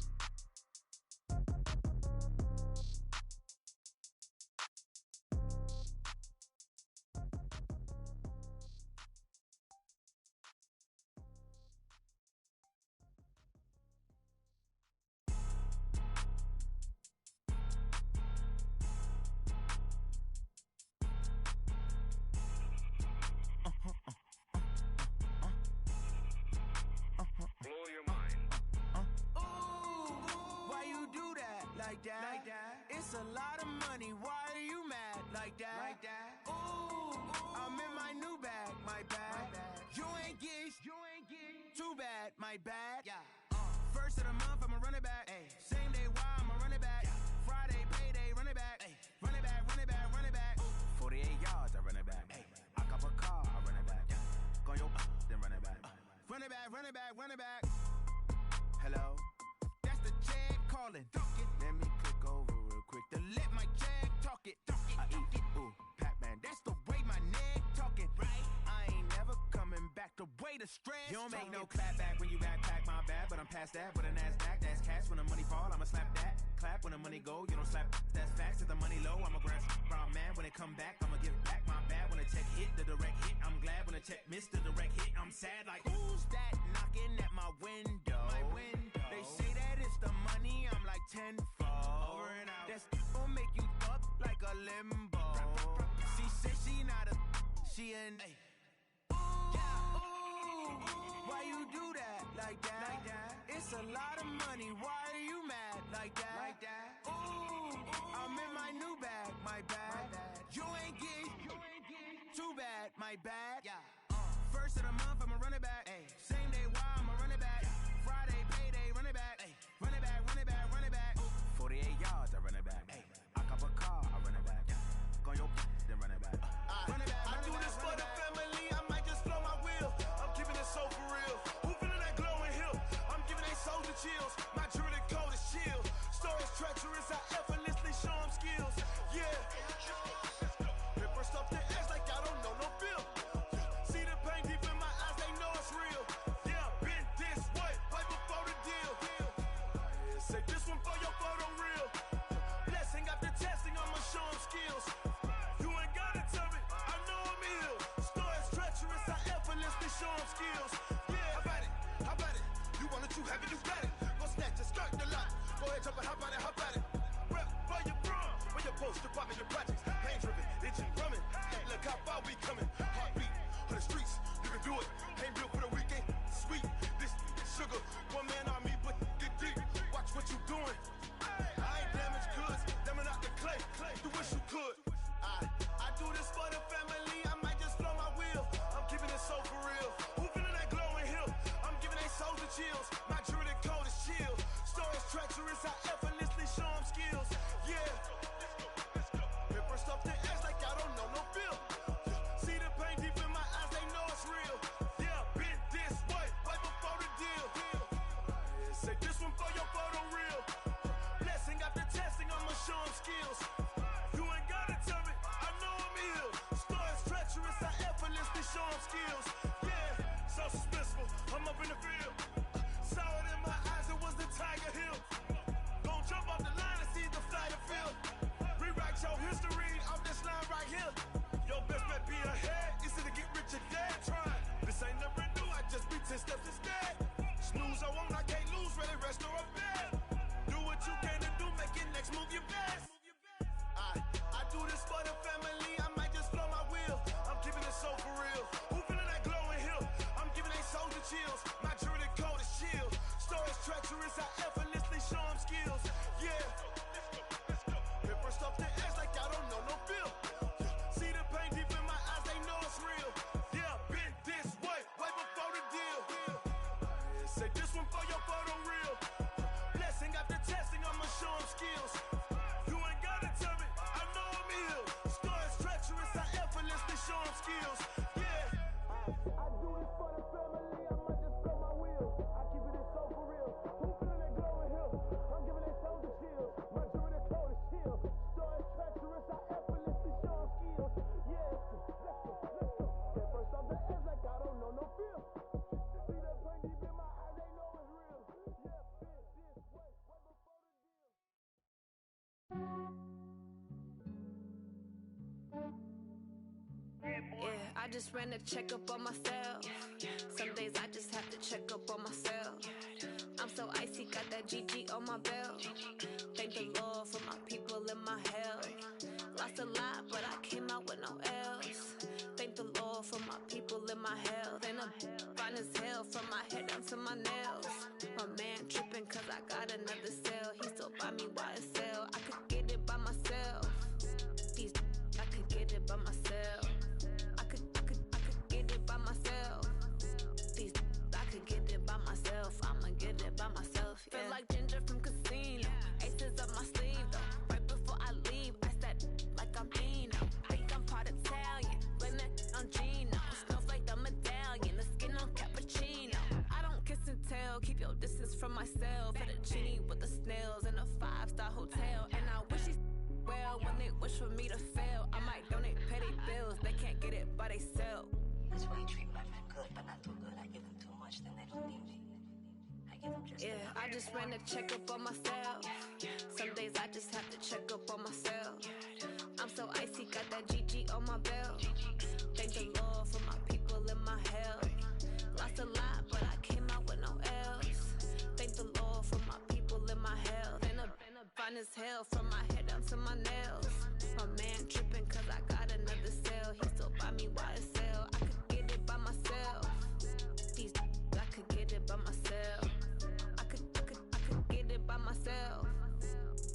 Blow your mind. Why you do that like that? It's a lot of money. Why are you mad like that? Ooh, I'm in my new bag, my bad. You ain't get too bad, my bad. First of the month, I'ma run it back. Same day, why I'ma run it back. Friday, payday, run it back. Run it back, run it back, run it back. 48 yards, I run it back. I cop a car, I run it back. Go your then run it back. Run it back, run it back, run it back. Hello? That's the jag calling. Let me click over real quick to let my jag talk it. I eat it, ooh, Pac-Man. That's the way my neck talking. Right? I ain't never coming back the way the stress. You don't make no clap back when you backpack, my bad. But I'm past that with a NASDAQ. That's cash when the money fall, I'ma slap that. Clap when the money go, you don't slap. That's facts. If the money low, I'ma grab brown man. When it come back, I'ma give back my bad. When the check hit, the direct hit. I'm glad when the check missed the direct hit. I'm sad like, who's that knocking at my window? My window. They say that it's the money, I'm like tenfold. Over and out. That's gon' make you up like a limbo. She said she not a, she an. Why you do that like that? It's a lot of money. Why are you mad like that? Ooh, I'm in my new bag, my bad. You ain't get too bad, my bad. First of the month, I'ma run it back. Same day, why I'ma run it back. Friday, payday, run it back. Run it back, run it back, run it back. 48 yards, I run it back. I cop a car, I run it back. Go your then run it back. Run it back, I do this for the family, I might just blow my wheel. I'm keeping it so for real. Who feeling that glowing hill? I'm giving they soldier chills. My jewelry code is chill. Stories treacherous, I effortlessly show them skills. Yeah. Paper stuff the edge like I don't know no bill. See the pain deep in my eyes, they know it's real. Yeah, been this way, way before the deal. Say this one for your photo reel. Blessing after testing, I'ma show them skills. You ain't gotta tell me, I know I'm ill. Stories treacherous, I effortlessly show them skills. Yeah, how about it? How about it? You want it, you have it, you got it. Go snatch it, skirt the lot. Go ahead, jump it, how about it? How about it? Rep where you from? Where your post, department, your projects. Pain driven, itching, drumming. Hey, look how far we coming. Heartbeat on the streets, you can do it. Ain't built for the weekend. Sweet, this sugar. One man army, but get deep. Watch what you doing. I ain't damaged goods, them are not the clay. You wish you could. I do this for the family, I might just blow my wheel. I'm keeping it so for real. Who feeling that glowing hill? I'm giving they soldier chills. My jewelry code is chill. Stories treacherous, I effortlessly show them skills. Yeah. Paper stuff the edge like I don't know no bill. See the pain deep in my eyes, they know it's real. Yeah, been this way, way before the deal. Say this one for your photo reel. Blessing after testing, I'ma show them skills. You ain't gotta tell me, I know I'm ill. Stories treacherous, I effortlessly show them skills. Yeah, so suspenseful, I'm up in the field. Saw it in my eyes, it was the Tiger Hill. Gon' jump off the line and see the flight of field. Rewrite your history off this line right here. Your best bet be ahead, easy to get rich or dead. Try, this ain't never new, I just be 10 steps instead. Snooze I won't, I can't lose, ready, rest or a bed. Do what you can to do, make it next move your best. I do this for the family, I might just blow my wheel. I'm keeping it so for real. Who feeling that glowing hill? just ran a checkup on myself. Some days I just have to check up on myself. I'm so icy, got that GG on my belt. Thank the Lord for my people and my health. Lost a lot, but I came out with no L's. Thank the Lord for my people and my health. And I'm fine as hell from my head down to my nails. My man tripping cause I got another cell. He still buy me YSL. I could get it by myself. These I could get it by myself. I could get it by myself. These I could get it by myself. I'ma get it by myself. Yeah. Feel like Ginger from Casino. Aces up my sleeve though. Right before I leave, I said like I'm Dino. Think I'm part Italian. Blame it on Gino. Snowflake the medallion. The skin on cappuccino. I don't kiss and tell. Keep your distance from myself. Fettuccine with the snails in a 5-star hotel. And I wish he's well when they wish for me to fail. I might donate petty bills. They can't get it by they sell. That's why you treat my friend good, but not too good. I give them too much, then they don't need me. I give them just enough. I just ran a checkup on myself. Some days I just have to check up on myself. I'm so icy, got that GG on my belt. Thank the Lord for my people and my health. Lost a lot, but I came out with no L's. Thank the Lord for my people and my health. And I'm fine as hell from my head down to my nails. My man tripping cause I got another cell. He still buy me YSL. I could get it by myself. These I could get it by myself. I could get it by myself.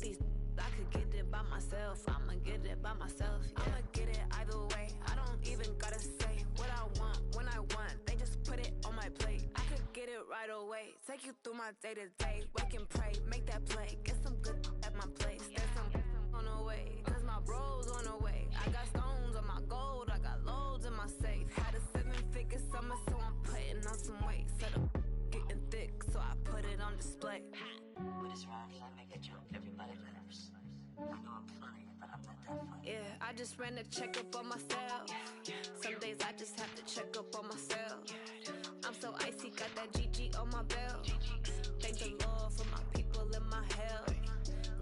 These I could get it by myself. I'ma get it by myself. Yeah. I'ma get it either way. I don't even gotta say what I want when I want. They just put it on my plate. I could get it right away. Take you through my day to day. Wake and pray, make that play. Get some good at my place. There's some on the way. Cause my bros on the way. I got stones on my gold. I got loads in my safe. Had a 7-figure summer, so I'm putting on some weight. Set up getting thick, so I put it on display. With this rhyme, I make a joke, everybody laughs. I know I'm funny, but I'm not that funny. Yeah, I just ran a checkup on myself. Some days I just have to check up on myself. I'm so icy, got that GG on my belt. Thank the Lord for my people and my health.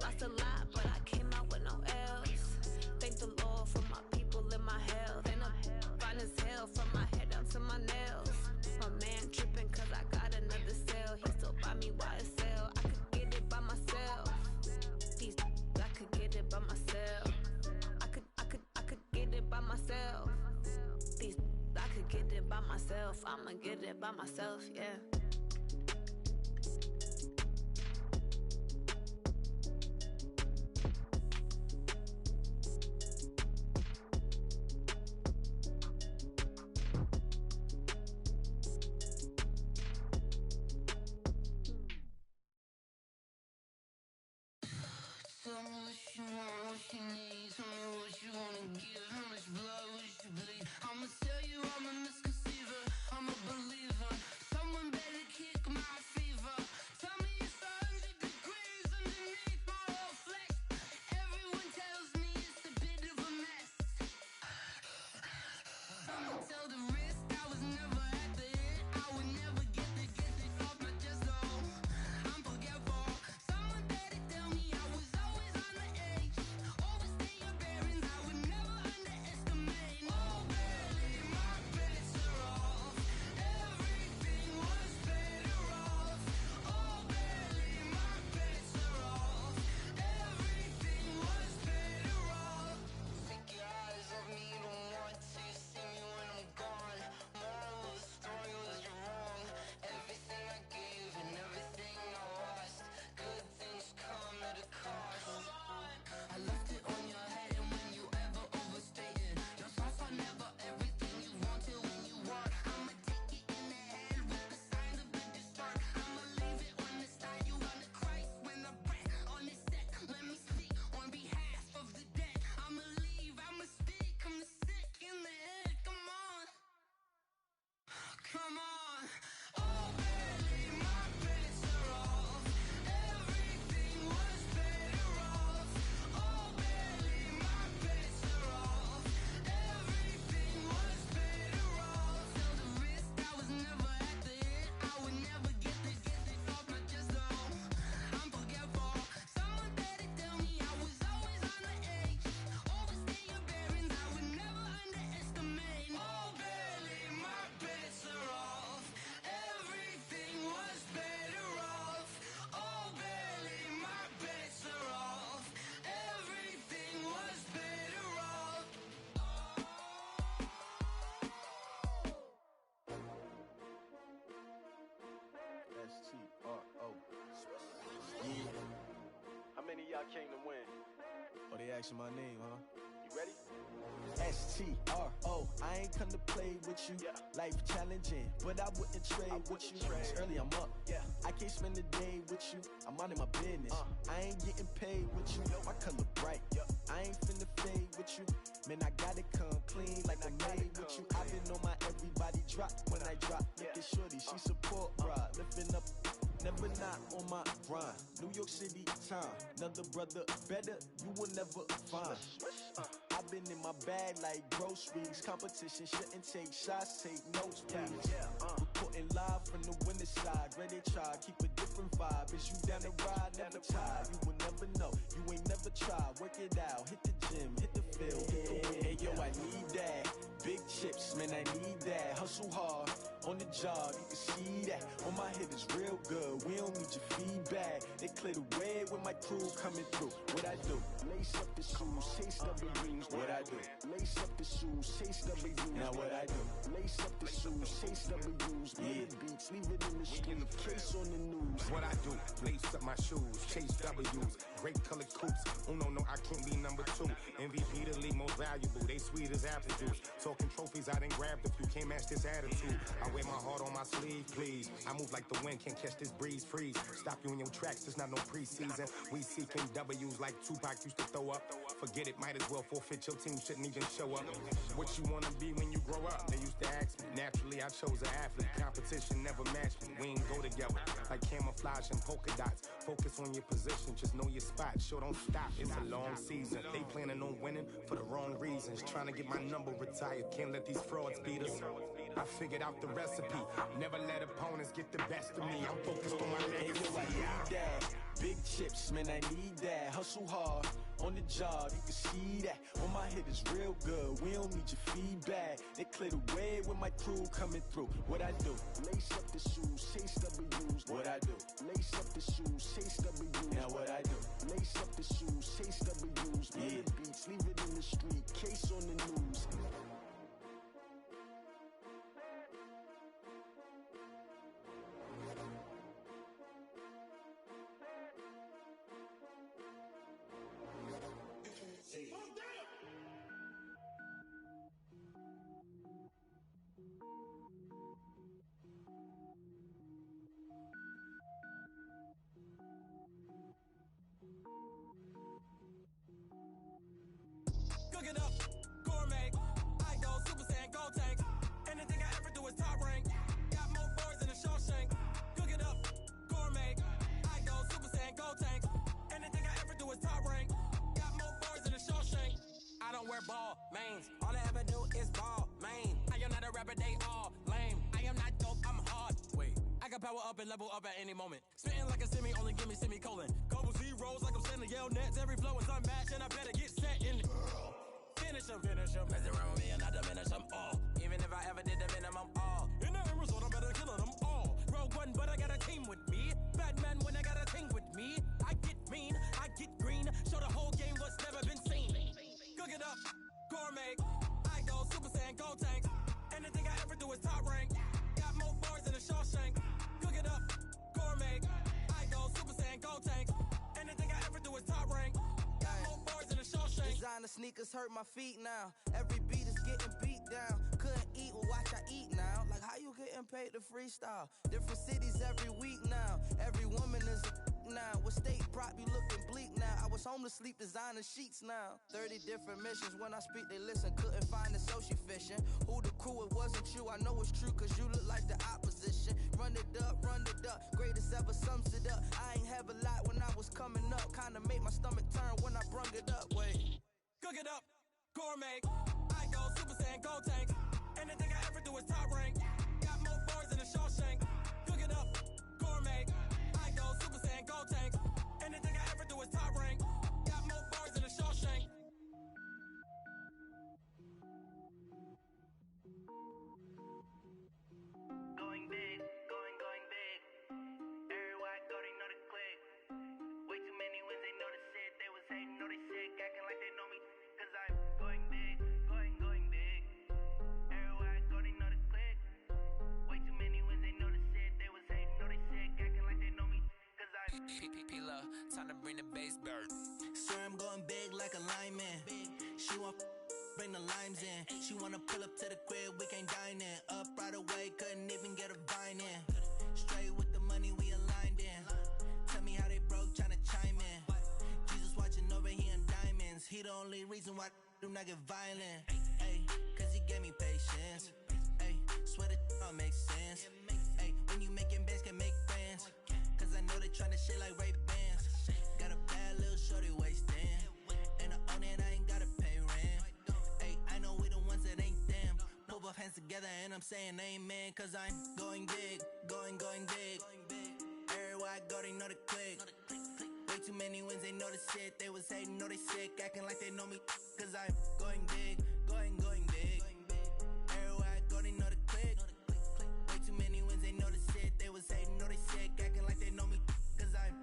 Lost a lot, but I came out with no L's. Thank the Lord for my people and my health. And I'm fine as hell from my head down to my nails. My man tripping cause I got another cell. He still buy me YSL. I could get it by myself. These I could get it by myself. I could get it by myself. These I could get it by myself. I'ma get it by myself, yeah. Tell me what you want, what you need. Tell me what you wanna give. How much blood would you bleed? I'ma tell you I'm a misconceiver. I'm a believer. Someone better kick my fever. Tell me it's 100 degrees underneath my whole flesh. Everyone tells me it's a bit of a mess. I'ma tell the risk I was never at the end. I would never get this off my chest, no. I'm forgetful. Someone better tell me I was always on the edge. Overstay your bearings, I would never underestimate. Oh, barely, my bets are off. I came to win. Oh, they asking my name, huh? You ready? STRO, I ain't come to play with you. Life challenging, but I wouldn't trade with you. It's early, I'm up. I can't spend the day with you. I'm minding my business. I ain't getting paid with you. My color bright. I ain't finna fade with you. Man, I gotta come clean like I made with you. I've been on my everybody drop when I drop. Look at shorty, she support ride. Lifting up, never not on my grind. New York City time, another brother better, you will never find. I've been in my bag like groceries. Competition shouldn't take shots, take notes, please. Reporting live from the winter side. Ready to try, keep a different vibe. Is you down the ride, never tired. You will never know, you ain't never tried. Work it out, hit the gym, hit the field, hit the wind. Hey yo, I need that. Big chips, man, I need that. Hustle hard, on the job, you can see that. On my head is real good, we don't need your feedback. They clear the way with my crew coming through. What I do? Lace up the shoes, chase W's. What I do? Lace up the shoes, chase W's. Now what I do? Lace up the shoes, chase W's. Yeah, beats, leave it in the street, case on the news. What I do? Lace up my shoes, chase W's. Great colored coops. Oh no, I can't be number 2. MVP the league most valuable. They sweet as apple juice. Talking trophies, I done grabbed a few. Can't match this attitude. I wear my heart on my sleeve, please. I move like the wind, can't catch this breeze, freeze. Stop you in your tracks, it's not no preseason. We seeking W's like Tupac used to throw up. Forget it, might as well forfeit. Your team shouldn't even show up. What you wanna be when you grow up? They used to ask me. Naturally, I chose an athlete. Competition never matched me. We ain't go together like camouflage and polka dots. Focus on your position, just know your spot. Sure, don't stop. It's a long season. They planning on winning for the wrong reasons. Trying to get my number retired. Can't let these frauds beat us. I figured out the recipe. Never let opponents get the best of me. I'm focused on my legacy. I need that. Big chips, man, I need that. Hustle hard, on the job, you can see that. On my head is real good, we don't need your feedback. They clear the way with my crew coming through. What I do? Lace up the shoes, chase W's. What I do? Lace up the shoes, chase W's. Now what I do? Lace up the shoes, chase W's. Yeah, beats, leave it in the street, case on the news. Cook it up, gourmet. I go Super Saiyan, go tank. Anything I ever do is top rank. Got more boards than a Shawshank. Cook it up, gourmet. I go Super Saiyan, go tank. Anything I ever do is top rank. Got more boards than a Shawshank. I don't wear ball mains. All I ever do is ball main. I am not a rapper, they all lame. I am not dope, I'm hard. Wait, I can power up and level up at any moment. Spitting like a semi, only give me semicolon. Couple zeros like I'm sending yell nets. Every flow is unmatched and I better get set in. Finish him. Mess around with me and I diminish them all. Even if I ever did the minimum all. In the end result, I'm better killing them all. Rogue One, but I got a team with me. Batman when I got a team with me. I get mean, I get green. Show the whole game what's never been seen. Cook it up, gourmet. I go Super Saiyan, go tank. Anything I ever do is top rank. Got more bars than a Shawshank. Cook it up, gourmet. I go Super Saiyan, go tank. Anything I ever do is top rank. Got more bars than a Shawshank. Designer sneakers hurt my feet now. Every beat is getting beat down. Couldn't eat, well watch I eat now. Like how you getting paid to freestyle? Different cities every week now. Every woman is a now. With state prop, you looking bleak now. I was homeless, sleep designer sheets now. 30 different missions. When I speak, they listen. Couldn't find the social fishing. Who the crew? It wasn't you. I know it's true, cause you look like the opposition. Run it up, greatest ever sums it up. I ain't have a lot when I was coming up. Kinda made my stomach turn when I brung it up. Wait. Cook it up, gourmet. I go Super Saiyan, go tank. Anything I ever do is top rank. Got more bars than a Shawshank. Cook it up, gourmet. I go Super Saiyan, go tank. Anything I ever do is top rank. Got more bars than a Shawshank. Going big, going big. Everywhere I go, they know the click. Way too many wins, they know the shit. They was hating, know they sick, acting like they know me. Cause I'm going big, going big. Everywhere I go, they know the click. P-P-P-Love, time to bring the bass bird. Swear I'm going big like a lineman. She want bring the limes in. She wanna pull up to the crib, we can't dine in. Up right away, couldn't even get a vine in. Straight with the money, we aligned in. Tell me how they broke, tryna chime in. Jesus watching over, he in diamonds. He the only reason why I do not get violent. Ay, cause he gave me patience. Ay, swear that all makes sense. Ay, when you making bands, can make friends. Cause I know they tryna shit like Ray-Bans. Got a bad little shorty wasting. And I own it, I ain't gotta pay rent. Ay, I know we the ones that ain't them. Put both hands together and I'm saying amen. Cause I'm going big, going big. Everywhere I go, they know the click. Way too many wins, they know the shit. They was hating, know they sick, acting like they know me. Cause I'm going big, going big. Everywhere I go, they know the click. Way too many wins, they know the shit. They was hating, know they sick, acting like they know me. Cause I'm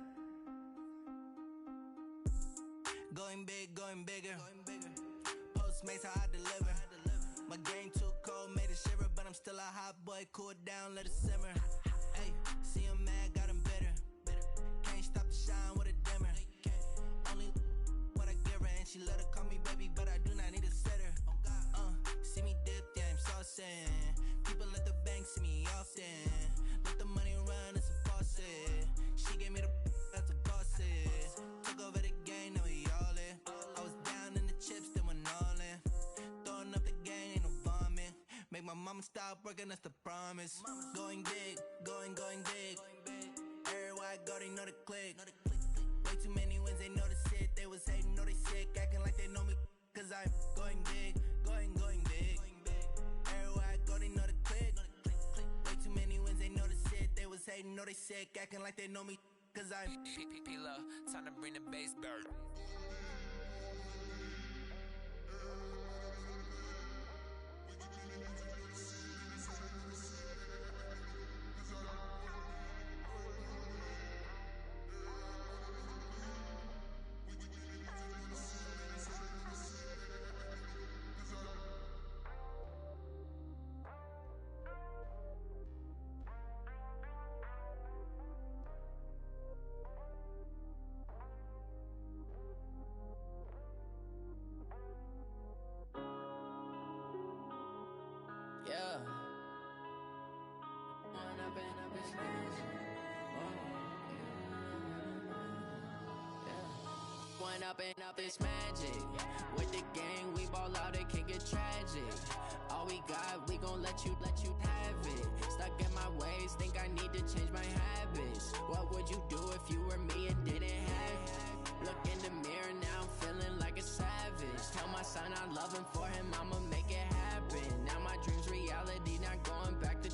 going big, going bigger. Postmates how I deliver. My game too cold, made it shiver. But I'm still a hot boy, cool it down, let it simmer. Hey, see him mad, got him bitter. Can't stop the shine with a dimmer. Only what I give her, and she let her call me baby, but I do not need a sitter. See me dip, yeah, I'm saucing. People at the bank see me often. Let the money run, it's a faucet. She gave me the that's a faucet. Took over the game, now we all in. I was down in the chips, then went all in. Throwing up the gang, ain't no vomit. Make my mama stop working, that's the promise. Going big, going big. Everywhere I go, they know the click. Way too many wins, they know the shit. They was hating, know they sick, acting like they know me. Cause I'm going big, going big. Everywhere I go, they know the click. Way too many wins, they know the shit. They was hating, know they sick, acting like they know me. Cause I'm P-P-P-Love, time to bring the bass bird. Yeah. One up and up is magic. With the gang, we ball out, it can get tragic. All we got, we gon' let you have it. Stuck in my ways, think I need to change my habits. What would you do if you were me and didn't have it? Look in the mirror now, I'm feeling like a savage. Tell my son I love him, for him I'ma make it happen. Now my dream's reality, not going back to.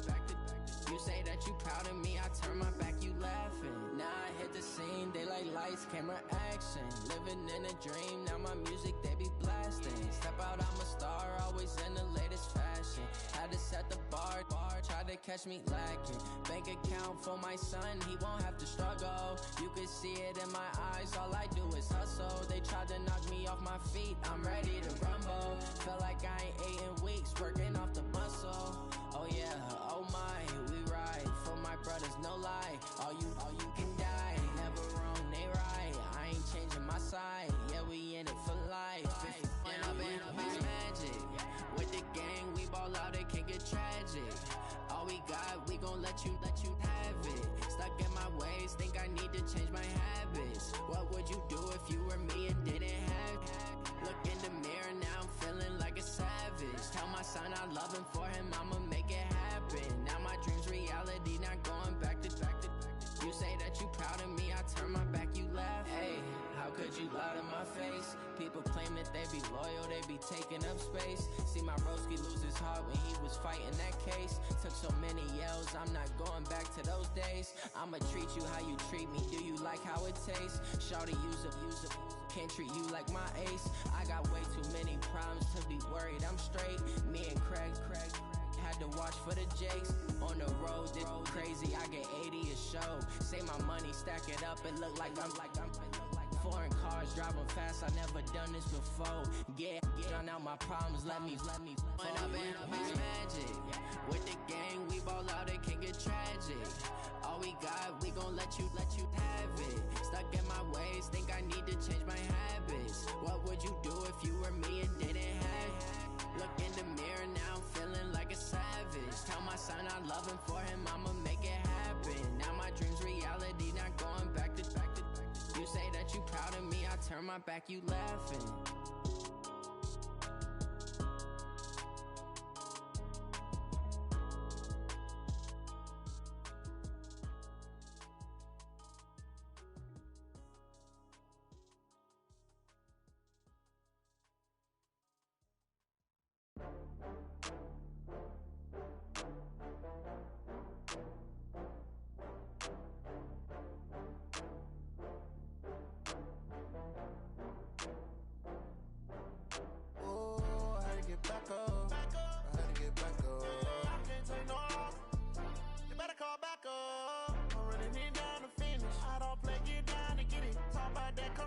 You say that you proud of me, I turn my back, you laughing. Now I hit the scene, they like lights, camera, action. Living in a dream, now my music, they be blasting. Step out, I'm a star, always in the latest fashion. Had to set the bar, try to catch me lacking. Bank account for my son, he won't have to struggle. You can see it in my eyes, all I do is hustle. They tried to knock me off my feet, I'm ready to rumble. Felt like I ain't ate in weeks, working off the muscle. Oh yeah, oh my, we ride for my brothers, no lie. All you can die, never wrong, they right. I ain't changing my side, yeah, we in it for life. When up and up is magic. With the gang, we ball out, it can get tragic. All we got, we gon' let you have it. Stuck in my ways, think I need to change my habits. What would you do if you were me and didn't have it? Look in the mirror, now I'm feeling like a savage. Tell my son I love him, for him I'ma make it happen. Now my dream's reality, not going back to. You say that you proud of me, I turn my back, you laugh. Hey, how could you lie to my face? People claim that they be loyal, they be taking up space. See my broski lose his heart when he was fighting that case. Took so many yells, I'm not going back to those days. I'ma treat you how you treat me, do you like how it tastes? Shawty, use up, can't treat you like my ace. I got way too many problems to be worried, I'm straight. Me and Craig had to watch for the Jakes. On the road, this crazy, I get 80 a show. Say my money, stack it up, it look like I'm foreign cars, driving fast, I never done this before. Get drown out my problems, let me When up and up is magic. With the gang, we ball out, it can get tragic. All we got, we gon' let you have it. need to change my habits. What would you do if you were me and didn't have? Look in the mirror, now I'm feeling like a savage. Tell my son I love him, for him I'ma make it happen. Now my dream's reality, not going back to. You say that you proud of me, I turn my back, you laughing.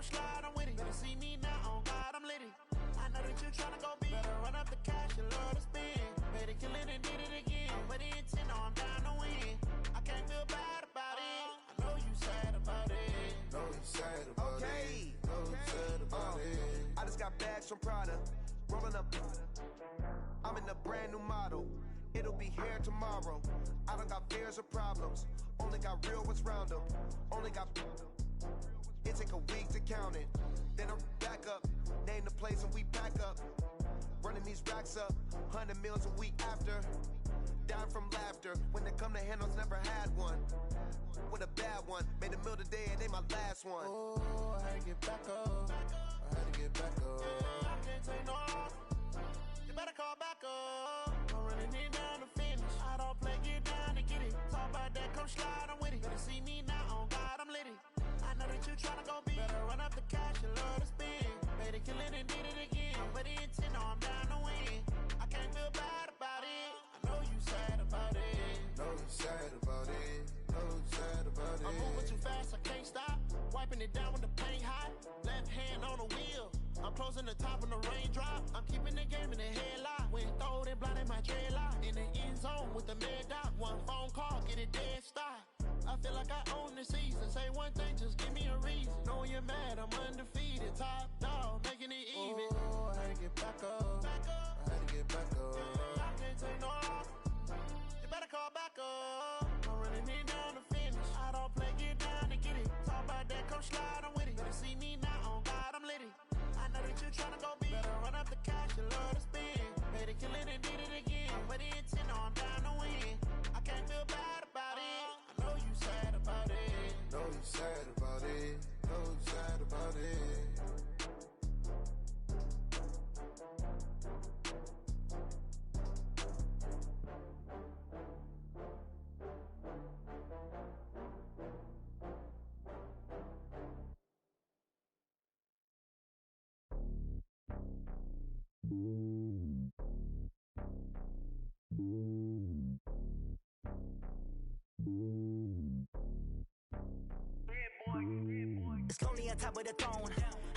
Slide, I'm with it. Better see me now, on God, I'm litty. I know that you tryna go big. Better run up the cash, you love to spend. Better kill it and did it again. But the intent, no, I'm down to win. I can't feel bad about it. I know you sad about it. Know you sad about it. Know you sad about it. I just got bags from Prada. Rolling up. I'm in a brand new model. It'll be here tomorrow. I don't got fears or problems. Only got real ones round them. Only got. It take a week to count it. Then I'm back up. Name the place and we pack up. Running these racks up. 100 meals a week after. Down from laughter. When they come to handles, never had one. With a bad one. Made a meal today and they my last one. Oh, I had to get back up. I had to get back up. I can't take no off. You better call back up. I'm running it down to finish. I don't play, get down to get it. Talk about that, come slide, I'm with it. Better see me now, on God, I'm litty. I know that you tryna go big. Better run up the cash, you love to spend. Better kill it and did it again. But the intent, no, I'm down to win. I can't feel bad about it. I know you sad about it. Know you sad about it. Know you sad about it. I'm moving too fast, I can't stop. Wiping it down with the paint hot. Left hand on the wheel. I'm closing the top when the raindrop. I'm keeping the game in the headlock. When throwed and blinded my dreadlock. In the end zone with the mad dot. One phone call, get it dead stop. I feel like I own the season. Say one thing, just give me a reason. Knowing you're mad, I'm undefeated. Top dog, making it even. Oh, I had to get back up. I had to get back up. I can't take no off. You better call back up. I'm running it down to finish. I don't play, get down to get it. Talk about that, come slide, I'm with it. Better see me now, on God, I'm litty. I know that you tryna go big. Better run up the cash, you love to spend. Better kill it and did it again. But the intent, no, I'm down to win. I can't feel bad about it. I know you sad about it. Know you sad about it. Know you sad about it. It's lonely on top of the throne.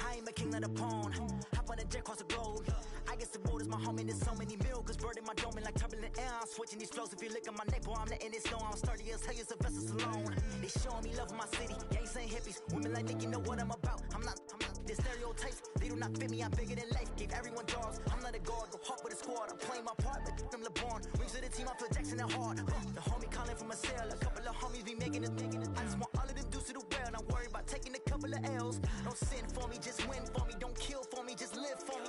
I ain't a king of the pawn. Hop on a jet across the globe. I guess the world is my home and there's so many milkers. Bird in my dome and like turbulent air. I'm switching these flows. If you look at my neck, boy, I'm letting it snow. I'm sturdy as hell, a vessel alone. They showing me love in my city. Gangs ain't hippies. Women like Nick, you know what I'm about. I'm not the stereotypes. They do not fit me. I'm bigger than life. Gave everyone jobs. I'm not a guard. Go hard with a squad. I'm playing my part like them LeBron. Rings to the team. I feel Jackson and hard. The homie calling from a cell. A couple of homies be making it. I just want all of them dudes to do well. Not worry about taking a couple of L's. Don't sin for me, just win for me. Don't kill for me, just live for me.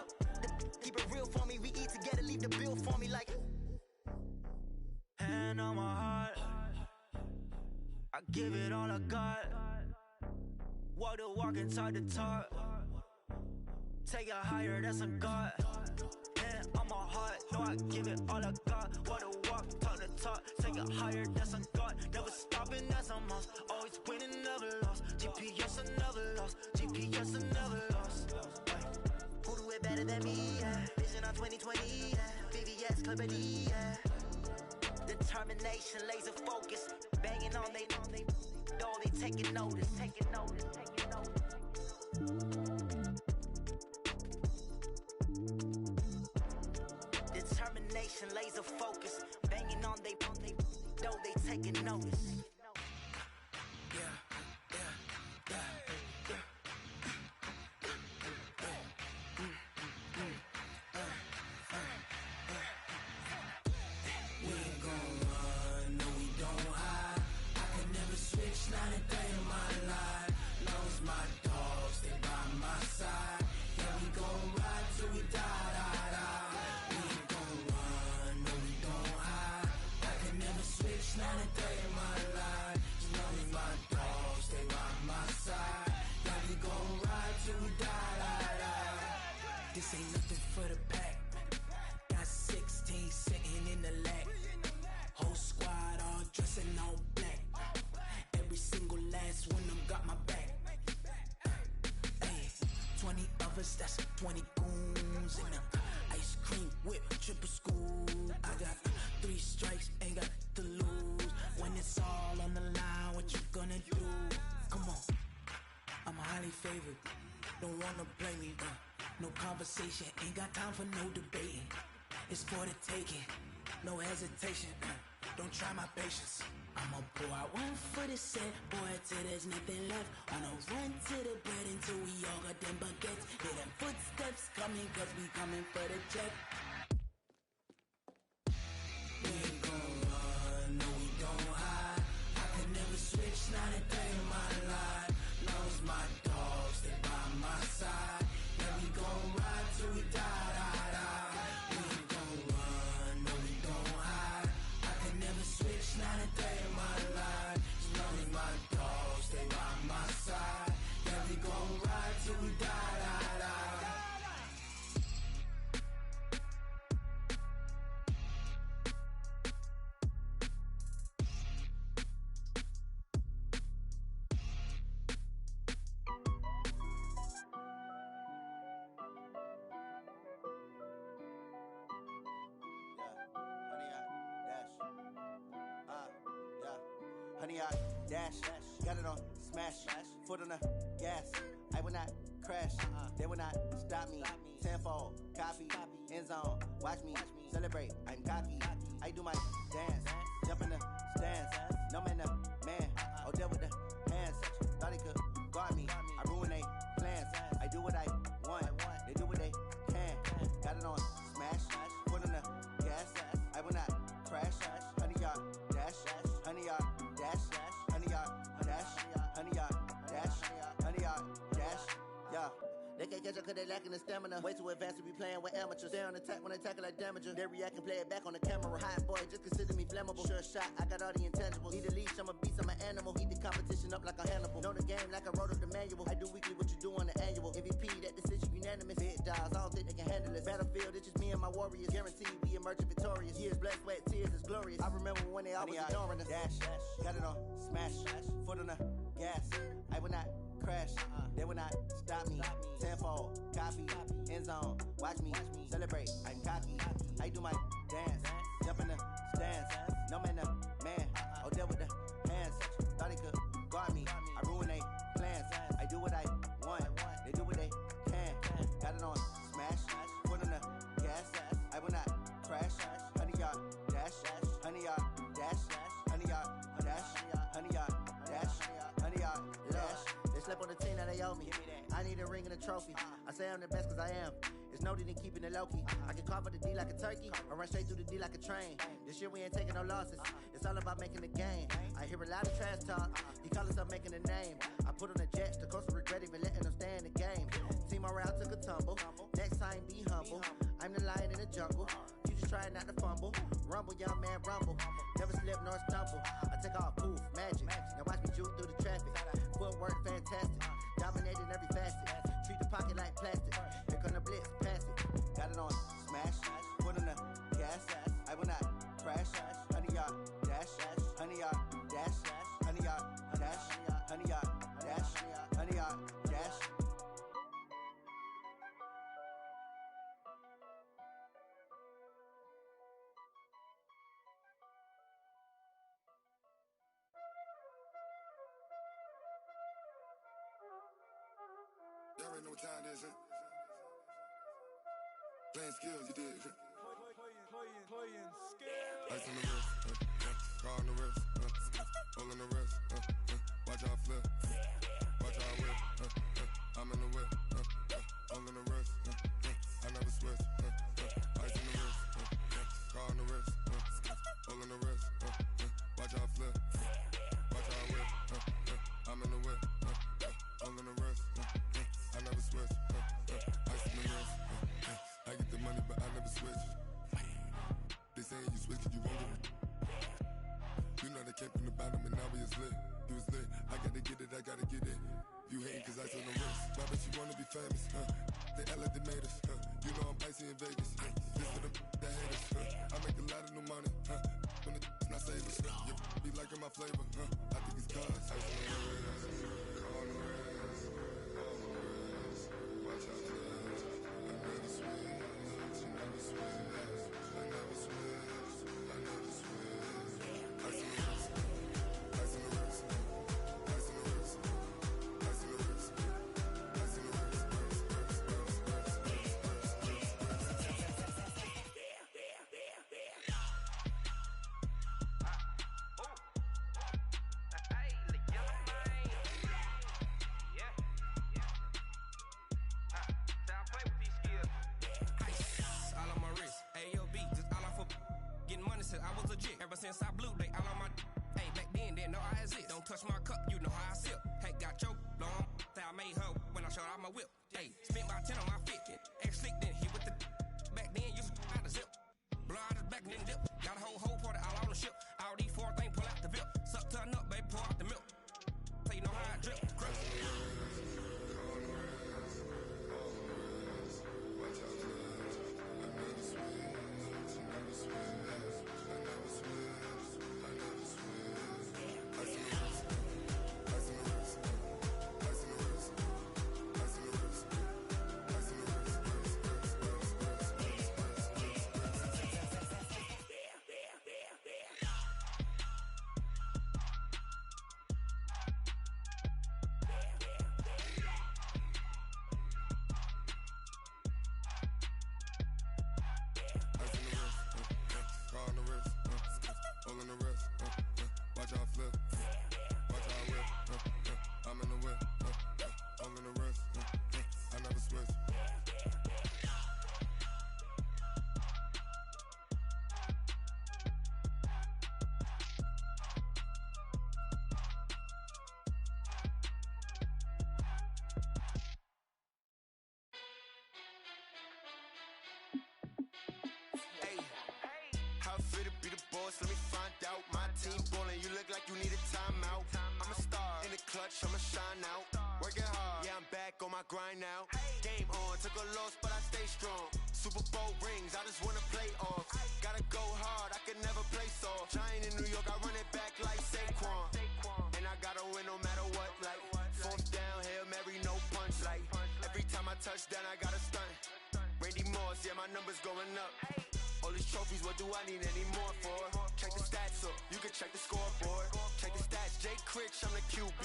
Keep it real for me. We eat together, leave the bill for me like. Hand on my heart, I give it all I got. Walk the walk and talk the talk. Take it higher, that's a God. Hand on my heart, no, I give it all I got. Walk the walk, talk the talk. Take it higher, that's a God. Never stopping, that's a must. Always winning, never lost. GPS, I never lost. GPS, I never lost. Who do it better than me? Yeah. Vision on 2020. Yeah. VVS, Clippity. Yeah. Determination, laser focus. Banging on they, though they taking notice. Taking notice, taking notice. Determination, laser focus. Banging on they, though they taking notice. killers, that's 20 goons. And ice cream whip, triple school. I got 3 strikes, ain't got to lose. When it's all on the line, what you gonna do? Come on, I'm highly favored. Don't wanna blame me, no conversation, ain't got time for no debating. It's for the taking, no hesitation, don't try my patience. I'ma pour out 1 foot of set, boy, till there's nothing left. On a run to the bread until we all got them baguettes. Hear them footsteps coming, cause we coming for the check. We ain't gon' run, no we don't hide. I can never switch, not a day in my life. Knows my dogs, they by my side. Yeah, we gon' ride till we die, die, die. We ain't gon' run, no we don't hide. I can never switch, not a day in my life. As long as my dogs, they by my side. Yeah, we gon' ride till we die, die, die. Honey, I dash, got it on smash, foot on the gas. I will not crash, they will not stop me. Tenfold, copy, end zone, watch me celebrate. I'm cocky, I do my dance, jump in the stands. No man, the man, oh, deal with the hands. Thought he could guard me, I ruin they plans. I do what I want, they do what they can. Got it on smash, foot on the gas. I will not crash, honey, y'all dash, honey, y'all dash, honey, y'all dash, honey, y'all dash, honey, y'all dash, yeah. They can't catch up cause they lacking the stamina. Way too advanced to be playing with amateurs. They on attack when they tackle like damager. They react and play it back on the camera. Hot boy, just consider me flammable. Sure shot, I got all the intangibles. Need a leash, I'm a beast, I'm an animal. Heat the competition up like a Hannibal. Know the game like I wrote up the manual. I do weekly what you do on the annual. MVP, that decision unanimous. Big dogs, I don't think they can handle it. Battlefield, it's just me and my warriors. Guaranteed we emerging victorious. Years, blood, sweat, tears, it's glorious. I remember when they always ignoring us. Dash, got it on smash, foot on the gas. I will not crash, they will not stop me. Tenfold, copy, end zone, watch me celebrate. I'm cocky, I do my dance, jump in the stands. No man, the man, oh, deal with the hands. Thought he could guard me, I ruin they plans. I do what I want, they do what they can. Got it on smash, foot on the gas. I will not crash, honey, y'all dash, honey, y'all dash, honey, y'all dash, honey, y'all dash, honey, y'all dash. They slept on the team that they owe me. I need a ring and a trophy. I say I'm the best cause I am. It's no need in keeping it low-key. I can carve up the D like a turkey, or run straight through the D like a train. This year we ain't taking no losses. It's all about making the game. I hear a lot of trash talk. He call us up making a name. I put on the jets, the coach will regret even letting them stay in the game. Team morale took a tumble. Next time be humble. I'm the lion in the jungle. You just try not to fumble. Rumble, young man, rumble. Never slip nor stumble. I take off, poof, magic. Now watch me juke through the traffic. Footwork fantastic. Dominating every facet. Treat the pocket like plastic. Here come the blitz, pass it. Got it on smash, foot on the gas. I will not crash. Honey, y'all dash, honey, y'all dash, honey, y'all dash, honey, y'all dash, honey, y'all dash. Y'all already know what time it is, huh? Playing skills, you did. Playing skills. Ice on the wrist, car on the wrist, hole in the wrist, watch out flip, watch out whip, I'm in the whip, hole in the wrist, I never switch, ice on the wrist, car on the wrist, hole in the wrist, watch out flip, watch out whip, I'm in the whip, hole in the wrist, I never switch, ice on the wrist, I get the money but I never switch. They saying you switch, you won't get it. You know they came from the bottom and now we is lit. You was lit, I gotta get it, I gotta get it. You hating cause I on the wrist. Why bet you wanna be famous, They act like they made us, You know I'm icy in Vegas, This for the that hate us, I make a lot of new money, When the not savers, You be liking my flavor, I think it's cause ice on the wrist, on the wrist, on the wrist. Watch out, till I was legit. Ever since I blew, they all on my. Hey, back then, didn't know I exist. Don't touch my cup, you know how I sip. Hey, got your long. I made her when I showed out my whip. Hey, spent about 10 on my fit. Ex-slick, then hit with the. Back then, used to out the zip. Blow out his back, then dip. Got a whole party all on the ship. All these four things, pull out the VIP. Suck to a nut, baby, pour out the milk. So you know how I drip. Let me find out. My team ballin', you look like you need a timeout. I'm a star in the clutch, I'ma shine out. Working hard, yeah, I'm back on my grind now. Game on, took a loss, but I stay strong. Super Bowl rings, I just wanna play off. Gotta go hard, I can never play soft. Giant in New York, I run it back like Saquon. And I gotta win no matter what, like fourth down, Hail Mary, no punch. Like every time I touch down, I gotta stunt. Randy Moss, yeah, my numbers going up. All these trophies, what do I need any more for? Check the stats up, you can check the scoreboard. Check the stats, Jay Critch, I'm the QB.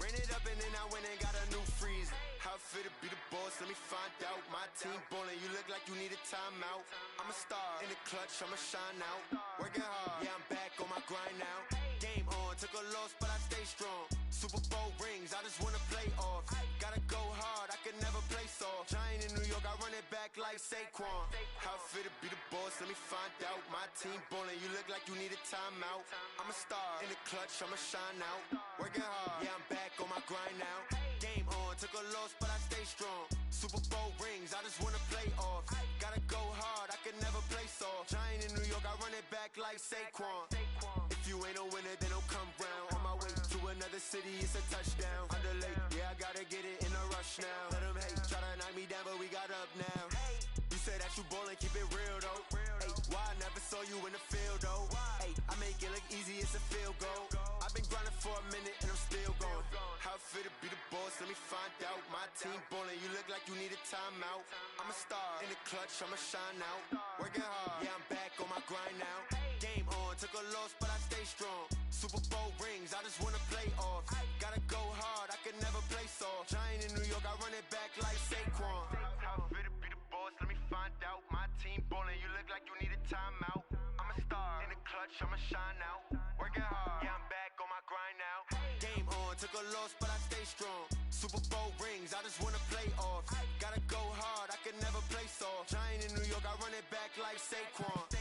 Ran it up and then I went and got a new freeze. How fit to be the boss, let me find out. My team ballin', you look like you need a timeout. I'm a star in the clutch, I'ma shine out. Working hard, yeah, I'm back on my grind now. Game on, took a loss, but I stay strong. Super Bowl rings, I just wanna play off. Gotta go hard, I can never play soft. Giant in New York, I run it back like Saquon. How fit to be the boss, let me find out. My team ballin', you look like you need a timeout. I'm a star in the clutch, I'ma shine out. Working hard, yeah, I'm back on my grind now. Game on, took a loss, but I stay strong. Super Bowl rings, I just wanna play off. Gotta go hard, I can never play soft. Giant in New York, I run it back like Saquon. If you ain't a winner, then don't come round. On my way to another city, it's a touchdown. Underlay, yeah, I gotta get it in a rush now. Let them hate, try to knock me down, but we got up now. You say that you ballin', keep it real though. Hey, why I never saw you in the field though? Hey, I make it look easy, it's a field goal. I've been grinding for a minute and I'm still going. How fit to be the boss, let me find out. My team ballin', you look like you need a timeout. I'm a star in the clutch, I'ma shine out. Working hard, yeah, I'm back on my grind now. Game on, took a loss, but I stay strong. Super Bowl rings, I just wanna play off. Gotta go hard, I can never play soft. Giant in New York, I run it back like Saquon. How fit to be the boss, let me find out. My team ballin', you look like you need a timeout. I'm a star in the clutch, I'ma shine out. Working hard, yeah, I'm back on my grind now. Game on, took a loss, but I stay strong. Super Bowl rings, I just wanna play off. Gotta go hard, I can never play soft. Giant in New York, I run it back like Saquon.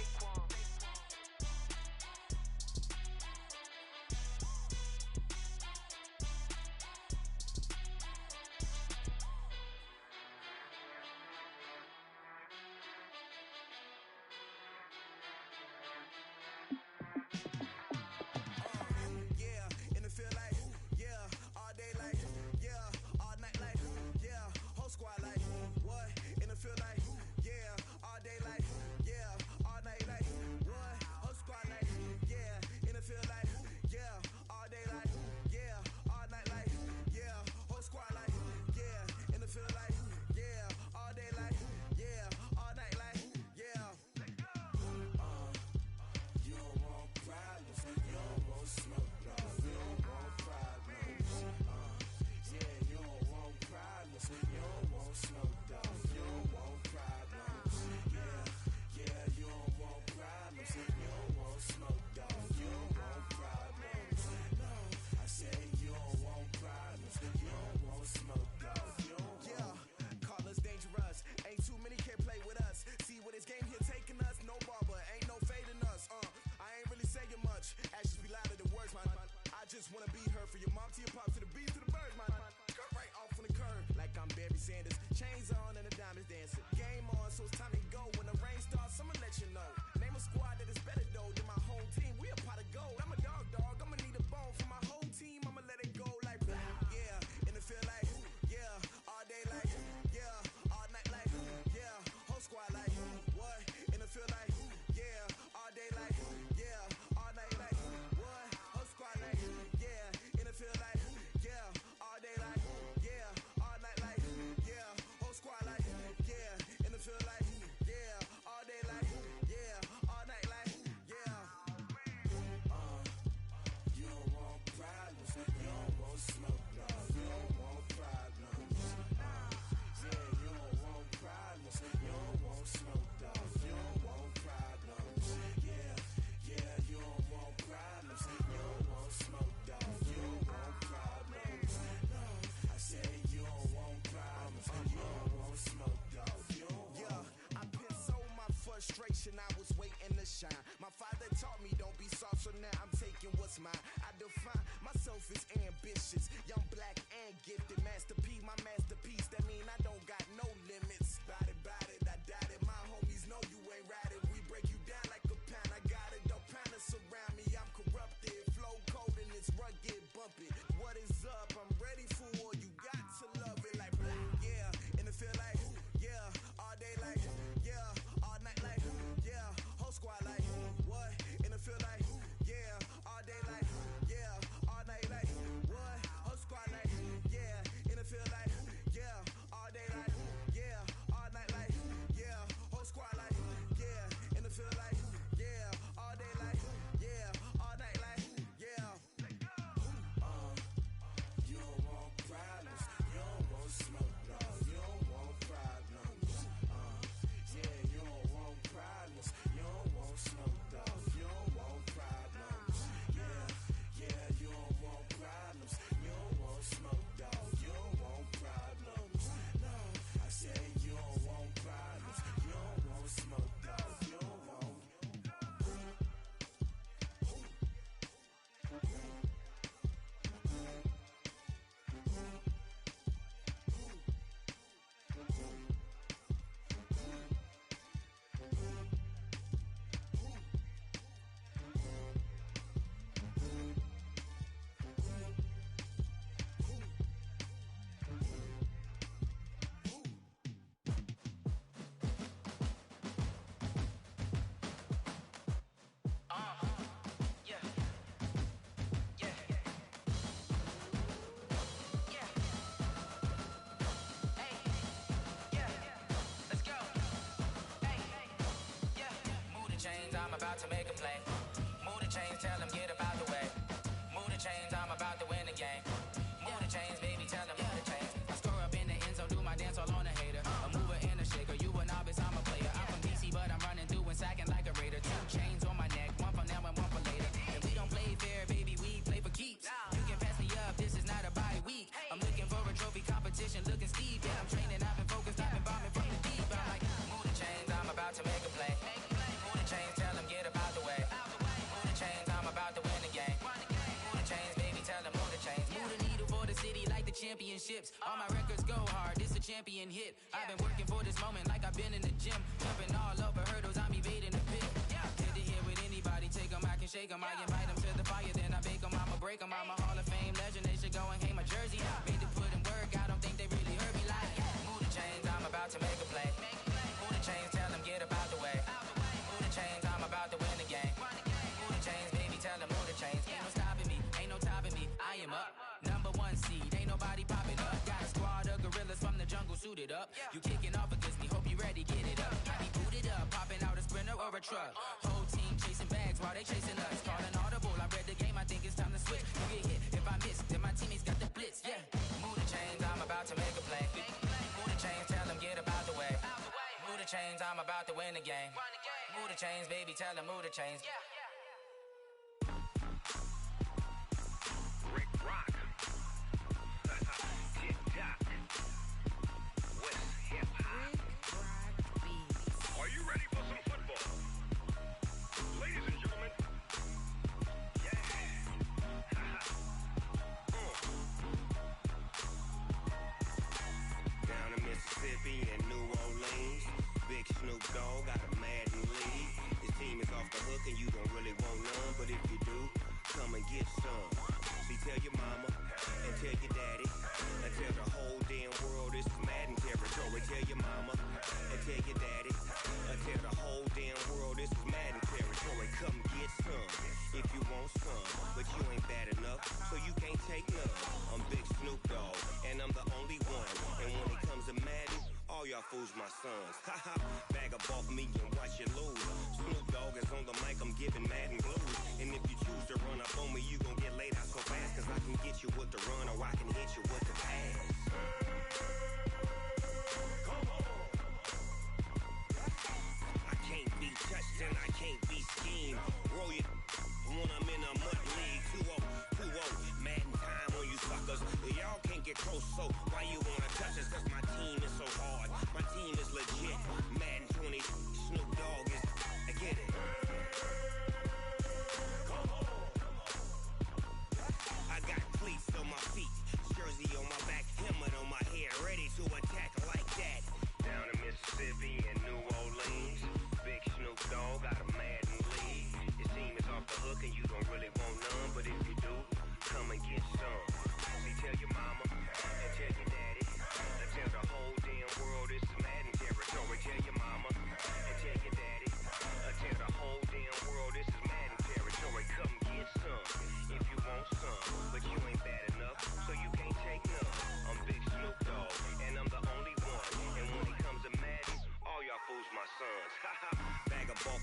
what's mine. I define myself as ambitious, young, black, and gifted. Master P, my masterpiece. That mean I don't got no limits. Bout it, I doubt it. My homies know you ain't ratted. We break you down like a pound. I got it, don't pound to surround me. I'm corrupted, flow cold and it's rugged, bumpy. What is up? I'm ready for war. You got to love it like yeah. And it feel like yeah. All day like yeah. All night like yeah. Whole squad like what? And it feel like yeah. All day like yeah. All night like what? Whole squad like yeah. And it feel like yeah. All day like yeah. All night like yeah. Whole squad like yeah. And it feel like yeah. All day like yeah. All night like yeah. You don't want problems. You don't want smoke, dog. You don't want problems. Yeah, you don't want problems. You don't want smoke, dog. You don't want problems. Yeah, you don't want problems. You don't want smoke, dog. You don't want problems. No, I said you don't want problems. You don't want smoke, dog. You don't want. Chains, I'm about to make a play. Move the chains, tell them get up out the way. Move the chains, I'm about to win the game. Move the chains, baby, tell them move the chains. I score up in the end zone, do my dance all on a hater. A mover and a shaker, you a novice, I'm a player. I'm from DC, but I'm running through and sacking like a raider. 2 chains on my neck, one for now and one for later. And we don't play fair, baby, we play for keeps. You can pass me up, this is not a bye week. I'm looking for a trophy competition, looking steep. Yeah, I'm training, I've been focused, I've been bombing from the deep. I'm like, move the chains, I'm about to make a play. Move the chains, tell them get up out the way. Move the chains, I'm about to win the game. Move the chains, baby, tell them move the chains. Move the needle for the city like the championships. All my records go hard, this a champion hit. I've been working for this moment like I've been in the gym. Jumping all over hurdles, I'm evading the pit. Good to hear with anybody, take them, I can shake them. I invite them to the fire, then I bake them. I'ma break them, I'm a Hall of Fame legend. They should go and hang my jersey. Made to put in work, I don't think they really heard me like move the chains, I'm about to make a play. Move the chains, tell them get up out the way. Move the chains, I'm about to win the game. Move the chains, baby, tell them move the chains. Ain't no stopping me, ain't no topping me. I am up, #1 seed, ain't nobody popping up. Got a squad of gorillas from the jungle suited up. You kicking off against me, hope you ready, get it up. I be booted up, popping out a Sprinter or a truck. Whole team chasing bags while they chasing us. Calling audible, I read the game, I think it's time to switch. You get hit, if I miss, then my teammates got the blitz. Yeah, move the chains, I'm about to make a play. Move the chains, tell them get up out the way. Move the chains, I'm about to win the game. Move the chains, baby, tell them move the chains. Rick Rock. TikTok. West Hip Hop. Are you ready for some football? Ladies and gentlemen. Yeah. Down in Mississippi and New Orleans, Big Snoop Dogg got a Madden league. His team is off the hook and you don't really want none, but if you do, come and get some. See, tell your mama and tell your daddy and tell the whole damn world this is Madden territory. Tell your mama and tell your daddy and tell the whole damn world this is Madden territory. Come get some if you want some, but you ain't bad enough, so you can't take none. I'm Big Snoop Dogg and I'm the only one. And when it comes to Madden, all y'all fools my sons. Haha, bag up off me and watch you lose. Snoop Dogg is on the mic, I'm giving Madden blues. And if you choose to run up on me, you gon' get laid out so fast. Cause I can get you with the run or I can hit you with the pass. Come on. I can't be touched and I can't be schemed. Roll you when I'm in a mud league. 2-0, 2-0, Madden time on you suckers. Y'all can't get close, so why you wanna touch us? Cause my team is so hard, my team is legit. Madden 20, Snoop Dogg is, I get it. Come on.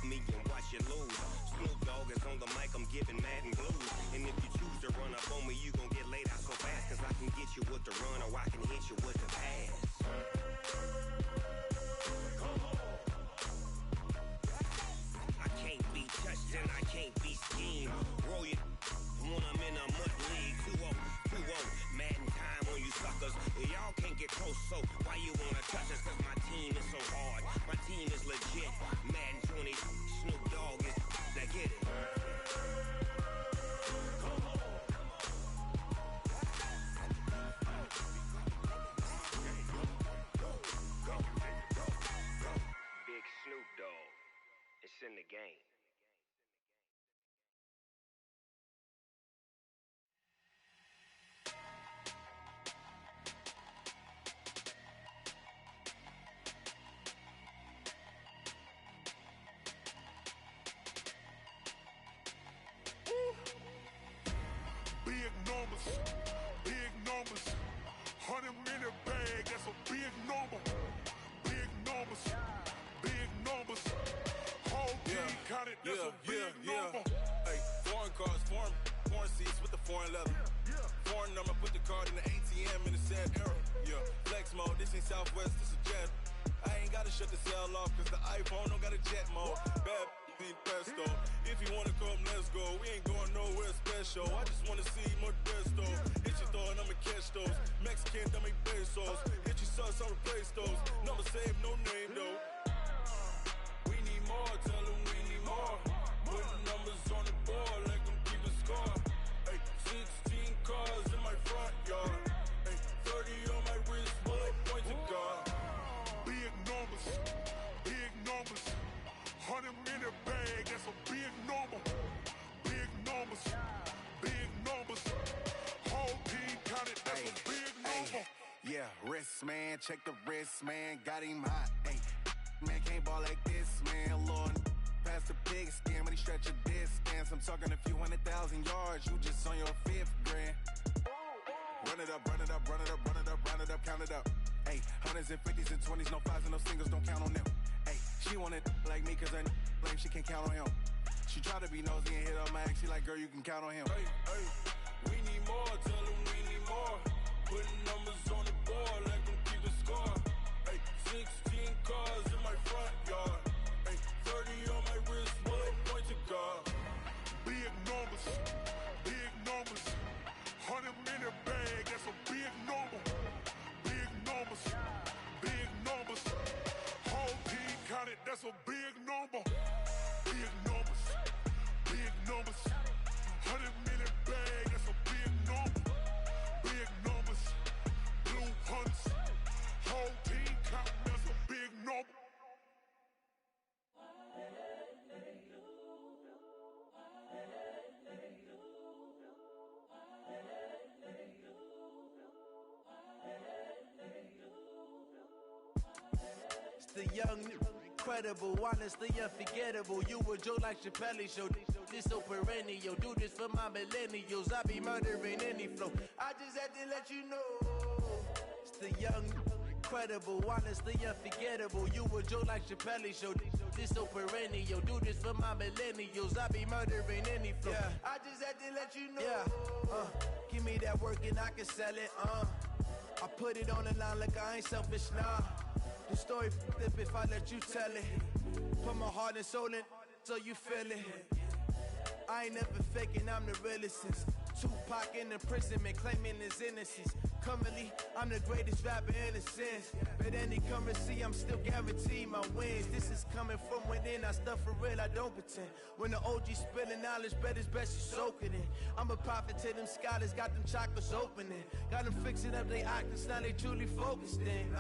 me and watch you lose. Snoop Dogg is on the mic, I'm giving Madden blues. And if you choose to run up on me, you gon' get laid out so fast. Cause I can get you with the run or I can hit you with the pass. I can't be touched and I can't be schemed. Roll you when I'm in a mud league. 2-0, 2-0, Madden time on you suckers. Y'all can't get close, so why you wanna touch us? Cause my team is so hard, my team is legit. Madden 20, Snoop Dogg is, now get it. Big Snoop Dogg, it's in the game. Big numbers, big numbers. 100-minute bag, that's a big number. Big numbers, big numbers. Whole team counted, that's a big number. Hey, foreign cars, foreign seats with the foreign leather. Foreign number, put the card in the ATM in the sad era. Yeah, flex mode, this ain't Southwest, this is Jet. I ain't gotta shut the cell off, cause the iPhone don't got a jet mode. Bad need pesto. If you wanna come, let's go. We ain't going nowhere special. I just wanna see Modesto. Hit your thought, I'ma catch those. Mexican, dummy pesos. Hit your sus, I'll replace those. Number save, no name though. We need more, tell them we need more. Put numbers on the board, like them keep a score. Hey, 16 cars in my front yard. Hey, 30 on my wrist, bullet point to God. Big numbers, big numbers. 100-minute bag, that's a big number. Big numbers, big numbers. Whole team counted, that's a big number. Yeah, wrist man, check the wrist man, got him hot. Ay, man can't ball like this, man. Lord, pass the pig skin when he stretch a distance. I'm talking a few 100,000 yards, you just on your 5th grand. Run it up, run it up, run it up, run it up, run it up, count it up. Ay, 100s and 50s and 20s, no 5s and no singles, don't count on them. Ay, she wanted like me cause her like she can count on him. She try to be nosy and hit her max, she like girl you can count on him. Hey, hey, we need more, tell them we need more. Putting numbers on the board, like them keep a score. Hey, 16 cars in my front yard. Hey, 30 on my wrist, bullet point to God. Big numbers, big numbers. 100-minute bag, that's a big number. Big numbers, big numbers. Whole team counted, that's a big number. Big numbers, big numbers. 100-minute bag, that's a big number. Big numbers, blue hunts. Whole team counting, that's a big number. It's the young, incredible, honestly unforgettable. You a joke like Chappelle show. This so perennial. Do this for my millennials. I be murdering any flow. I just had to let you know. It's the young, incredible, honestly unforgettable. You a joke like Chappelle show. This so perennial. Do this for my millennials. I be murdering any flow. Yeah. I just had to let you know. Yeah. Give me that work and I can sell it. I put it on the line like I ain't selfish, nah. The story flip if I let you tell it. Put my heart and soul in so you feel it. I ain't never faking, I'm the realest since Tupac in imprisonment, claiming his innocence. Currently, I'm the greatest rapper in a sense. But any currency, I'm still guaranteed my wins. This is coming from within, I stuff for real, I don't pretend. When the OG spilling knowledge, bet it's best you soak it in. I'm a prophet to them scholars, got them chakras opening. Got them fixing up they octaves, now they truly focused in.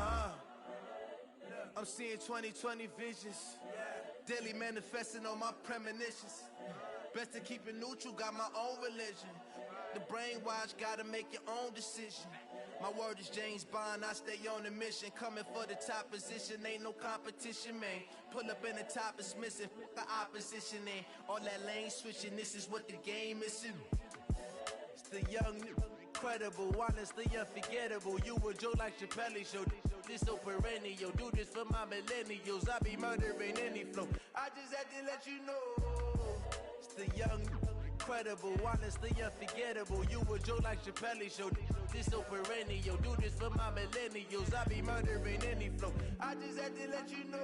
I'm seeing 2020 visions. Daily manifesting on my premonitions. Best to keep it neutral, got my own religion. The brainwash, gotta make your own decision. My word is James Bond, I stay on a mission. Coming for the top position, ain't no competition, man. Pull up in the top, it's missing, the opposition ain't. All that lane switching, this is what the game is. It's the young, incredible, honestly unforgettable. You a joke like Chappelle show. This so perennial. Do this for my millennials. I be murdering any flow. I just had to let you know. It's the young, incredible, honestly unforgettable. You a joke like Chappelle show. This so perennial. Do this for my millennials. I be murdering any flow. I just had to let you know.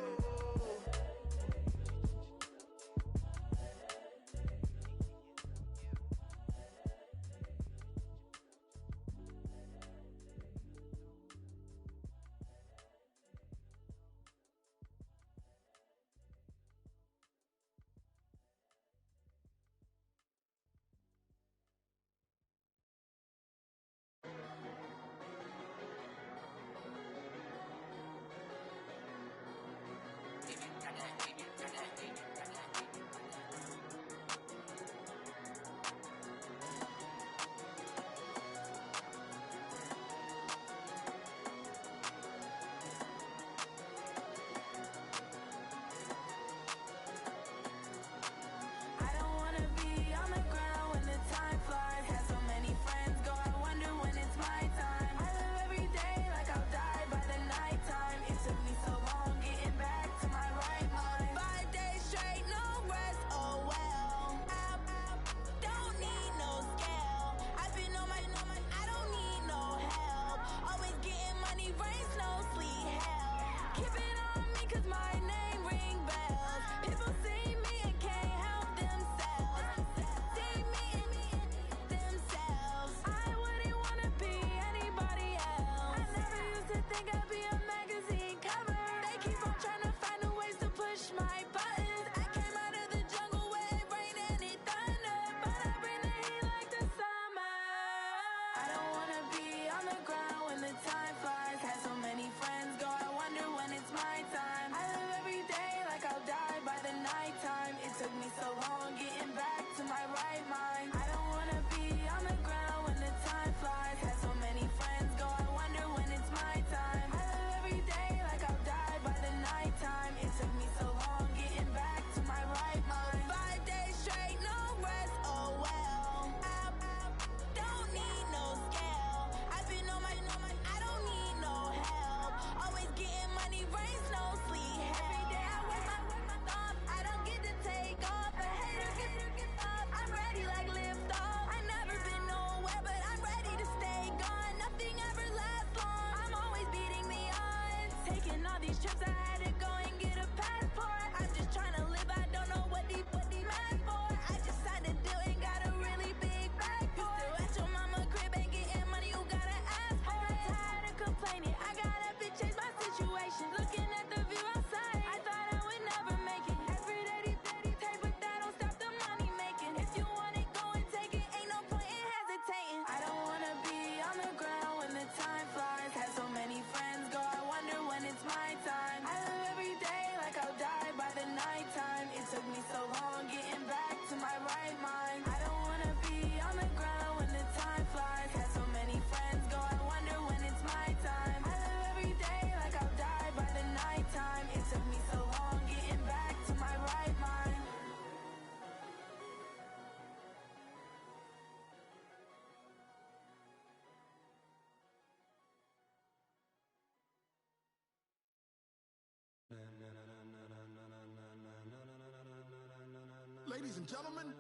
Ladies and gentlemen,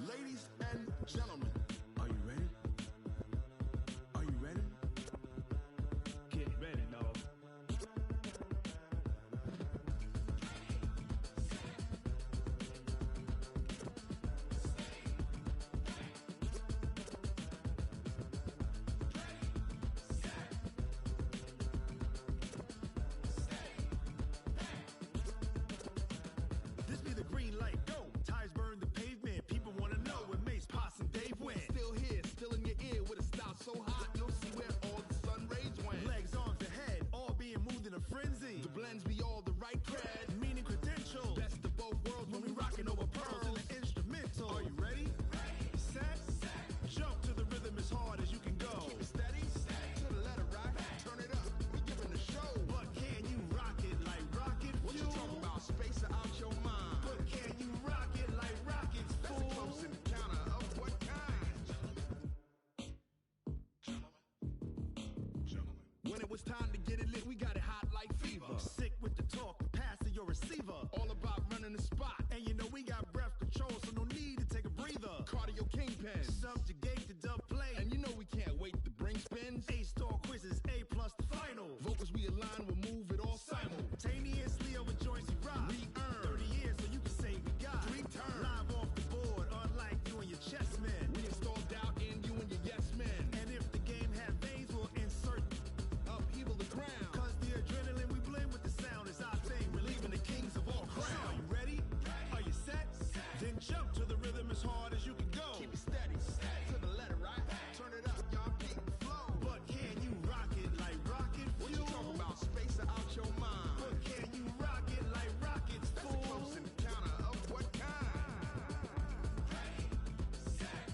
ladies and gentlemen, are you ready? Are you ready? Get ready, dog. This be the green light, go. Tires burn the pavement. People wanna know when Mace, Poss, and Dave win. Still it's time to get it lit, we got it hot like fever. Sick with the talk, the pass to your receiver. All about running the spot. And you know we got breath control, so no need to take a breather. Cardio kingpin, subjugate the dub play. And you know we can't wait to bring spins. A-star quizzes, A+ the final. Vocals we align, we'll move it all simultaneously over joints we rock. We earn 30 years, so you can say we got 3 turns. Live off the board, unlike you and your chess men. We install doubt in you and your yes men. And if the game had veins, we'll insert upheaval the ground. Cause the adrenaline we blend with the sound is our thing. We're leaving the kings of all crowns. So are you ready? Are you set? Then jump to the rhythm as hard as you can go. Keep it steady, to the letter, right? Turn it up, y'all keep it flow. But can you rock it like rocket fuel? What you talking about? Space out your mind. But can you rock it like rockets, fool? That's a close encounter of what kind? Ready, set,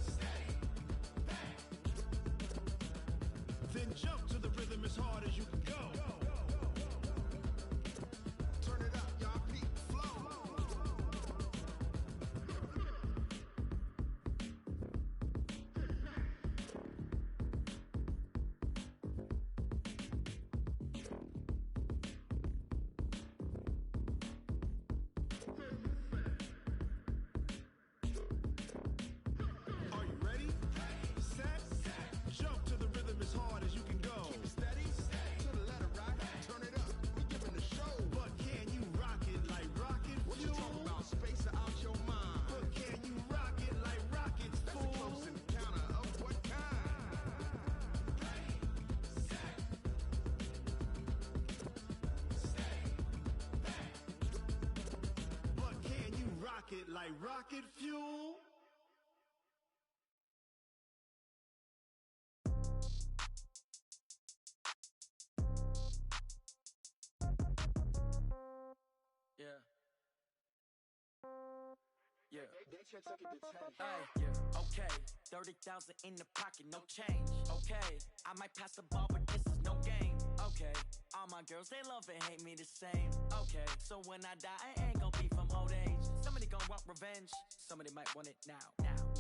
steady, bang. Then jump to the rhythm as hard as you can go. Turn it up, y'all peak flow. Are you ready? Set, jump to the rhythm as hard as you can go. Keep it steady, to the letter, right? Turn it up, we giving the show. But can you rock it like rocket fuel? What you talking about? Space out your mind. But can you rock it like rockets, fool? That's a close encounter of what kind? Ready, set, steady, bang. But can you rock it like rocket fuel? Yeah. Yeah. They should take it to 10. Hey, yeah, okay. 30,000 in the pocket, no change. Okay, I might pass the ball, but this is no game. Okay, all my girls, they love and hate me the same. Okay, so when I die, I ain't gon' be from old age. Somebody gon' want revenge, somebody might want it now.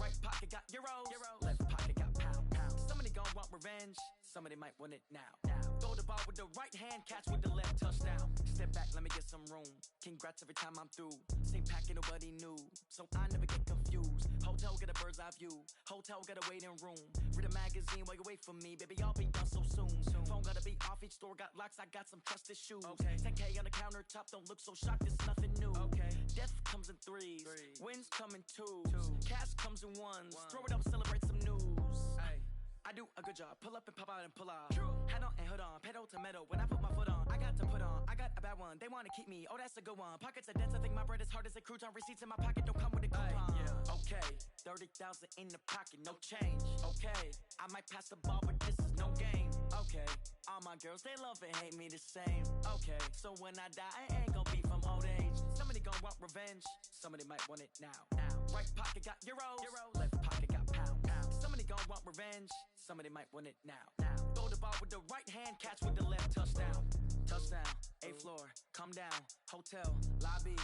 Right pocket got euros, left pocket got pound. Somebody gon' want revenge, somebody might want it now. Throw the ball with the right hand, catch with the left, touchdown. Step back, let me get some room. Congrats every time I'm through. Same packet, nobody knew, so I never get confused. Hotel get a bird's eye view, hotel got a waiting room. Read a magazine while you wait for me, baby, I'll be done so soon. Phone gotta be off, each store got locks, I got some trusted shoes. 10K on the countertop, don't look so shocked, it's nothing new. Death comes in threes, wins come in twos, cash comes in ones. Throw it up, celebrate some news. I do a good job, pull up and pop out and pull out. Head on and hood on, pedal to metal. When I put my foot on, I got to put on. I got a bad one, they wanna keep me, oh that's a good one. Pockets are dense, I think my bread is hard as a crouton. Receipts in my pocket don't come with a coupon. Okay, 30,000 in the pocket, no change. Okay, I might pass the ball, but this is no game. Okay, all my girls, they love and hate me the same. Okay, so when I die, I ain't gon' be from old age. Somebody gon' want revenge, somebody might want it now. Right pocket got euros, left pocket got pound. Somebody gon' want revenge, somebody might want it now. Throw the ball with the right hand, catch with the left, touchdown. Touchdown, 8th floor, come down, hotel, lobby.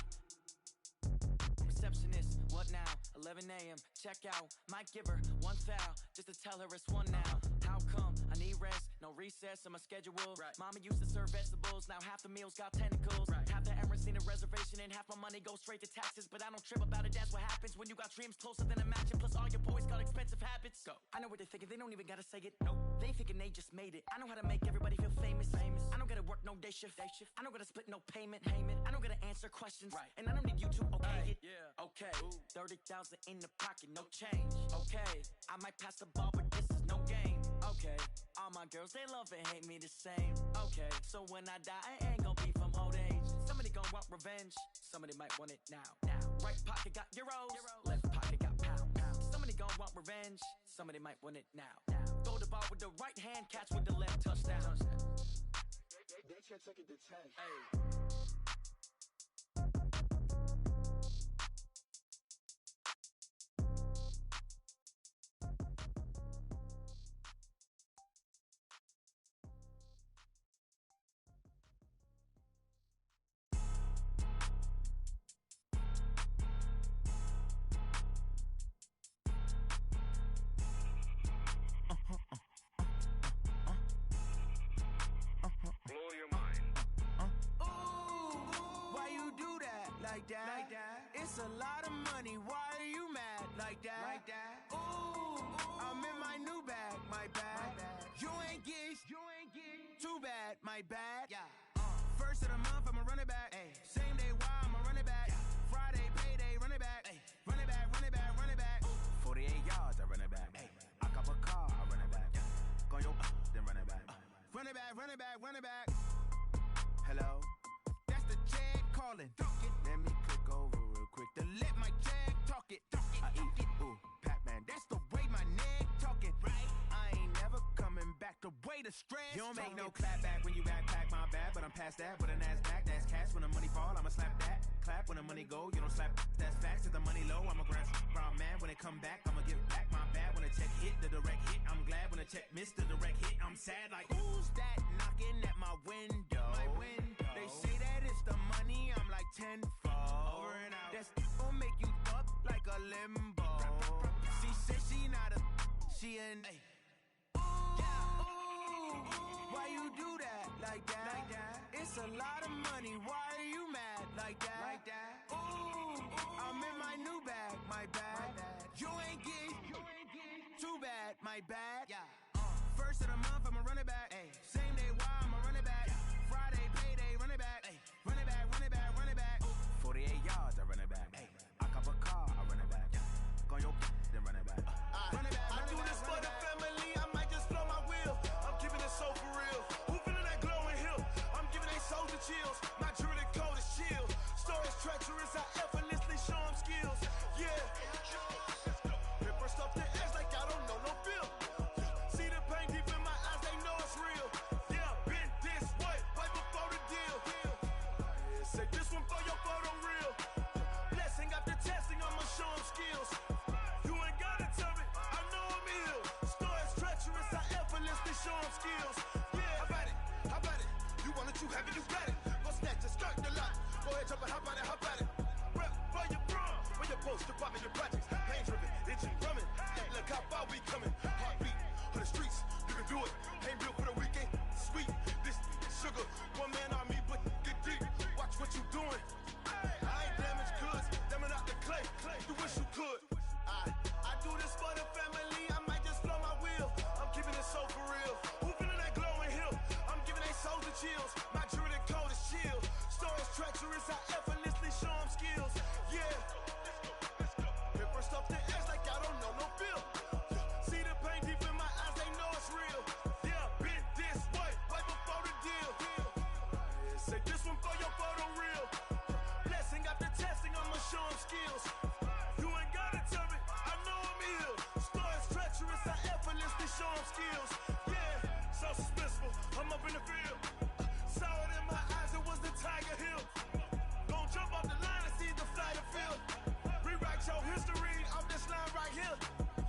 Receptionist, what now? 11 a.m., check out. Might give her one foul, just to tell her it's one now. How come? I need rest, no recess in my schedule. Mama used to serve vegetables, now half the meals got tentacles. Half the Emirates need a reservation and half my money goes straight to taxes. But I don't trip about it, that's what happens when you got dreams closer than a match. And plus all your boys got expensive habits. I know what they're thinking, they don't even gotta say it. They thinking they just made it. I know how to make everybody feel famous. I don't gotta work no day shift. I don't gotta split no payment. I don't gotta answer questions. And I don't need you to okay it. Okay, 30,000 in the pocket, no change. Okay, I might pass the ball, but this is no game. Okay, all my girls, they love and hate me the same. Okay, so when I die, I ain't gon' be from old age. Somebody gon' want revenge, somebody might want it now. Right pocket got euros, left pocket got pound. Somebody gon' want revenge, somebody might want it now. Throw the ball with the right hand, catch with the left, touchdown. They should take it to 10. like that. It's a lot of money, why are you mad like that? Ooh, I'm in my new bag, my bad. You ain't get too bad, my bad. First of the month, I'ma run it back. Same day, why I'ma run it back. Friday, payday, run it back. Run it back, run it back, run it back. 48 yards, I run it back. I cop a car, I run it back. Go your then run it back. Run it back, run it back, run it back. Hello, that's the jag calling. Let me click over real quick to let my jag talk it. I eat it, ooh, Pac-Man. That's the way my neck talking. Right, I ain't never coming back. The way the stress. You don't make no clap back when you backpack my bad, but I'm past that. With a NASDAQ, that's cash. When the money fall, I'ma slap that. Clap when the money go, you don't slap. That's facts. If the money low, I'ma grab brown man. When it come back, I'ma give back my bad. When the check hit, the direct hit. I'm glad when the check missed the direct hit. I'm sad like who's that knocking at my window? They say that it's the money. I'm like tenfold. Over and out. That's gon' make you up like a limbo. She said she not a. She an. Why you do that like that? It's a lot of money. Why are you mad like that? Ooh, I'm in my new bag, my bad. You ain't get too bad, my bad. First of the month, I'ma run it back. Same day, why I'ma run it back. Friday, payday, run it back. Run it back, run it back, run it back. 48 yards, I run it back. I cop a car, I run it back. Go your then run it back. Run it back, I do this for the family, I might just blow my wheel. I'm keeping it so for real. Who feeling that glowing hill? I'm giving they souls the chills. My jewelry code is chill. Stories treacherous, I effortlessly show them skills. Yeah. Paper stuff the edge like I don't know no feel. See the pain deep in my eyes, they know it's real. Yeah, been this way, right before the deal. Say this one for your photo reel. Blessing after testing, I'ma show them skills. You ain't gotta tell me, I know I'm ill. Stories treacherous, I effortlessly show them skills. Yeah, how about it? How about it? You want it, you have it, you got it. Go snatch it, start the lot. Go ahead, jump it, how about it, how about it? Rep for your prom, for your poster, popping your projects. Pain driven, itching, drumming. Look how far we coming. Heartbeat on the streets, you can do it. Ain't built for the weekend, sweet. This sugar, one man army, but get deep. Watch what you doing. I ain't damaged goods, them are not the clay. You wish you could. I do this for the family, I might just blow my wheel. I'm keeping it so for real. Who feeling that glowing hill? I'm giving they souls the chills. My jewelry code is chill. Stories treacherous, I effortlessly show them skills. Yeah. Paper stuff the edge like I don't know no feel. See the pain deep in my eyes, they know it's real. Yeah, been this way, right before the deal. Say this one for your photo reel. Blessing after testing, I'ma show them skills. You ain't gotta tell me, I know I'm ill. Stories treacherous, I effortlessly show them skills. Yeah, so suspenseful, I'm up in the field. Saw it in my eyes, it was the Tiger Hill. Gon' jump off the line and see the flight of field. Rewrite your history off this line right here.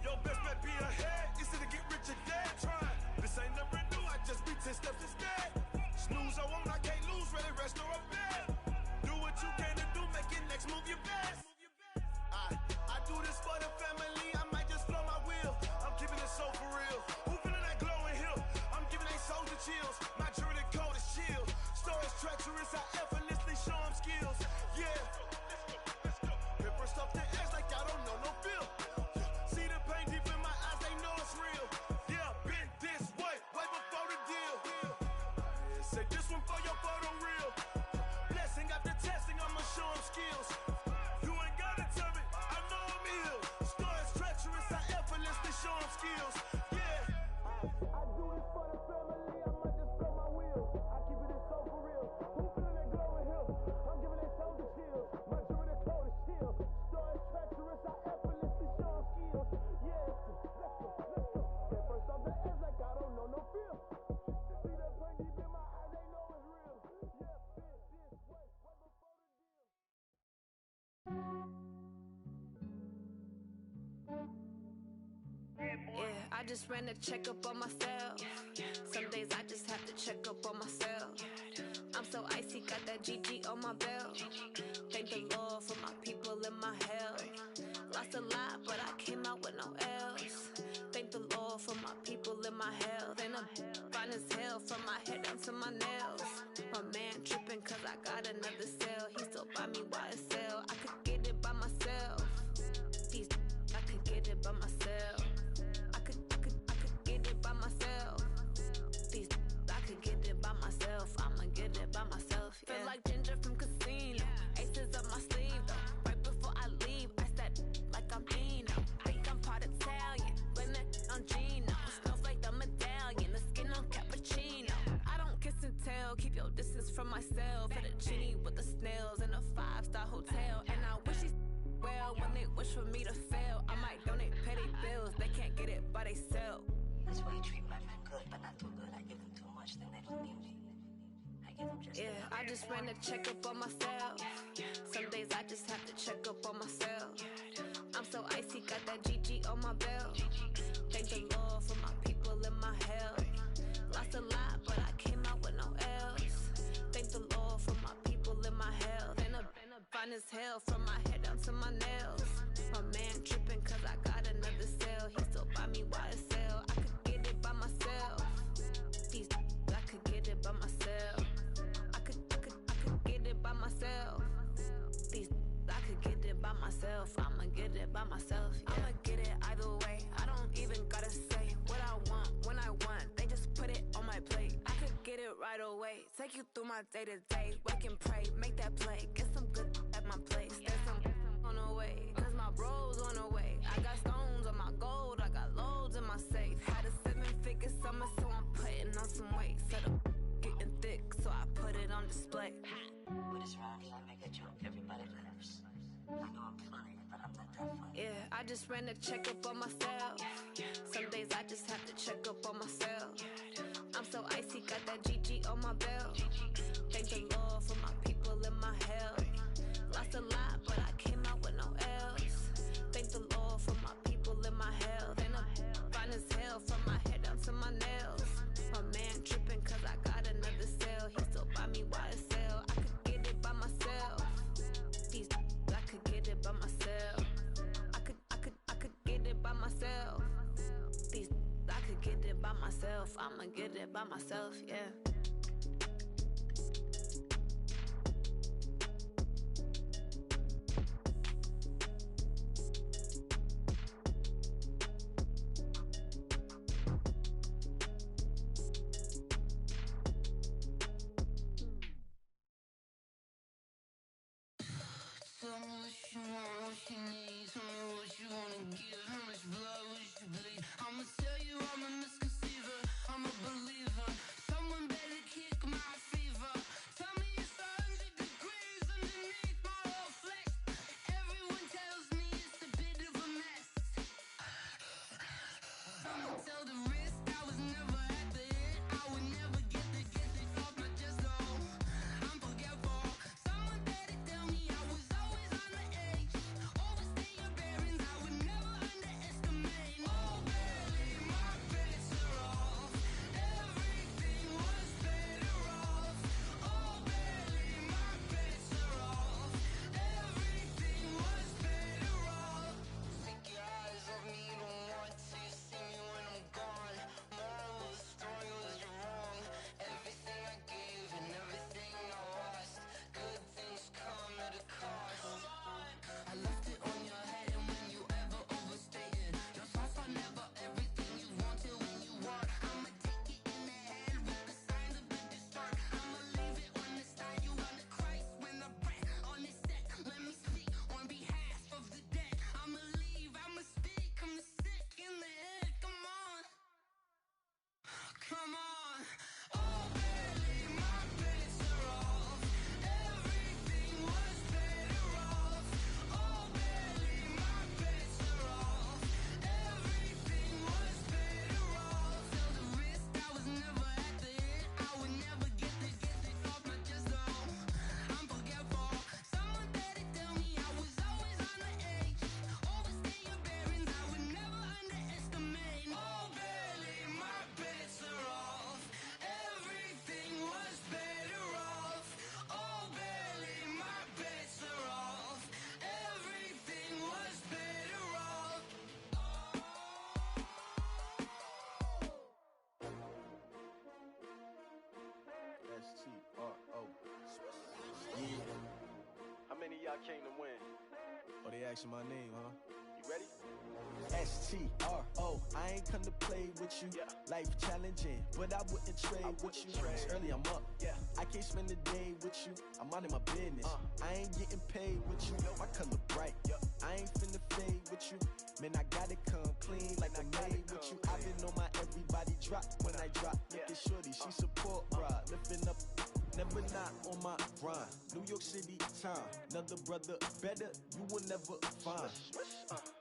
Your best bet be ahead, easy to get rich or dead trying. This ain't never new, I just be 10 steps instead. Snooze, I won't, I can't lose, ready, rest or a bed. Do what you can to do, make your next move your best. I do this for the family, I might just blow my wheel. I'm keeping it so for real. Who feeling that glowing hill? I'm giving they souls the chills. My jewelry code is chill. Stories treacherous, I effortlessly show them skills. Yeah. Paper stuff the edge like I don't know no feel. See the pain deep in my eyes, they know it's real. Yeah, been this way, right before the deal. Say this one for your photo reel. Blessing after testing, I'ma show them skills. You ain't gotta tell me, I know I'm ill. Stories treacherous, I effortlessly show them skills. Yeah. I do this for the family, I might just blow my wheel. I keep it so for real. Who feeling that glowing hill? I'm giving they souls the chills. My jewelry code is chill. Stories treacherous, I effortlessly show them skills. Yeah. Let's go. Get first off the edge like I don't know no feel. See that pain deep in my eyes, they know it's real. Yeah, been this way, right before the deal. Yeah, I just ran a checkup on myself. Some days I just have to check up on myself. I'm so icy, got that GG on my belt. Thank the Lord for my people and my health. Lost a lot, but I came out with no else. Thank the Lord for my people and my health. And I'm fine as hell from my head down to my nails. My man tripping cause I got another cell. He still buy me YSL. from myself. For the genie with the snails in a 5-star hotel. And I wish these well when they wish for me to fail. I might donate petty bills, they can't get it by they sell. That's why you treat my men good, but not too good. I give them too much, then they don't need me. I give them just enough. I just ran a checkup on myself. Some days I just have to check up on myself. I'm so icy, got that GG on my belt. Thank the Lord for my people in my health. Lost a lot, but I came out with no else. Thank the Lord for my people in my health. And I'm fine as hell from my head down to my nails. My man tripping cause I got another cell. He still buy me YSL. I could get it by myself. These I could get it by myself. I could get it by myself. These I could get it by myself. I'ma get it by myself. Yeah. I'ma get it either way. I don't even gotta say what I want when I want. They just put it on my plate. I could get it right away. Take you through my day to day. Wake and pray, make that play. Get some good at my place. There's some on the way. Cause my bros on the way. I got stones on my gold. I got loads in my safe. Had a 7-figure summer, so I'm putting on some weight. Set up getting thick, so I put it on display. With this round here, I make a joke. Everybody laughs. I know I'm funny, but I'm not that funny. Yeah, I just ran a checkup on myself. Some days I just have to check up on myself. I'm so icy, got that GG on my belt. Thank the Lord for my people in my health. Lost a lot, but I came out with no else. Thank the Lord for my people in my health. And I'm fine as hell from my head down to my nails. My man tripping cause I got another cell. He still buy me YSL. I could get it by myself. These I could get it by myself. I could get it by myself. These I could get it by myself. I'ma get it by myself, yeah. Tell me what you want, what you need. Tell me what you wanna give. How much blood would you bleed? I'ma tell you I'm a misconceiver. I'm a believer. Someone better kick my fever. Tell me it's 100 degrees underneath my whole flesh. Everyone tells me it's a bit of a mess. I'ma tell the risk I was never at the hit. I would never get this off my chest though. I'm forgetful. Someone better tell me I was always on the edge. Overstay your bearings, I would never underestimate. Oh baby, my bets are off. Everything was better off. Oh baby, my bets are off. Everything was better off. Take your eyes off me, you don't want to see me when I'm gone. Moral of the story was you're wrong. Everything I gave and everything I lost. Good things come at a cost. I left it on your head, and when you ever overstated, your thoughts are never everything you wanted when you want. I'ma take it in the head with the signs of the disturbed. I'ma leave it on the side. You on the Christ when I breath on this set. Let me speak on behalf of the dead. I'ma leave, I'ma speak. I'm the sick in the head. Come on, come on. Oh baby, my bets are off. Everything was better off. Oh baby, my bets are off. Everything was better off. Tell the risk I was never at the hit. I would never get this off my chest though. I'm forgetful. Someone better tell me I was always on the edge. Overstay your bearings, I would never underestimate. Oh baby, my bets are off. Everything was better off. Oh baby, my bets are off. Everything was better off. S-T-R-O. Yeah. How many of y'all came to win? Oh, they asking my name, huh? You ready? S-T-R-O. I ain't come to play with you. Life challenging, but I wouldn't trade with you. It's early, I'm up. I can't spend the day with you. I'm minding my business. I ain't getting paid with you. My color bright. I ain't finna fade with you. Man, I gotta come clean like I made with you. I've been on my everybody drop when I drop. Look at shorty, she support rod. Lifting up never not on my grind. New York City time, another brother better, you will never find.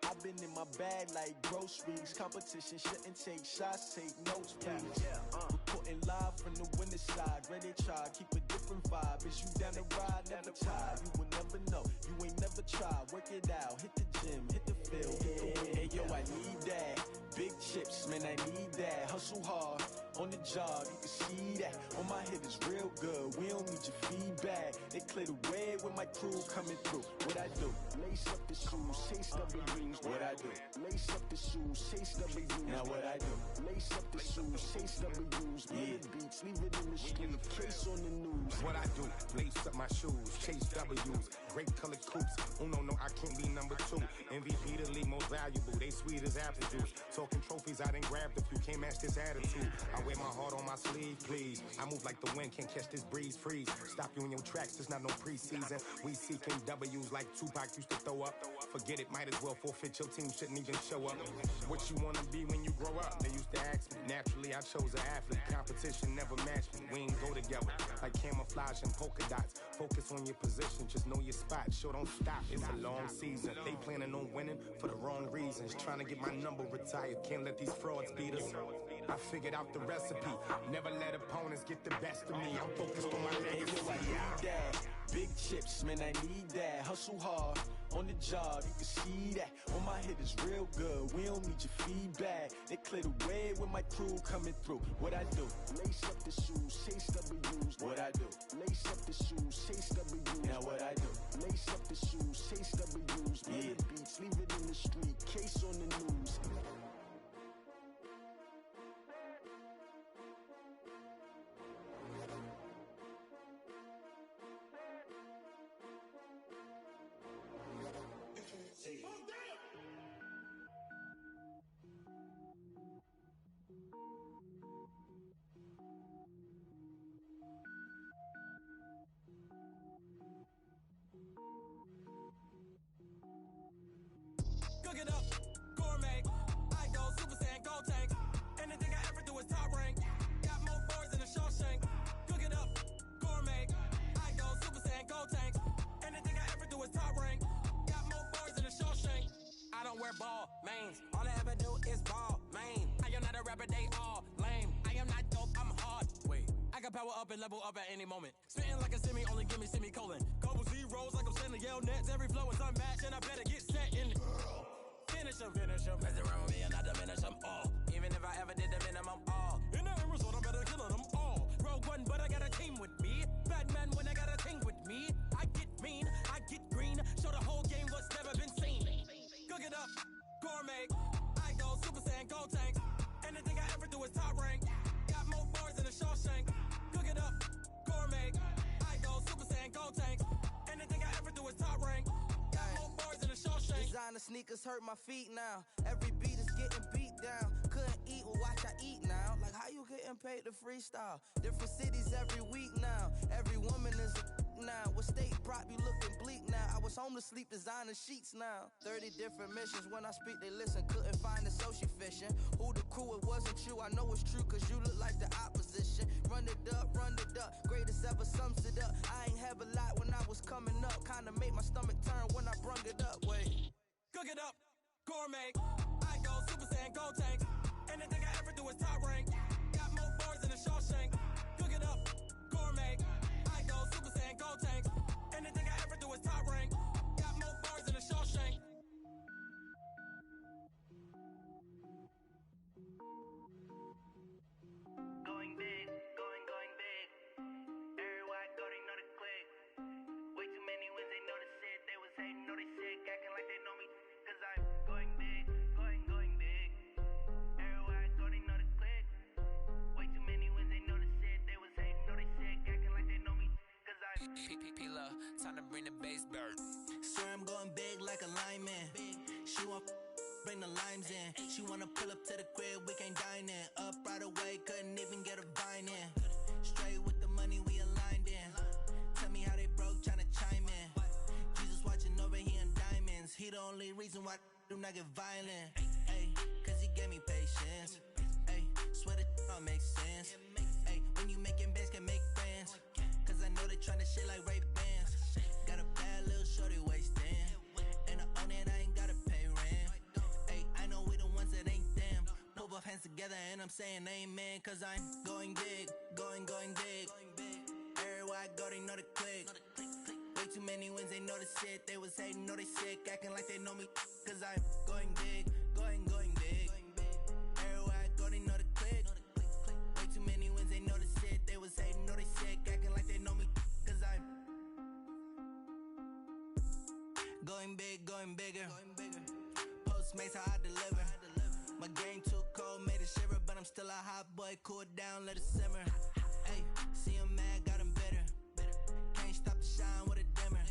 I've been in my bag like groceries. Competition shouldn't take shots, take notes, please. Reporting live from the winter side. Ready to try, keep a different vibe. Is you down the ride, never tired. You will never know, you ain't never tried. Work it out, hit the gym, hit the field, hit the wind. Hey yo, I need that. Big chips, man, I need that. Hustle hard, on the job, you can see that. On my head is real good, we don't need your feedback. They clear the way with my crew coming through. What I do? Lace up the shoes, chase W's. What I do? Lace up the shoes, chase W's. Now what I do? Lace up the shoes, chase W's. Yeah. Beats, leave it in the street, case on the news. What I do? Lace up my shoes, chase W's. Great colored coops. Oh no, I can't be number 2. MVP the league most valuable. They sweet as apple juice. Talking trophies, I done grabbed a few. Can't match this attitude. I wear my heart on my sleeve, please. I move like the wind, can't catch this breeze, freeze. Stop you in your tracks, there's not no preseason. We seeking W's like Tupac used to throw up. Forget it, might as well forfeit. Your team shouldn't even show up. What you wanna be when you grow up? They used to ask me. Naturally, I chose an athlete. Competition never matched me. We ain't go together like camouflage and polka dots. Focus on your position, just know your spot. Show don't stop, it's a long season. They planning on winning for the wrong reasons. Trying to get my number retired. Can't let these frauds beat us. I figured out the recipe. Never let opponents get the best of me. I'm focused on my legacy. I need that. Big chips, man, I need that. Hustle hard, on the job, you can see that. On my head is real good, we don't need your feedback. They clear the way with my crew coming through. What I do? Lace up the shoes, chase W's. What I do? Lace up the shoes, chase W's. Now what I do? Lace up the shoes, chase W's. Yeah. Beats, leave it in the street, case on the news. Cook it up, gourmet. I go Super Saiyan, go tank. Anything I ever do is top rank. Got more boards than a Shawshank. Cook it up, gourmet. I go Super Saiyan, go tank. Anything I ever do is top rank. Got more boards than a Shawshank. I don't wear ball mains. All I ever do is ball main. I am not a rapper, they all lame. I am not dope, I'm hard. Wait, I can power up and level up at any moment. Spitting like a semi, only give me semicolon. Couple zeros like I'm sending yell nets. Every flow is unmatched and I better get set in. Finish them. Mess around with me and I diminish them all. Even if I ever did the minimum all. In the end result, I'm better killing them all. Rogue One, but I got a team with me. Batman when I got a team with me. I get mean, I get green. Show the whole game what's never been seen. Cook it up, gourmet. I go Super Saiyan, go tank. Anything I ever do is top rank. Got more bars than a Shawshank. Cook it up, gourmet. I go Super Saiyan, go tank. Anything I ever do is top rank. Got more bars than a Shawshank. Designer sneakers hurt my feet now. Every beat is getting beat down. Couldn't eat, well watch I eat now. Like how you getting paid to freestyle? Different cities every week now. Every woman is a now. What state prop you looking bleak now? I was home to sleep designer sheets now. 30 different missions. When I speak they listen. Couldn't find the social fishing. Who the crew? It wasn't you. I know it's true cause you look like the opposition. Run it up. Greatest ever sums it up. I ain't have a lot when I was coming up. Kinda made my stomach turn when I brung it up. Wait. Cook it up, gourmet. I go Super Saiyan, go tank. Anything I ever do is top rank. Got more bars than a Shawshank. Cook it up, gourmet. I go Super Saiyan, go tank. Anything I ever do is top rank. Got more bars than a Shawshank. Going big, going big. Everywhere I go, they know the click. Way too many wins, they know the shit. They was hating, know they sick, acting like they know me. Cause I'm going big, going big. Everywhere I go, they know the click. Way too many wins, they know the shit. They was hating, know they sick, acting like they know me. Cause I'm P-P-P-Love, time to bring the bass bird. Swear I'm going big like a lineman. She want bring the limes in. She wanna pull up to the crib, we can't dine in. Up right away, couldn't even get a vine in. Straight with the money we aligned in. Tell me how they broke, tryna chime in. Jesus watching over here in diamonds. He the only reason why do not get violent. Ay, cause he gave me patience. Ay, swear that all makes sense. Ay, when you making bands, can make friends. Cause cause I know they tryna shit like Ray-Bans. Got a bad little shorty wasting. And I own it, I ain't gotta pay rent. Hey, I know we the ones that ain't them. Put both hands together and I'm saying amen. Cause I'm going big, going big. Everywhere I go, they know the click. Way too many wins, they know the shit. They was hating, know they sick, acting like they know me. Cause I'm going big, going big. Everywhere I go, they know the click. Way too many wins, they know the shit. They was hating, know they sick, acting like they know me. Cause I'm going big, going bigger. Postmates, how I deliver. My game too cold, made it shiver. But I'm still a hot boy, cool it down, let it simmer. Hey, see him mad, got him bitter. Can't stop the shine with a dimmer.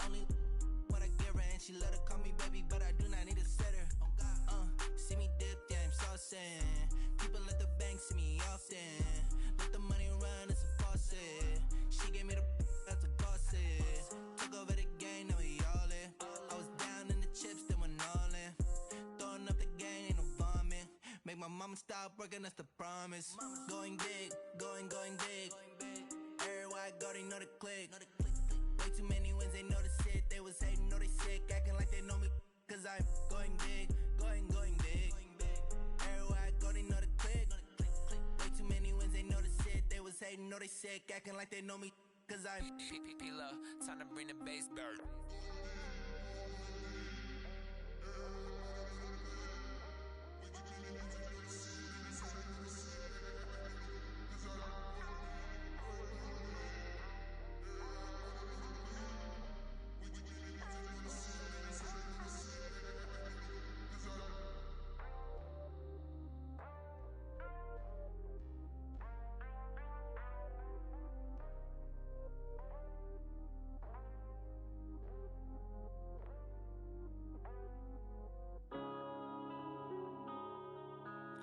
Only what I give her, and she let her call me baby, but I do not need a sitter. See me dip, yeah, I'm saucing. People at the bank see me often. Let the money run, it's a faucet. She gave me the that's a faucet. Took over the game, now we all in. I was down in the chips, then went all in. Throwing up the gang, ain't no vomit. Make my mama stop working, that's the promise. Going big, going big. Everywhere I go, they know the click. Way too many wins, they know the shit. They was hating, know they sick, acting like they know me. Cause I'm going big, going big. Everywhere I go, they know the click. Way too many wins, they know the shit. They was hating, know they sick, acting like they know me. Cause I'm P-P-P-Love, time to bring the bass back.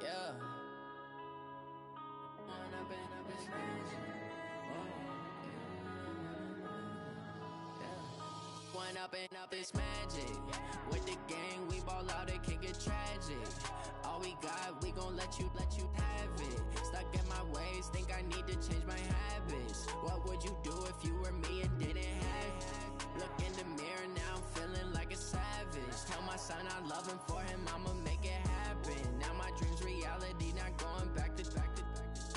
Yeah. One up and up is magic. With the gang, we ball out, it can get tragic. All we got, we gon' let you have it. Stuck in my ways, think I need to change my habits. What would you do if you were me and didn't have it? Look in the mirror, now I'm feeling like a savage. Tell my son I love him, for him I'ma make it happen. Now my dream's reality, not going back to.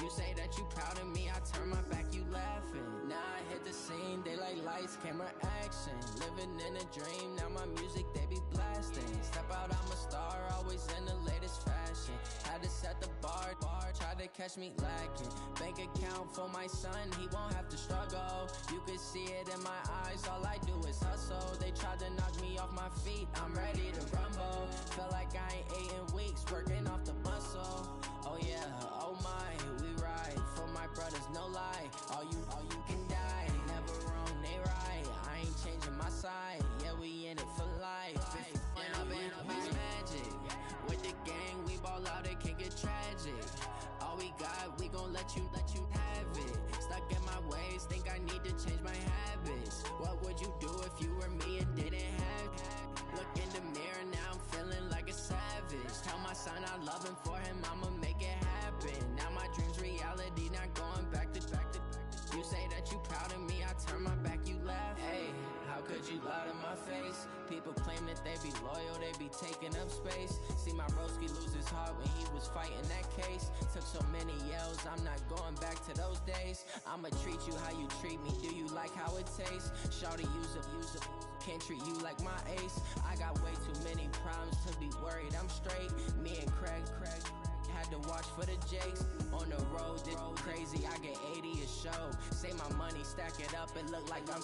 You say that you proud of me, I turn my back, you laughing. Now I hit the scene, they like lights, camera, action. Living in a dream, now my music, they be blasting. Step out, I'm a star, always in the latest fashion. Had to set the bar, try to catch me lacking. Bank account for my son, he won't have to struggle. You can see it in my eyes, all I do is hustle. They tried to knock me off my feet, I'm ready to rumble. Felt like I ain't ate in weeks, working off the muscle. Oh yeah, oh my, we ride for my brothers, no lie. All you can die, never wrong, they right. I ain't changing my side, yeah, we in it for life. When up and up is magic. With the gang, we ball out, it can get tragic. All we got, we gon' let you have it. Stuck in my ways, think I need to change my habits. What would you do if you were me and didn't have it? Look in the mirror, now I'm feeling like a savage. Tell my son I love him, for him I'ma make it happen. Now my dream's reality, not going back to. You say that you proud of me, I turn my back, you laugh. Hey, how could you lie to my face? People claim that they be loyal, they be taking up space. See my broski lose his heart when he was fighting that case. Took so many yells, I'm not going back to those days. I'ma treat you how you treat me, do you like how it tastes? Shawty, use up, can't treat you like my ace. I got way too many problems to be worried, I'm straight. Me and Craig had to watch for the Jakes. On the road, this crazy, I get 80 a show. Say my money, stack it up, it look like I'm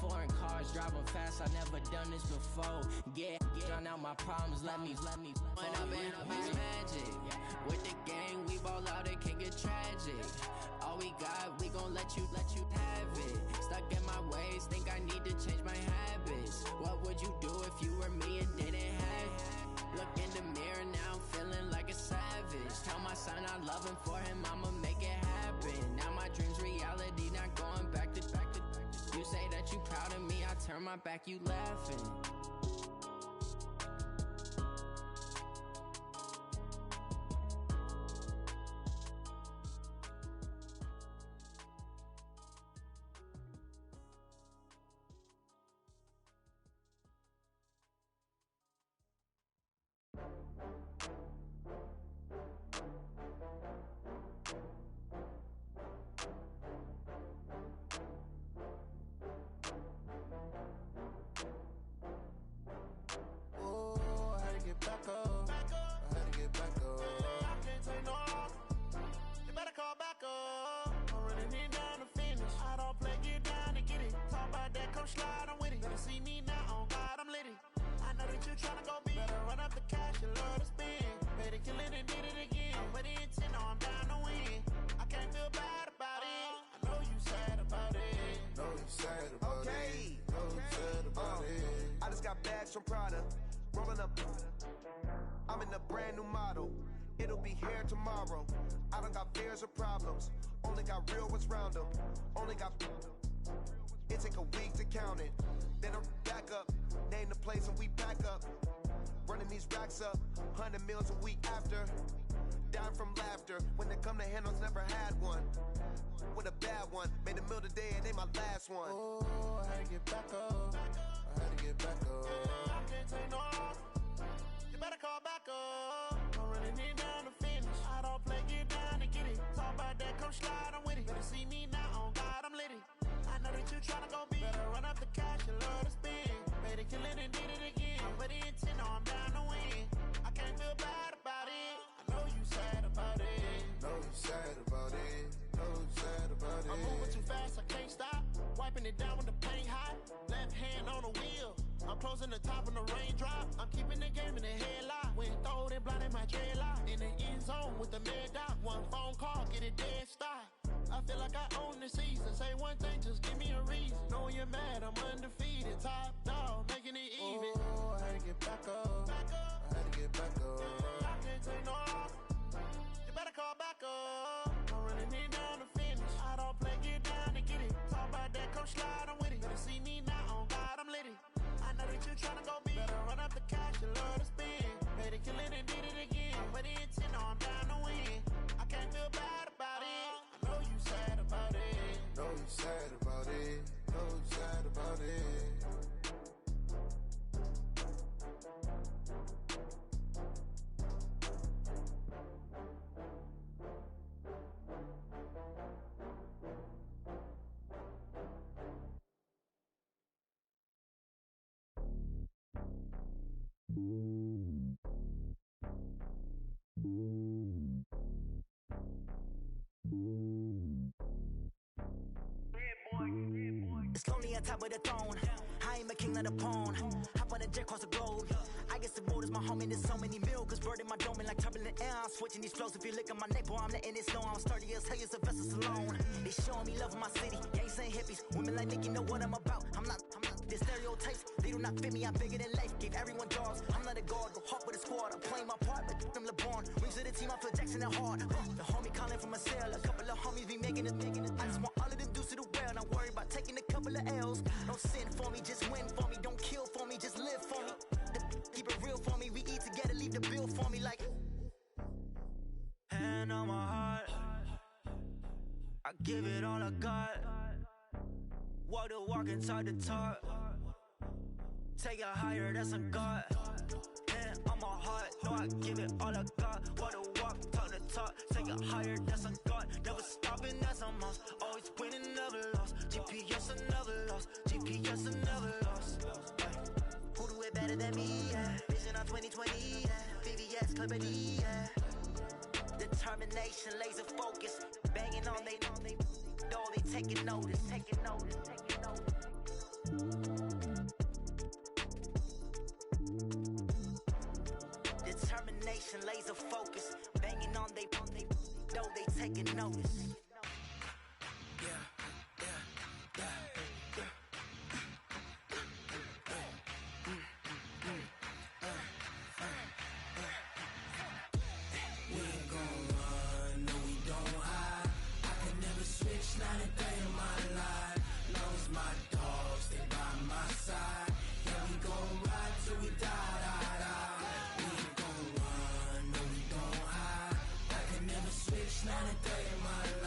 foreign cars, driving fast, I never done this before. Yeah, drown out my problems, let me When up and up is magic. With the gang, we ball out, it can get tragic. All we got, we gon' let you have it. Stuck in my ways, think I need to change my habits. What would you do if you were me and didn't have it? Look in the mirror, now I'm feeling like a savage. Tell my son I love him, for him I'ma make it happen. Now my dream's reality, not going back to. You say that you proud of me, I turn my back, you laughing. come slide, I'm with it. Better see me now, on God, I'm litty. I know that you tryna go big. Better run up the cash, you love to spend. Better kill it and did it again. I'm with the intent, no, I'm down to win. I can't feel bad about it. I know you sad about it. Know you sad about it. Know you sad about it. I just got bags from Prada. Rolling up. I'm in a brand new model. It'll be here tomorrow. I don't got fears or problems. Only got real ones round them. Only got. It take a week to count it. Then I'm back up. Name the place and we pack up. Running these racks up. 100 meals a week after. Down from laughter. When they come to handles, never had one. With a bad one. Made a meal today and ain't my last one. Oh, I had to get back up. I had to get back up. I can't take no loss. You better call back up. I'm running it down to finish. I don't play, get down and get it. Talk about that, come slide, I'm with it. Better see me now, on God, I'm litty. I know that you tryna go big. Better run up the cash, you love to spend. Better kill it and did it again. I'm with the intent, no, I'm down to win. I can't feel bad about it. I know you sad about it. Know you sad about it. Know you sad about it. I'm moving too fast, I can't stop. Wiping it down with the paint hot. Left hand on the wheel. I'm closing the top when the raindrop. I'm keeping the game in the headlock. When throwed and blinded my dreadlock. In the end zone with the mad dot. One phone call, get it dead stop. I feel like I own the season. Say one thing, just give me a reason. Knowing you're mad, I'm undefeated. Top dog, making it even. Oh, I had to get back up. I had to get back up. I can't take no loss. You better call back up. I'm running it down to finish. I don't play, get down and get it. Talk about that, come slide, I'm with it. Better see me now, on God, I'm litty. I know that you tryna go big. Better run up the cash, you love to spend. Better kill it and did it again. I'm with the intent, no, I'm down to win. I can't feel bad about it. I know you sad about it. Know you sad about it. Know you sad about it. It's lonely on top of the throne. I am a king, not a pawn. Hop on a jet across the globe. I guess the world is my home and there's so many milkers burning my dome like turbulent air. I'm switching these flows. If you look at my neck, boy, I'm letting it snow. I'm sturdy as hell, it's a vessel alone. They showing me love in my city. Gangs ain't hippies. Women like Nicky know what I'm about. I'm not the stereotypes. They do not fit me. I'm bigger than life. Gave everyone dogs. I'm not a guard. Go hard with a squad. I'm playing my part like them LeBron. Rings to the team. I feel Jackson and hard. The homie calling from a cell. A couple of homies be making it. I just want all of them dudes to the well. Not worry about taking a couple of L's. Don't sin for me, just win for me. Don't kill for me, just live for me. Keep it real for me. We eat together, leave the bill for me like. Hand on my heart, I give it all I got. Walk the walk and talk the talk. Take it higher, that's a God. Hand on my heart, no, I give it all I got. Walk the walk, talk the talk. Take it higher, that's a God. Never stopping, that's a must. Always winning, never lost. GPS, I never lost. GPS, I never lost. Who do it better than me? Yeah. Vision on 2020. Yeah. VVS, Clipper D. Yeah. Determination, laser focus. Banging on they, though they taking notice. Taking notice, taking notice. Determination, laser focus. Banging on they, though they taking notice. Not a day in my life. Long as my dogs stay by my side. Yeah, we gon' ride till we die, die, die. We ain't gon' run, no, we gon' hide. I can never switch, not a day in my life.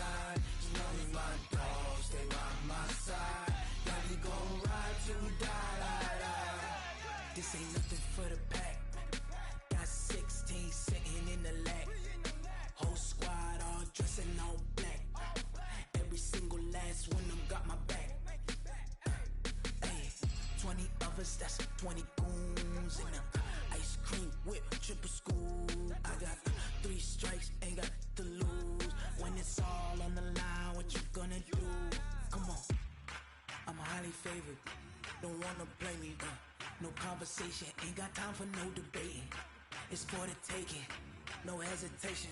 wanna blame me. No conversation, ain't got time for no debating. It's for the taking, no hesitation.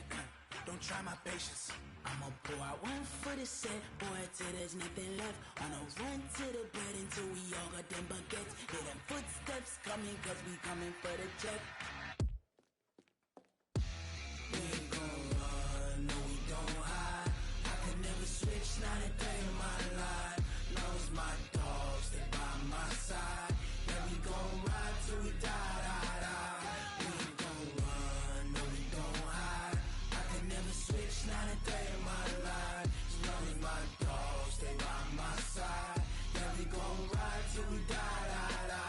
Don't try my patience. I'ma pour out one for the set, boy, till there's nothing left. On a run to the bed until we all got them baguettes. Hear them footsteps coming, cause we coming for the jet. We ain't gon' run, no we don't hide. I could never switch, not a day in my life. Knows my dogs, they by my side. Yeah, we gon' ride till we die, die, die. We ain't gon' run, no we don't hide. I could never switch, not a day in my life. As long as my dogs, they by my side. Yeah, we gon' ride till we die, die, die.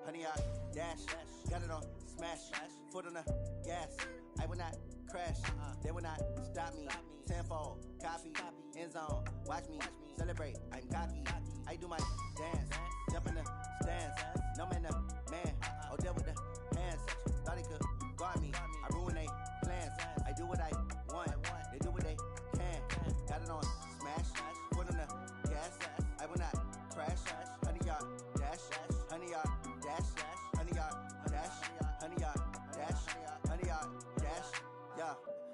Honey, I dash, got it on smash, foot on the gas. I will not crash, they will not stop me. Tenfold, copy, end zone, watch me celebrate. I'm cocky, I do my dance, jump in the stands. No man, the man, oh, deal with the hands. Thought he could guard me, I ruin they plans. I do what I want, they do what they can. Got it on smash, foot on the gas. I will not crash, honey, y'all dash, honey, y'all dash, honey, y'all dash, honey, y'all dash, honey, y'all dash, yeah.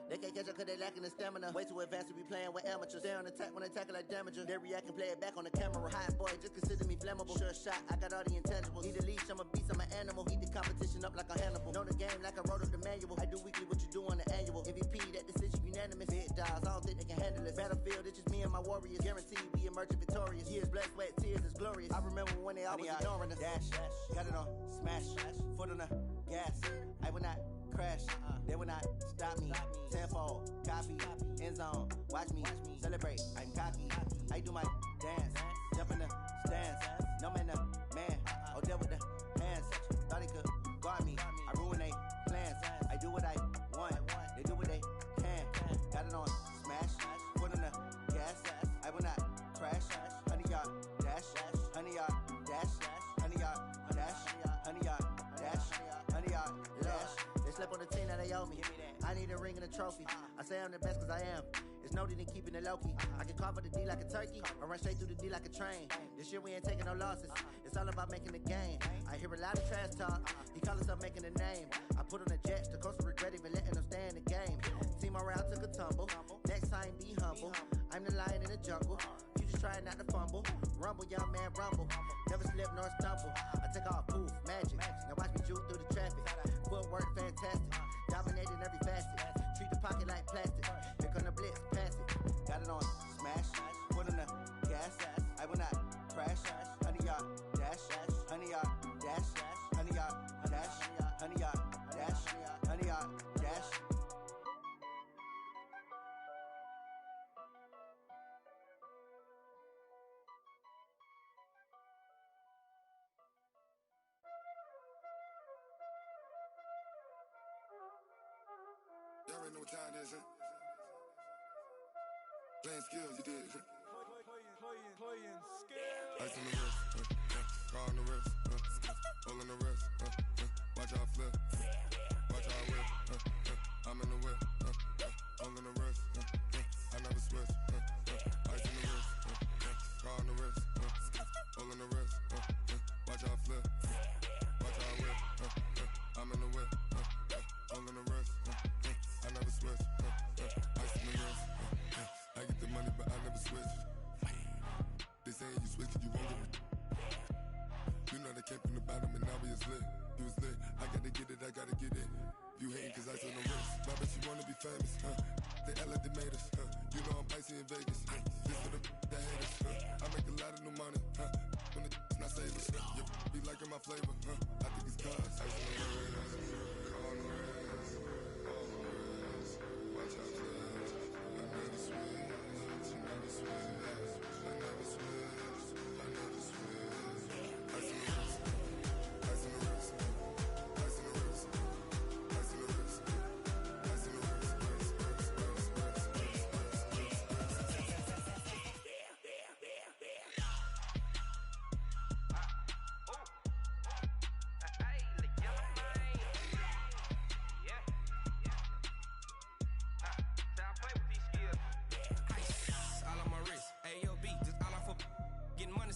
They can't catch up cause they lacking the stamina. Way too advanced to be playing with amateurs. Stay on attack when they tackle like damager. They react and play it back on the camera. Hot boy, just consider me flammable. Sure shot, I got all the intangibles. Need a leash, I'm a beast, I'm an animal. Heat the competition up like a Hannibal. Know the game like I wrote up the manual. I do weekly what you do on the annual. MVP, that decision unanimous. Big dogs, I don't think they can handle it. Battlefield, it's just me and my warriors. Guaranteed we emerging victorious. Years, blood, sweat, tears is glorious. I remember when they always ignoring us. Dash, got it on smash, foot on the gas. I will not crash, they will not stop me. Tenfold, copy, end zone, watch me celebrate. I'm cocky, I do my dance, jump in the stands. No man, the man, oh, deal with the hands. Thought he could guard me, I ruin they plans. I do what I want, they do what they can. Got it on smash, foot on the gas. I will not crash, honey, y'all dash, honey, y'all dash, honey, y'all dash, honey, y'all dash, honey, y'all dash. They slept on the team that they owe me. I need a ring and a trophy. I say I'm the best cause I am. It's no need in keeping it low-key. I can carve up the D like a turkey or run straight through the D like a train. This year we ain't taking no losses. It's all about making the game. I hear a lot of trash talk. He call himself making a name. I put on the jets. The coach will regret even letting them stay in the game. Team morale took a tumble. Next time be humble. I'm the lion in the jungle. You just try not to fumble. Rumble, young man, rumble. Never slip nor stumble. I take off, poof, magic. Now watch me juke through the traffic. Footwork fantastic. Dominating every facet. Treat the pocket like plastic. Here come the blitz, pass it. Got it on smash, foot on the gas. I will not crash. Honey, y'all dash, honey, y'all dash, honey, y'all dash, honey, y'all dash, honey, y'all dash. Y'all already know what time it is, huh? Playing skills, you did. Playing skills. Ice on the wrist, car on the wrist, hole in the wrist, watch how I flip, watch how I whip, I'm in the whip, hole in the wrist, I never switch, ice on the wrist, car on the wrist, hole in the wrist, watch how I flip, watch how I whip, I'm in the whip, hole in the wrist, I never switch, ice on the wrist, I get the money but I never switch. They saying you switch it, you won't get it. You know they came from the bottom and now we is lit. You was lit, I gotta get it, I gotta get it. You hating cause I on the wrist. My bitch, you wanna be famous, They Ella, they made us, You know I'm icy in Vegas, This for the that hate us, I make a lot of new money, When the not savers, You be liking my flavor, I think it's cause ice on the wrist, on the wrist, on the wrist. Watch out, flash, I never switch, I never switch. I never switch, I never switch. Ice in the wrist, ice in the wrist, ice in the wrist, ice in the wrist, ice in the wrist,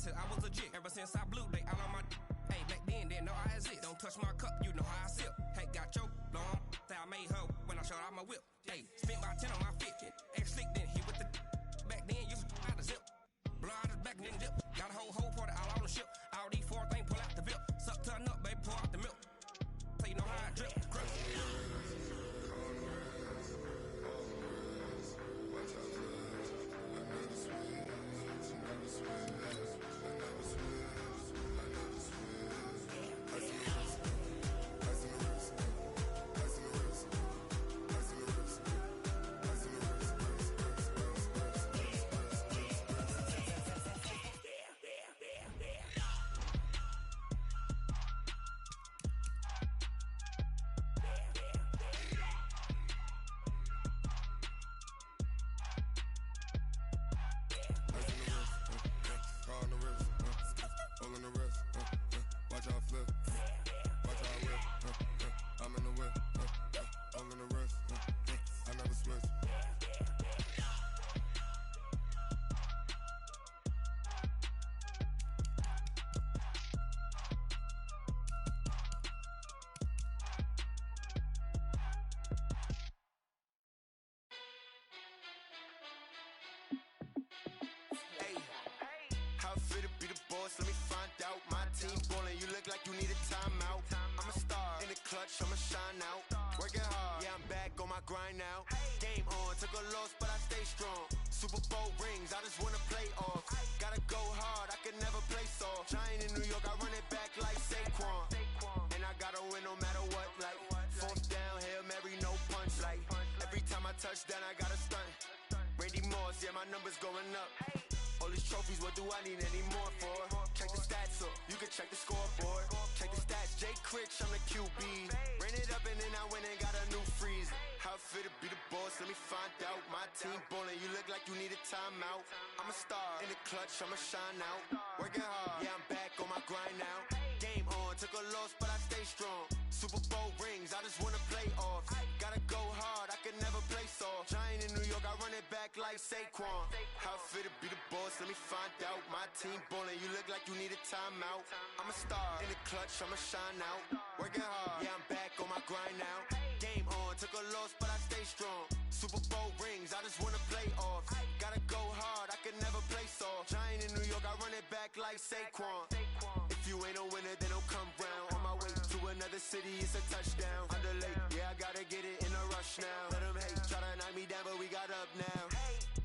since I was legit. Ever since I blew, they all on my. Hey, back then, didn't know I exist. Don't touch my cup, you know how I sip. Hey, got your long. That I made her when I showed out my whip. Hey, spent about 10 on my fit. Ex-slick, then hit with the. Back then, you out the zip. Blow out his back, then dip. Got a whole party all on the ship. All these four things, pull out the VIP. Suck, turn up, baby, pour out the milk. So you know how I drip. Crush. Let me find out. My team ballin', you look like you need a timeout. I'm a star in the clutch, I'ma shine out. Working hard, yeah, I'm back on my grind now. Game on, took a loss, but I stay strong. Super Bowl rings, I just wanna play off. Gotta go hard, I can never play soft. Giant in New York, I run it back like Saquon. And I gotta win no matter what, like fourth down, Hail Mary, no punch. Like every time I touch down, I gotta stunt. Randy Moss, yeah, my number's going up. All these trophies, what do I need any more for? Check the stats up, you can check the scoreboard. Check the stats, Jake Critch, I'm the QB. Ran it up and then I went and got a new freeze. How it fit to be the boss, let me find out. My team ballin', you look like you need a timeout. I'm a star in the clutch, I'ma shine out. Working hard, yeah, I'm back on my grind now. Game on, took a loss, but I stay strong. Super Bowl rings, I just wanna play off. Gotta go hard, I can never play soft. Giant in New York, I run it back like Saquon. How it fit to be the boss, let me find out. My team ballin', you look like you need a timeout. I'm a star in the clutch, I'ma shine out. Working hard, yeah, I'm back on my grind now. Game on, took a loss, but I stay strong. Super Bowl rings, I just wanna play off. Gotta go hard, I can never play soft. Giant in New York, I run it back like Saquon. If you ain't a winner, then don't come round. On my way to another city, it's a touchdown. Underlay, yeah, I gotta get it in a rush now. Let them hate, try to knock me down, but we got up now.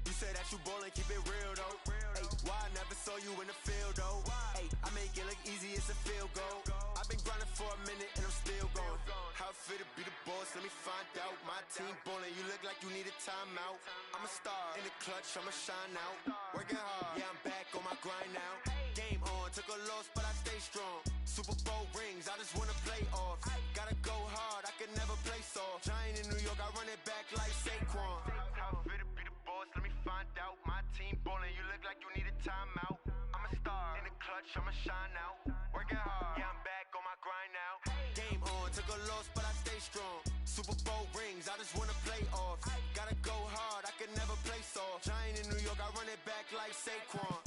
You say that you ballin', keep it real though. Hey, why I never saw you in the field though? Hey, I make it look easy, it's a field goal. I've been grinding for a minute and I'm still going. How it fit to be the boss, let me find out. My team ballin', you look like you need a timeout. I'm a star in the clutch, I'ma shine out. Working hard, yeah, I'm back on my grind now. Game on, took a loss, but I stay strong. Super Bowl rings, I just wanna play off. Gotta go hard, I can never play soft. Giant in New York, I run it back like Saquon. How it fit to be the boss, let me find out. My team ballin', you look like you need a timeout. I'm a star in the clutch, I'ma shine out. Working hard, yeah, I'm back on my grind now. Game on, took a loss, but I stay strong. Super Bowl rings, I just wanna play off. Gotta go hard, I can never play soft. Giant in New York, I run it back like Saquon.